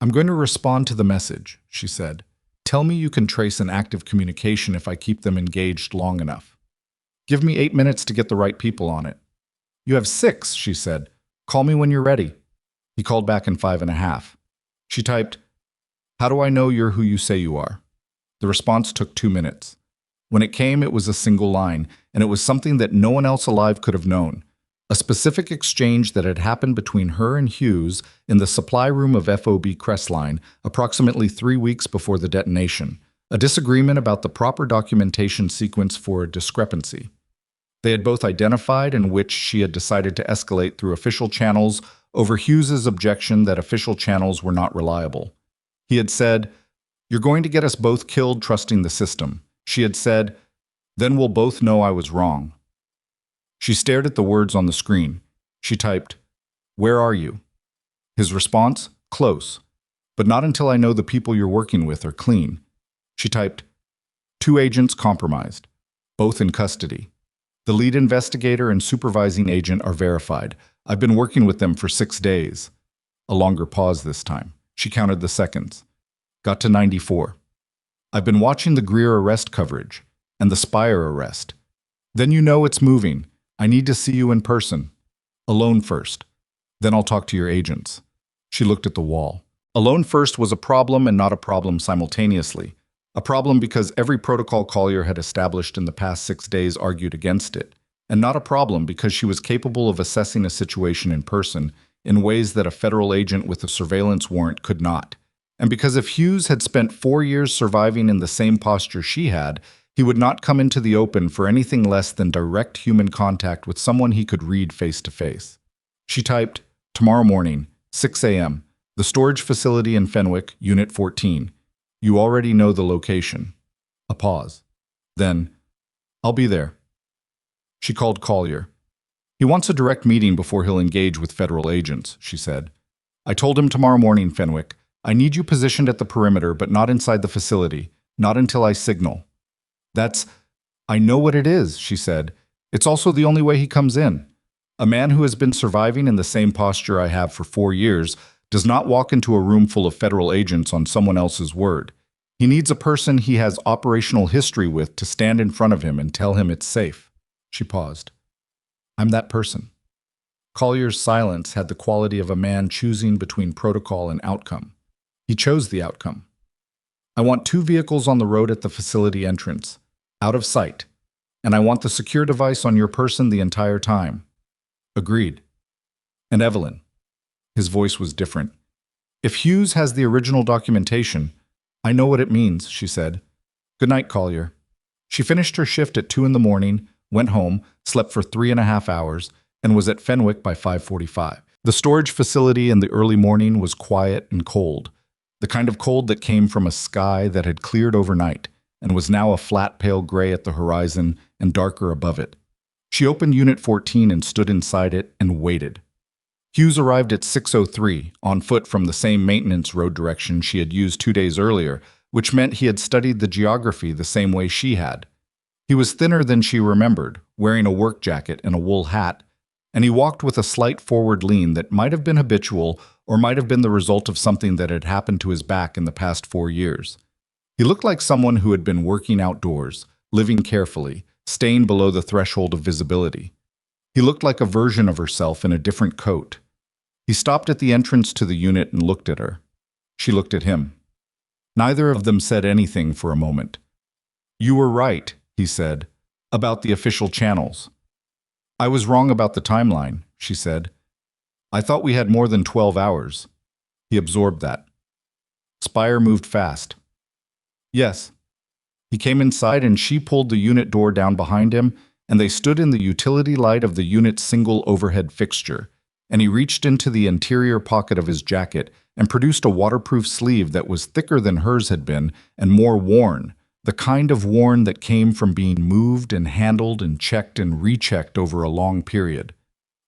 I'm going to respond to the message, she said. Tell me you can trace an active communication if I keep them engaged long enough. Give me 8 minutes to get the right people on it. You have 6, she said. Call me when you're ready. He called back in 5.5. She typed, How do I know you're who you say you are? The response took 2 minutes. When it came, it was a single line, and it was something that no one else alive could have known. A specific exchange that had happened between her and Hughes in the supply room of FOB Crestline approximately 3 weeks before the detonation, a disagreement about the proper documentation sequence for a discrepancy. They had both identified in which she had decided to escalate through official channels over Hughes's objection that official channels were not reliable. He had said, You're going to get us both killed trusting the system. She had said, Then we'll both know I was wrong. She stared at the words on the screen. She typed, Where are you? His response, Close, but not until I know the people you're working with are clean. She typed, 2 agents compromised, both in custody. The lead investigator and supervising agent are verified. I've been working with them for 6 days. A longer pause this time. She counted the seconds. Got to 94. I've been watching the Greer arrest coverage and the Spire arrest. Then you know it's moving. I need to see you in person. Alone first. Then I'll talk to your agents. She looked at the wall. Alone first was a problem and not a problem simultaneously. A problem because every protocol Collier had established in the past 6 days argued against it, and not a problem because she was capable of assessing a situation in person in ways that a federal agent with a surveillance warrant could not. And because if Hughes had spent 4 years surviving in the same posture she had, he would not come into the open for anything less than direct human contact with someone he could read face to face. She typed, Tomorrow morning, 6 a.m., the storage facility in Fenwick, Unit 14. You already know the location. A pause. Then, I'll be there. She called Collier. He wants a direct meeting before he'll engage with federal agents, she said. I told him tomorrow morning, Fenwick. I need you positioned at the perimeter, but not inside the facility. Not until I signal. I know what it is, she said. It's also the only way he comes in. A man who has been surviving in the same posture I have for 4 years does not walk into a room full of federal agents on someone else's word. He needs a person he has operational history with to stand in front of him and tell him it's safe. She paused. I'm that person. Collier's silence had the quality of a man choosing between protocol and outcome. He chose the outcome. I want 2 vehicles on the road at the facility entrance, out of sight, and I want the secure device on your person the entire time. Agreed. And Evelyn. His voice was different. If Hughes has the original documentation, I know what it means, she said. Good night, Collier. She finished her shift at 2 in the morning, went home, slept for 3.5 hours, and was at Fenwick by 5:45. The storage facility in the early morning was quiet and cold, the kind of cold that came from a sky that had cleared overnight and was now a flat pale gray at the horizon and darker above it. She opened Unit 14 and stood inside it and waited. Hughes arrived at 6:03, on foot from the same maintenance road direction she had used 2 days earlier, which meant he had studied the geography the same way she had. He was thinner than she remembered, wearing a work jacket and a wool hat, and he walked with a slight forward lean that might have been habitual or might have been the result of something that had happened to his back in the past 4 years. He looked like someone who had been working outdoors, living carefully, staying below the threshold of visibility. He looked like a version of herself in a different coat. He stopped at the entrance to the unit and looked at her. She looked at him. Neither of them said anything for a moment. "You were right," he said, "about the official channels." "I was wrong about the timeline," she said. "I thought we had more than 12 hours. He absorbed that. Spire moved fast. Yes. He came inside and she pulled the unit door down behind him, and they stood in the utility light of the unit's single overhead fixture, and he reached into the interior pocket of his jacket and produced a waterproof sleeve that was thicker than hers had been and more worn, the kind of worn that came from being moved and handled and checked and rechecked over a long period.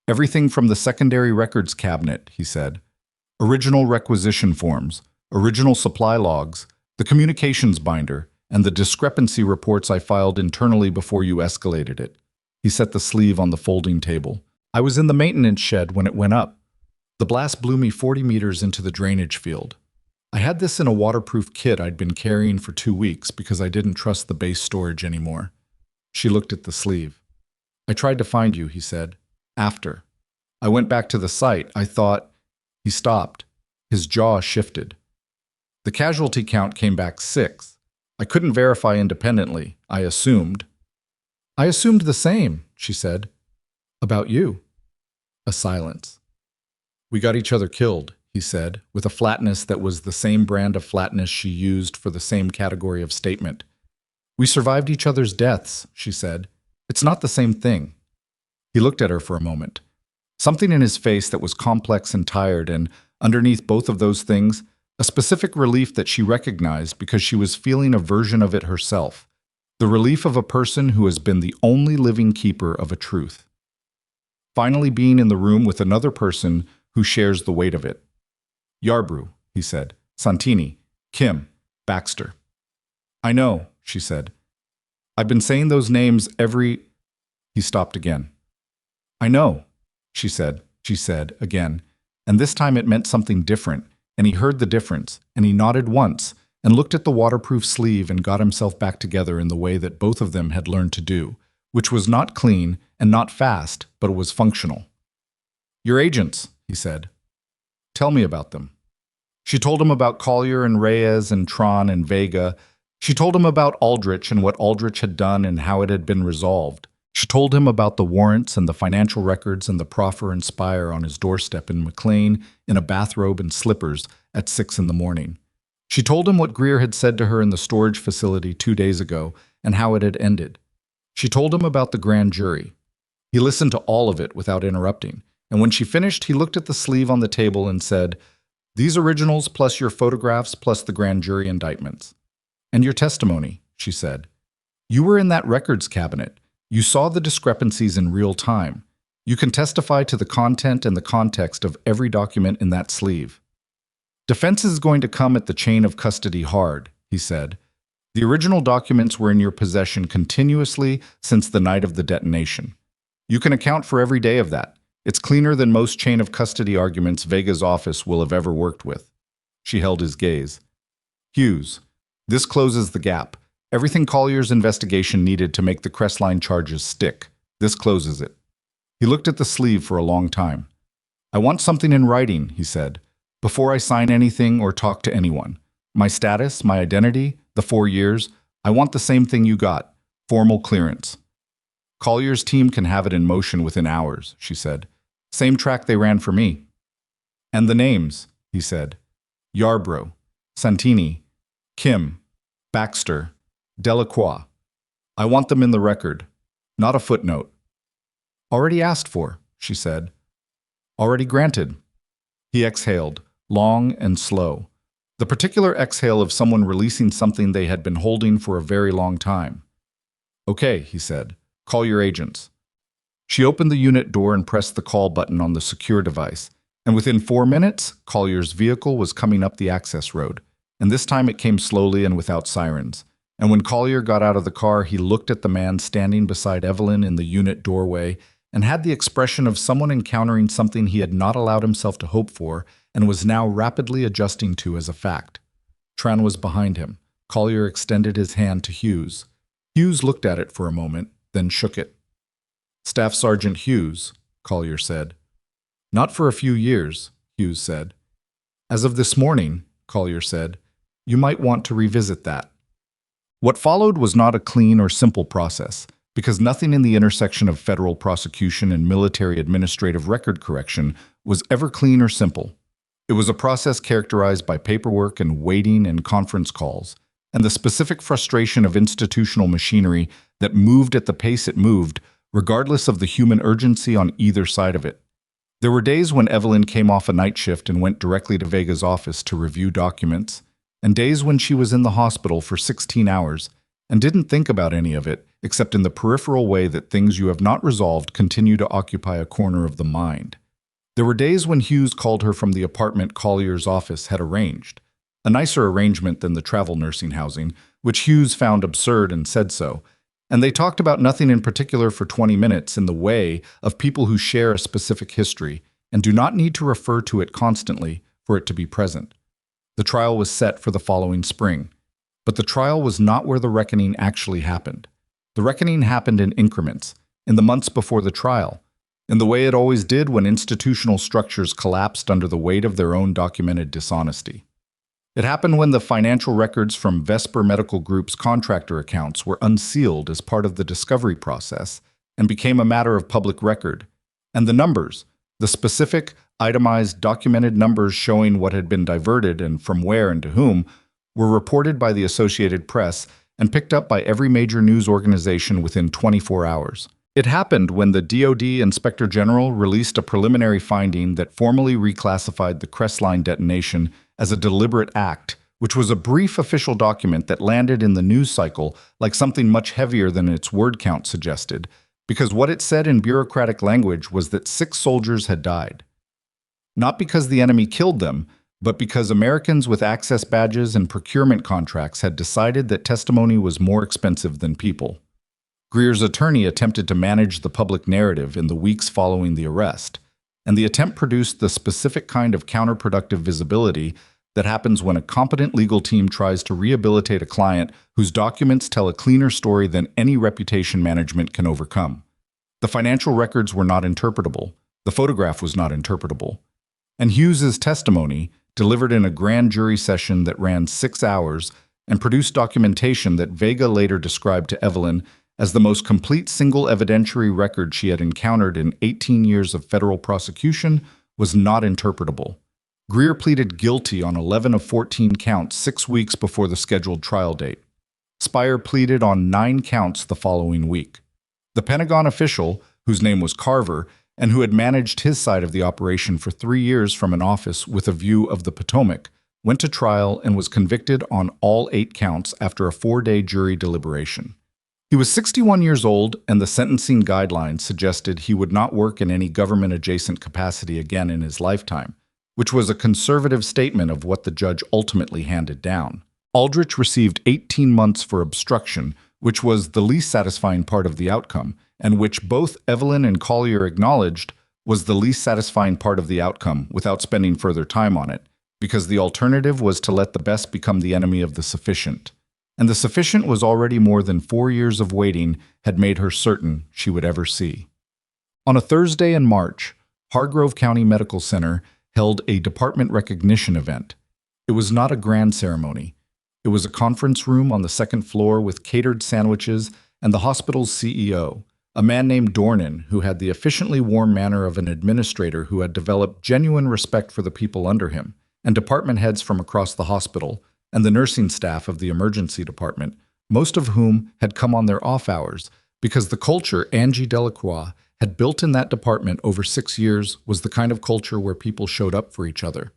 "Everything from the secondary records cabinet," he said. "Original requisition forms, original supply logs, the communications binder, and the discrepancy reports I filed internally before you escalated it." He set the sleeve on the folding table. "I was in the maintenance shed when it went up. The blast blew me 40 meters into the drainage field. I had this in a waterproof kit I'd been carrying for 2 weeks because I didn't trust the base storage anymore." She looked at the sleeve. "I tried to find you," he said. "After. I went back to the site. I thought—" He stopped. His jaw shifted. "The casualty count came back 6. I couldn't verify independently. I assumed." "I assumed the same," she said. "About you." A silence. "We got each other killed," he said, with a flatness that was the same brand of flatness she used for the same category of statement. "We survived each other's deaths," she said. "It's not the same thing." He looked at her for a moment. Something in his face that was complex and tired, and underneath both of those things, a specific relief that she recognized because she was feeling a version of it herself, the relief of a person who has been the only living keeper of a truth. Finally being in the room with another person who shares the weight of it. "Yarbrough," he said. "Santini, Kim, Baxter." "I know," she said. "I've been saying those names every—" He stopped again. "I know," she said again, and this time it meant something different, and he heard the difference, and he nodded once, and looked at the waterproof sleeve and got himself back together in the way that both of them had learned to do, which was not clean and not fast, but it was functional. "Your agents," he said. "Tell me about them." She told him about Collier and Reyes and Tron and Vega. She told him about Aldrich and what Aldrich had done and how it had been resolved. She told him about the warrants and the financial records and the proffer and Spire on his doorstep in McLean in a bathrobe and slippers at 6 in the morning. She told him what Greer had said to her in the storage facility 2 days ago and how it had ended. She told him about the grand jury. He listened to all of it without interrupting, and when she finished, he looked at the sleeve on the table and said, "These originals plus your photographs plus the grand jury indictments." "And your testimony," she said. "You were in that records cabinet. You saw the discrepancies in real time. You can testify to the content and the context of every document in that sleeve." "Defense is going to come at the chain of custody hard," he said. "The original documents were in your possession continuously since the night of the detonation. You can account for every day of that. It's cleaner than most chain of custody arguments Vega's office will have ever worked with." She held his gaze. "Hughes, this closes the gap. Everything Collier's investigation needed to make the Crestline charges stick. This closes it." He looked at the sleeve for a long time. "I want something in writing," he said, "before I sign anything or talk to anyone. My status, my identity, the 4 years, I want the same thing you got, formal clearance." "Collier's team can have it in motion within hours," she said. "Same track they ran for me." "And the names," he said. "Yarbrough, Santini, Kim, Baxter, Delacroix. I want them in the record. not a footnote. Already asked for, she said. Already granted. He exhaled, long and slow. The particular exhale of someone releasing something they had been holding for a very long time. Okay, he said. Call your agents. She opened the unit door and pressed the call button on the secure device, and within 4 minutes, Collier's vehicle was coming up the access road, and this time it came slowly and without sirens. And when Collier got out of the car, he looked at the man standing beside Evelyn in the unit doorway and had the expression of someone encountering something he had not allowed himself to hope for and was now rapidly adjusting to as a fact. Tran was behind him. Collier extended his hand to Hughes. Hughes looked at it for a moment, then shook it. Staff Sergeant Hughes, Collier said. Not for a few years, Hughes said. As of this morning, Collier said, you might want to revisit that. What followed was not a clean or simple process, because nothing in the intersection of federal prosecution and military administrative record correction was ever clean or simple. It was a process characterized by paperwork and waiting and conference calls, and the specific frustration of institutional machinery that moved at the pace it moved, regardless of the human urgency on either side of it. There were days when Evelyn came off a night shift and went directly to Vega's office to review documents, and days when she was in the hospital for 16 hours and didn't think about any of it, except in the peripheral way that things you have not resolved continue to occupy a corner of the mind. There were days when Hughes called her from the apartment Collier's office had arranged, a nicer arrangement than the travel nursing housing, which Hughes found absurd and said so, and they talked about nothing in particular for 20 minutes in the way of people who share a specific history and do not need to refer to it constantly for it to be present. The trial was set for the following spring, but the trial was not where the reckoning actually happened. The reckoning happened in increments, in the months before the trial, in the way it always did when institutional structures collapsed under the weight of their own documented dishonesty. It happened when the financial records from Vesper Medical Group's contractor accounts were unsealed as part of the discovery process and became a matter of public record, and the numbers, the specific, itemized, documented numbers showing what had been diverted and from where and to whom, were reported by the Associated Press and picked up by every major news organization within 24 hours. It happened when the DoD Inspector General released a preliminary finding that formally reclassified the Crestline detonation as a deliberate act, which was a brief official document that landed in the news cycle like something much heavier than its word count suggested, because what it said in bureaucratic language was that 6 soldiers had died. Not because the enemy killed them, but because Americans with access badges and procurement contracts had decided that testimony was more expensive than people. Greer's attorney attempted to manage the public narrative in the weeks following the arrest, and the attempt produced the specific kind of counterproductive visibility that happens when a competent legal team tries to rehabilitate a client whose documents tell a cleaner story than any reputation management can overcome. The financial records were not interpretable. The photograph was not interpretable. And Hughes's testimony, delivered in a grand jury session that ran 6 hours and produced documentation that Vega later described to Evelyn as the most complete single evidentiary record she had encountered in 18 years of federal prosecution, was not interpretable. Greer pleaded guilty on 11 of 14 counts 6 weeks before the scheduled trial date. Spire pleaded on 9 counts the following week. The Pentagon official, whose name was Carver, and who had managed his side of the operation for 3 years from an office with a view of the Potomac, went to trial and was convicted on all 8 counts after a 4-day jury deliberation. He was 61 years old, and the sentencing guidelines suggested he would not work in any government-adjacent capacity again in his lifetime, which was a conservative statement of what the judge ultimately handed down. Aldrich received 18 months for obstruction, which was the least satisfying part of the outcome, and which both Evelyn and Collier acknowledged was the least satisfying part of the outcome without spending further time on it, because the alternative was to let the best become the enemy of the sufficient. And the sufficient was already more than 4 years of waiting had made her certain she would ever see. On a Thursday in March, Hargrove County Medical Center held a department recognition event. It was not a grand ceremony. It was a conference room on the 2nd floor with catered sandwiches and the hospital's CEO, a man named Dornan, who had the efficiently warm manner of an administrator who had developed genuine respect for the people under him, and department heads from across the hospital, and the nursing staff of the emergency department, most of whom had come on their off hours, because the culture Angie Delacroix had built in that department over 6 years was the kind of culture where people showed up for each other.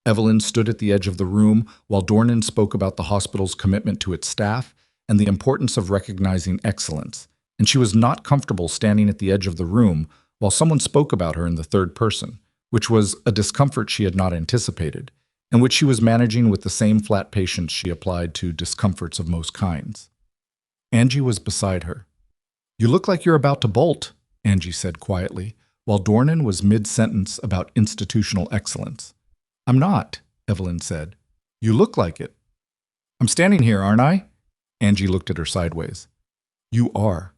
Evelyn stood at the edge of the room while Dornan spoke about the hospital's commitment to its staff and the importance of recognizing excellence, and she was not comfortable standing at the edge of the room while someone spoke about her in the third person, which was a discomfort she had not anticipated, and which she was managing with the same flat patience she applied to discomforts of most kinds. Angie was beside her. "You look like you're about to bolt," Angie said quietly, while Dornan was mid-sentence about institutional excellence. "I'm not," Evelyn said. "You look like it." "I'm standing here, aren't I?" Angie looked at her sideways. "You are,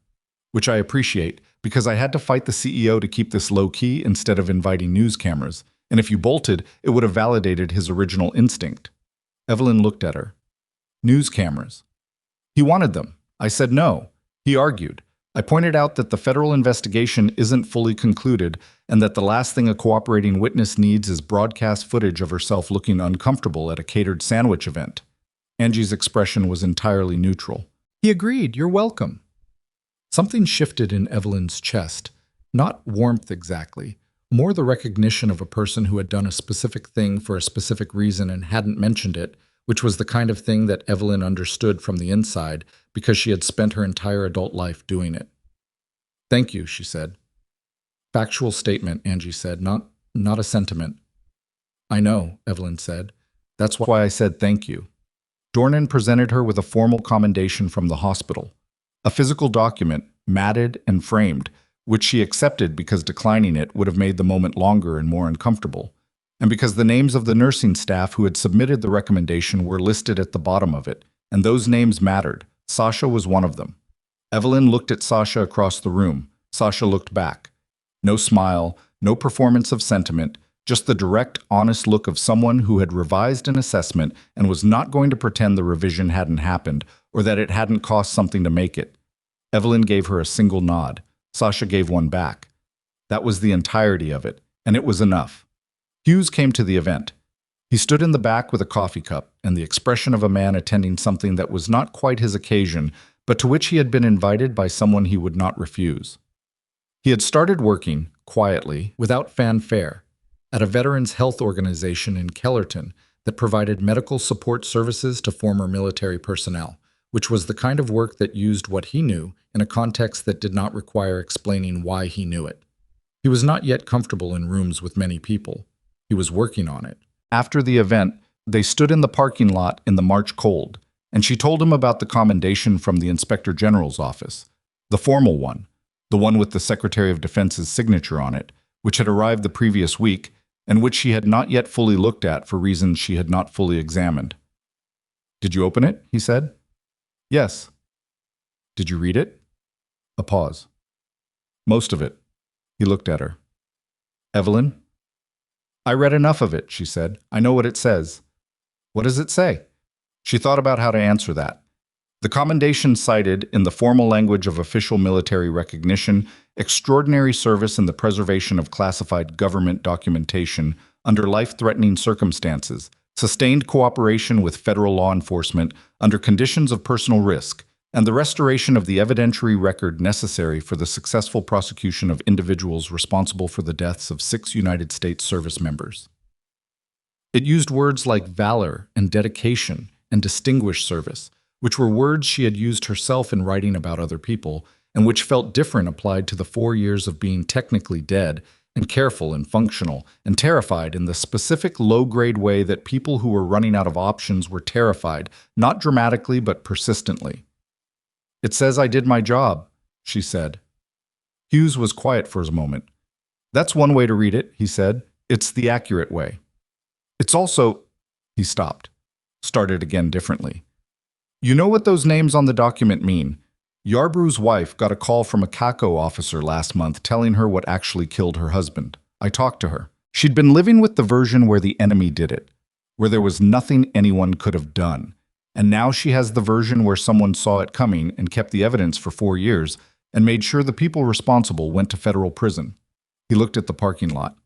which I appreciate, because I had to fight the CEO to keep this low-key instead of inviting news cameras, and if you bolted, it would have validated his original instinct." Evelyn looked at her. "News cameras." "He wanted them. I said no." He argued. "I pointed out that the federal investigation isn't fully concluded and that the last thing a cooperating witness needs is broadcast footage of herself looking uncomfortable at a catered sandwich event." Angie's expression was entirely neutral. "He agreed. You're welcome." Something shifted in Evelyn's chest. Not warmth exactly, more the recognition of a person who had done a specific thing for a specific reason and hadn't mentioned it, which was the kind of thing that Evelyn understood from the inside because she had spent her entire adult life doing it. "Thank you," she said. "Factual statement," Angie said, not a sentiment." "I know," Evelyn said. "That's why I said thank you." Dornan presented her with a formal commendation from the hospital. A physical document, matted and framed, which she accepted because declining it would have made the moment longer and more uncomfortable, and because the names of the nursing staff who had submitted the recommendation were listed at the bottom of it, and those names mattered. Sasha was one of them. Evelyn looked at Sasha across the room. Sasha looked back. No smile, no performance of sentiment, just the direct, honest look of someone who had revised an assessment and was not going to pretend the revision hadn't happened or that it hadn't cost something to make it. Evelyn gave her a single nod. Sasha gave one back. That was the entirety of it, and it was enough. Hughes came to the event. He stood in the back with a coffee cup and the expression of a man attending something that was not quite his occasion, but to which he had been invited by someone he would not refuse. He had started working, quietly, without fanfare, at a veterans' health organization in Kellerton that provided medical support services to former military personnel, which was the kind of work that used what he knew in a context that did not require explaining why he knew it. He was not yet comfortable in rooms with many people. He was working on it. After the event, they stood in the parking lot in the March cold, and she told him about the commendation from the Inspector General's office, the formal one, the one with the Secretary of Defense's signature on it, which had arrived the previous week and which she had not yet fully looked at for reasons she had not fully examined. "Did you open it?" he said. "Yes." "Did you read it?" A pause. "Most of it." He looked at her. "Evelyn?" "I read enough of it," she said. "I know what it says." "What does it say?" She thought about how to answer that. The commendation cited, in the formal language of official military recognition, extraordinary service in the preservation of classified government documentation under life-threatening circumstances, sustained cooperation with federal law enforcement under conditions of personal risk, and the restoration of the evidentiary record necessary for the successful prosecution of individuals responsible for the deaths of 6 United States service members. It used words like valor and dedication and distinguished service, which were words she had used herself in writing about other people, and which felt different applied to the 4 years of being technically dead and careful and functional and terrified in the specific low-grade way that people who were running out of options were terrified, not dramatically but persistently. "It says I did my job," she said. Hughes was quiet for a moment. "That's one way to read it," he said. "It's the accurate way. It's also—" He stopped, started again differently. "You know what those names on the document mean? Yarbrough's wife got a call from a CACO officer last month telling her what actually killed her husband. I talked to her. She'd been living with the version where the enemy did it, where there was nothing anyone could have done. And now she has the version where someone saw it coming and kept the evidence for 4 years and made sure the people responsible went to federal prison." He looked at the parking lot.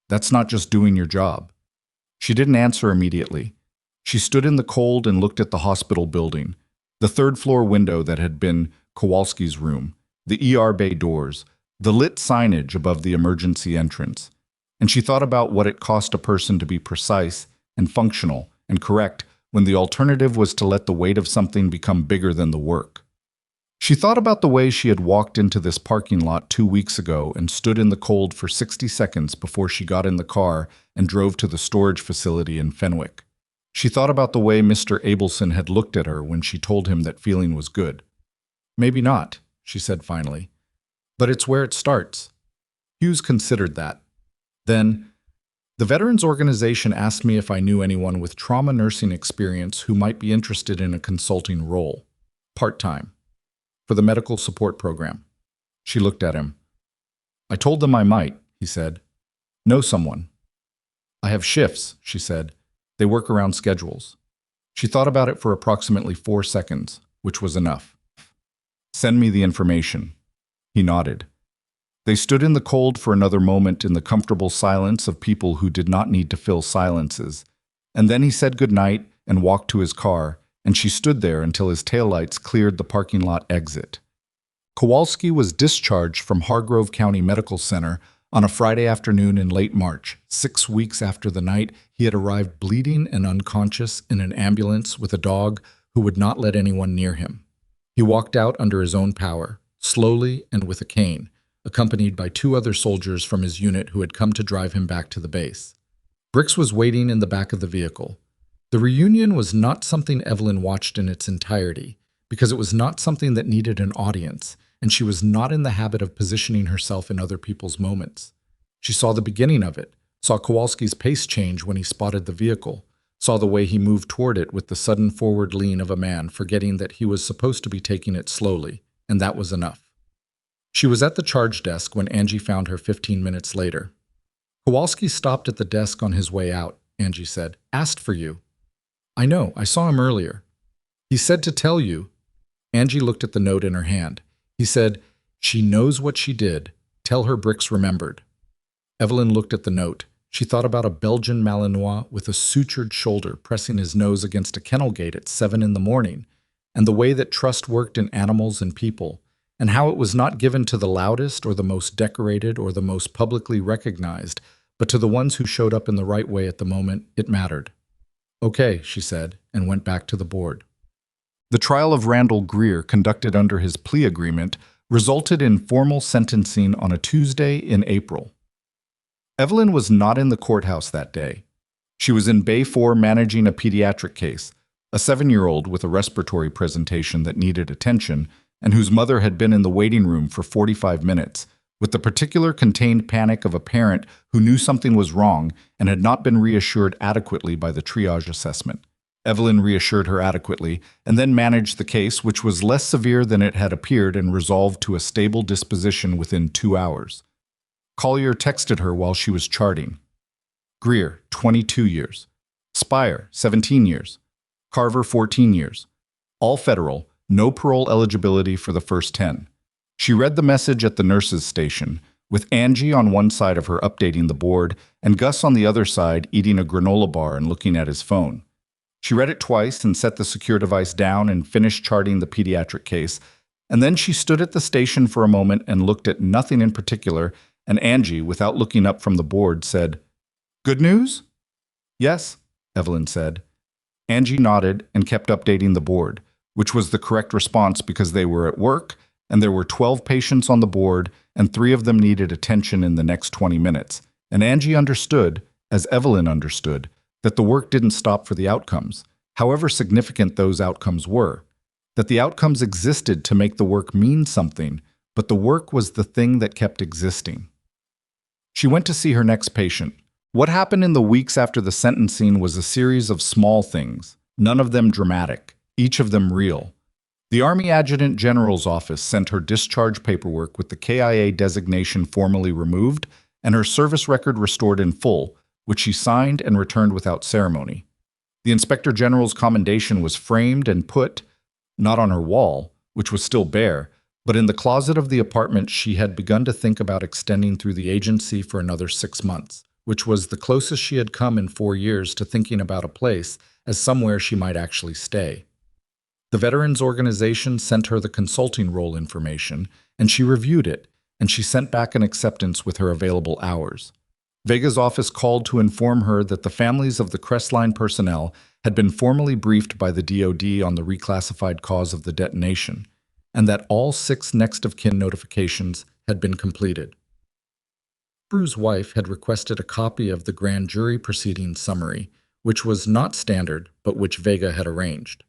"That's not just doing your job." She didn't answer immediately. She stood in the cold and looked at the hospital building, the third-floor window that had been Kowalski's room, the ER bay doors, the lit signage above the emergency entrance. And she thought about what it cost a person to be precise and functional and correct when the alternative was to let the weight of something become bigger than the work. She thought about the way she had walked into this parking lot 2 weeks ago and stood in the cold for 60 seconds before she got in the car and drove to the storage facility in Fenwick. She thought about the way Mr. Abelson had looked at her when she told him that feeling was good. Maybe not, she said finally. But it's where it starts. Hughes considered that. Then, the Veterans Organization asked me if I knew anyone with trauma nursing experience who might be interested in a consulting role, part-time, for the medical support program. She looked at him. I told them I might, he said. Know someone. I have shifts, she said. They work around schedules. She thought about it for approximately 4 seconds, which was enough. Send me the information. He nodded. They stood in the cold for another moment in the comfortable silence of people who did not need to fill silences. And then he said goodnight and walked to his car, and she stood there until his taillights cleared the parking lot exit. Kowalski was discharged from Hargrove County Medical Center on a Friday afternoon in late March, 6 weeks after the night he had arrived bleeding and unconscious in an ambulance with a dog who would not let anyone near him. He walked out under his own power, slowly and with a cane, accompanied by 2 other soldiers from his unit who had come to drive him back to the base. Brix was waiting in the back of the vehicle. The reunion was not something Evelyn watched in its entirety, because it was not something that needed an audience, and she was not in the habit of positioning herself in other people's moments. She saw the beginning of it, saw Kowalski's pace change when he spotted the vehicle, saw the way he moved toward it with the sudden forward lean of a man forgetting that he was supposed to be taking it slowly, and that was enough. She was at the charge desk when Angie found her 15 minutes later. Kowalski stopped at the desk on his way out, Angie said. Asked for you. I know, I saw him earlier. He said to tell you. Angie looked at the note in her hand. He said, she knows what she did. Tell her Brix remembered. Evelyn looked at the note. She thought about a Belgian Malinois with a sutured shoulder pressing his nose against a kennel gate at 7 in the morning, and the way that trust worked in animals and people, and how it was not given to the loudest or the most decorated or the most publicly recognized, but to the ones who showed up in the right way at the moment it mattered. Okay, she said, and went back to the board. The trial of Randall Greer, conducted under his plea agreement, resulted in formal sentencing on a Tuesday in April. Evelyn was not in the courthouse that day. She was in Bay 4 managing a pediatric case, a 7-year-old with a respiratory presentation that needed attention, and whose mother had been in the waiting room for 45 minutes, with the particular contained panic of a parent who knew something was wrong and had not been reassured adequately by the triage assessment. Evelyn reassured her adequately, and then managed the case, which was less severe than it had appeared and resolved to a stable disposition within 2 hours. Collier texted her while she was charting. Greer, 22 years. Spire, 17 years. Carver, 14 years. All federal, no parole eligibility for the first 10. She read the message at the nurse's station, with Angie on one side of her updating the board and Gus on the other side eating a granola bar and looking at his phone. She read it twice and set the secure device down and finished charting the pediatric case, and then she stood at the station for a moment and looked at nothing in particular, and Angie, without looking up from the board, said, "Good news?" "Yes," Evelyn said. Angie nodded and kept updating the board, which was the correct response because they were at work, and there were 12 patients on the board, and 3 of them needed attention in the next 20 minutes. And Angie understood, as Evelyn understood, that the work didn't stop for the outcomes, however significant those outcomes were, that the outcomes existed to make the work mean something, but the work was the thing that kept existing. She went to see her next patient. What happened in the weeks after the sentencing was a series of small things, none of them dramatic, each of them real. The Army Adjutant General's office sent her discharge paperwork with the KIA designation formally removed and her service record restored in full, which she signed and returned without ceremony. The Inspector General's commendation was framed and put, not on her wall, which was still bare, but in the closet of the apartment she had begun to think about extending through the agency for another 6 months, which was the closest she had come in 4 years to thinking about a place as somewhere she might actually stay. The Veterans Organization sent her the consulting role information, and she reviewed it, and she sent back an acceptance with her available hours. Vega's office called to inform her that the families of the Crestline personnel had been formally briefed by the DoD on the reclassified cause of the detonation, and that all 6 next-of-kin notifications had been completed. Bruce's wife had requested a copy of the grand jury proceedings summary, which was not standard, but which Vega had arranged.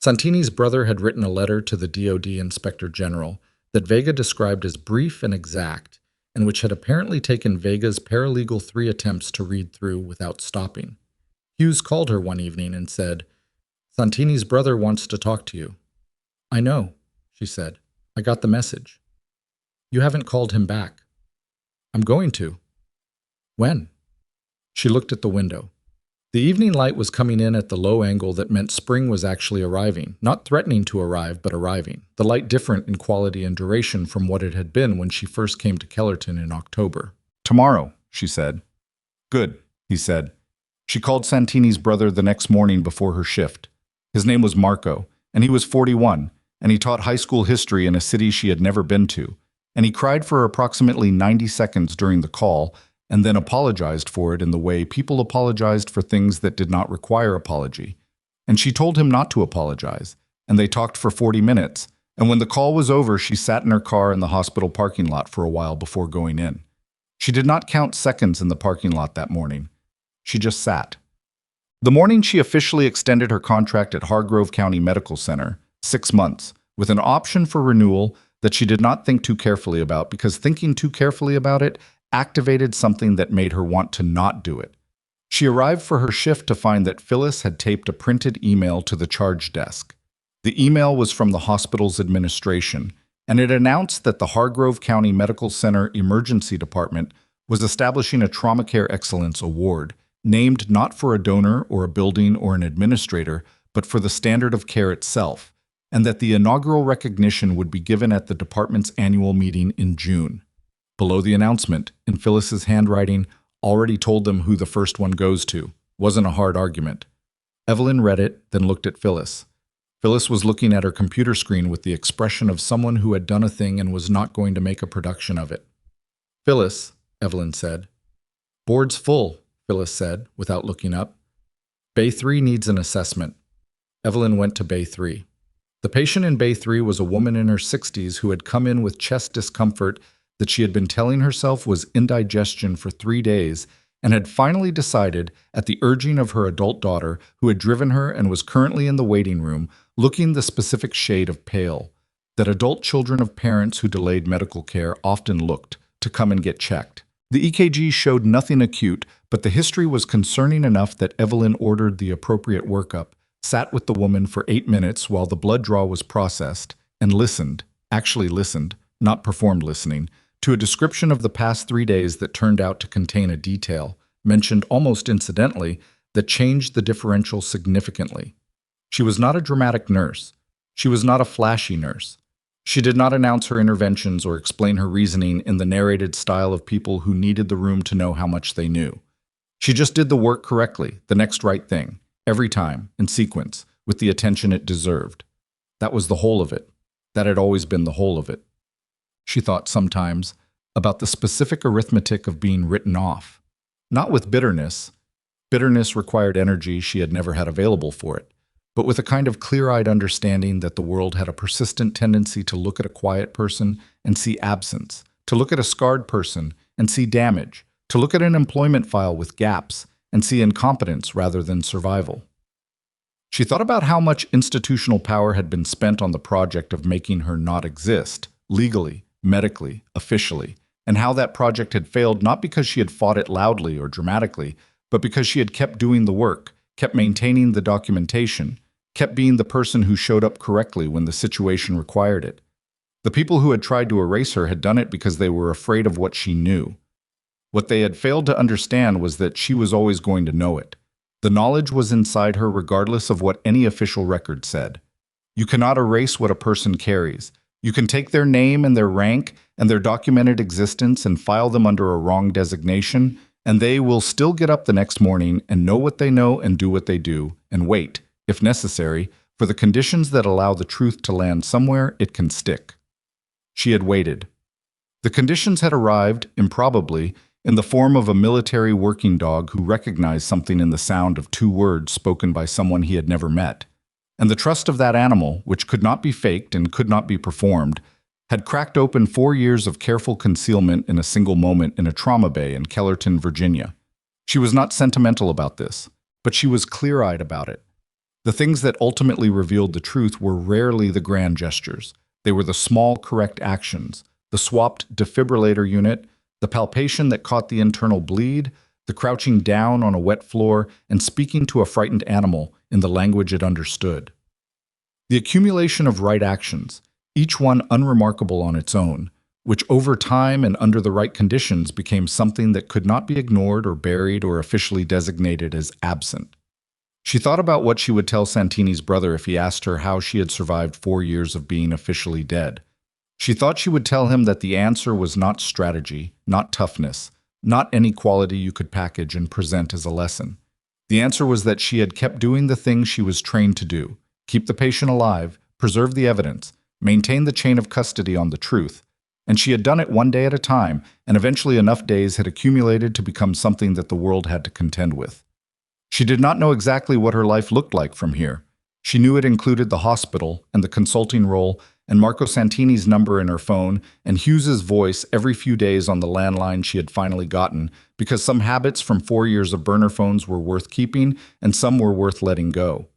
Santini's brother had written a letter to the DoD Inspector General that Vega described as brief and exact, and which had apparently taken Vega's paralegal 3 attempts to read through without stopping. Hughes called her one evening and said, "Santini's brother wants to talk to you." "I know," she said. "I got the message." "You haven't called him back." "I'm going to." "When?" She looked at the window. The evening light was coming in at the low angle that meant spring was actually arriving, not threatening to arrive, but arriving. The light different in quality and duration from what it had been when she first came to Kellerton in October. "Tomorrow," she said. "Good," he said. She called Santini's brother the next morning before her shift. His name was Marco, and he was 41, and he taught high school history in a city she had never been to, and he cried for approximately 90 seconds during the call, and then apologized for it in the way people apologized for things that did not require apology. And she told him not to apologize, and they talked for 40 minutes, and when the call was over, she sat in her car in the hospital parking lot for a while before going in. She did not count seconds in the parking lot that morning. She just sat. The morning she officially extended her contract at Hargrove County Medical Center, 6 months, with an option for renewal that she did not think too carefully about because thinking too carefully about it activated something that made her want to not do it. She arrived for her shift to find that Phyllis had taped a printed email to the charge desk. The email was from the hospital's administration, and it announced that the Hargrove County Medical Center Emergency Department was establishing a Trauma Care Excellence Award, named not for a donor or a building or an administrator, but for the standard of care itself, and that the inaugural recognition would be given at the department's annual meeting in June. Below the announcement, in Phyllis's handwriting, already told them who the first one goes to. Wasn't a hard argument. Evelyn read it, then looked at Phyllis. Phyllis was looking at her computer screen with the expression of someone who had done a thing and was not going to make a production of it. "Phyllis," Evelyn said. "Board's full," Phyllis said, without looking up. "Bay 3 needs an assessment." Evelyn went to Bay 3. The patient in Bay 3 was a woman in her 60s who had come in with chest discomfort that she had been telling herself was indigestion for 3 days and had finally decided, at the urging of her adult daughter, who had driven her and was currently in the waiting room, looking the specific shade of pale, that adult children of parents who delayed medical care often looked, to come and get checked. The EKG showed nothing acute, but the history was concerning enough that Evelyn ordered the appropriate workup, sat with the woman for 8 minutes while the blood draw was processed, and listened, actually listened, not performed listening, to a description of the past 3 days that turned out to contain a detail, mentioned almost incidentally, that changed the differential significantly. She was not a dramatic nurse. She was not a flashy nurse. She did not announce her interventions or explain her reasoning in the narrated style of people who needed the room to know how much they knew. She just did the work correctly, the next right thing, every time, in sequence, with the attention it deserved. That was the whole of it. That had always been the whole of it. She thought sometimes about the specific arithmetic of being written off. Not with bitterness. Bitterness required energy she had never had available for it, but with a kind of clear-eyed understanding that the world had a persistent tendency to look at a quiet person and see absence, to look at a scarred person and see damage, to look at an employment file with gaps and see incompetence rather than survival. She thought about how much institutional power had been spent on the project of making her not exist, legally, medically, officially, and how that project had failed not because she had fought it loudly or dramatically, but because she had kept doing the work, kept maintaining the documentation, kept being the person who showed up correctly when the situation required it. The people who had tried to erase her had done it because they were afraid of what she knew. What they had failed to understand was that she was always going to know it. The knowledge was inside her regardless of what any official record said. You cannot erase what a person carries. You can take their name and their rank and their documented existence and file them under a wrong designation, and they will still get up the next morning and know what they know and do what they do, and wait, if necessary, for the conditions that allow the truth to land somewhere it can stick. She had waited. The conditions had arrived, improbably, in the form of a military working dog who recognized something in the sound of two words spoken by someone he had never met. And the trust of that animal, which could not be faked and could not be performed, had cracked open 4 years of careful concealment in a single moment in a trauma bay in Kellerton, Virginia. She was not sentimental about this, but she was clear-eyed about it. The things that ultimately revealed the truth were rarely the grand gestures. They were the small, correct actions, the swapped defibrillator unit, the palpation that caught the internal bleed, the crouching down on a wet floor and speaking to a frightened animal in the language it understood. The accumulation of right actions, each one unremarkable on its own, which over time and under the right conditions became something that could not be ignored or buried or officially designated as absent. She thought about what she would tell Santini's brother if he asked her how she had survived 4 years of being officially dead. She thought she would tell him that the answer was not strategy, not toughness, not any quality you could package and present as a lesson. The answer was that she had kept doing the things she was trained to do: keep the patient alive, preserve the evidence, maintain the chain of custody on the truth. And she had done it one day at a time, and eventually enough days had accumulated to become something that the world had to contend with. She did not know exactly what her life looked like from here. She knew it included the hospital and the consulting role and Marco Santini's number in her phone and Hughes's voice every few days on the landline she had finally gotten, because some habits from 4 years of burner phones were worth keeping and some were worth letting go.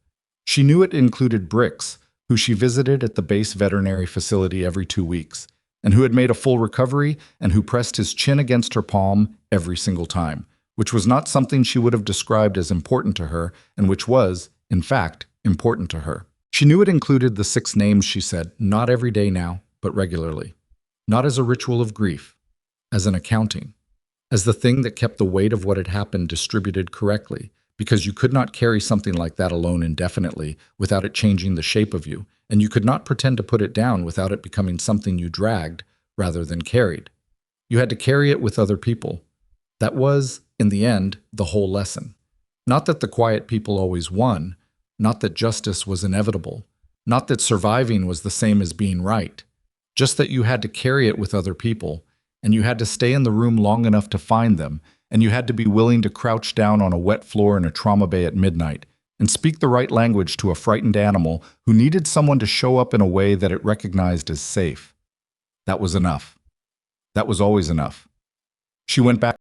She knew it included Bricks, who she visited at the base veterinary facility every 2 weeks, and who had made a full recovery and who pressed his chin against her palm every single time, which was not something she would have described as important to her, and which was, in fact, important to her. She knew it included the 6 names she said, not every day now, but regularly. Not as a ritual of grief, as an accounting, as the thing that kept the weight of what had happened distributed correctly, because you could not carry something like that alone indefinitely without it changing the shape of you, and you could not pretend to put it down without it becoming something you dragged rather than carried. You had to carry it with other people. That was, in the end, the whole lesson. Not that the quiet people always won, not that justice was inevitable, not that surviving was the same as being right, just that you had to carry it with other people, and you had to stay in the room long enough to find them, and you had to be willing to crouch down on a wet floor in a trauma bay at midnight and speak the right language to a frightened animal who needed someone to show up in a way that it recognized as safe. That was enough. That was always enough. She went back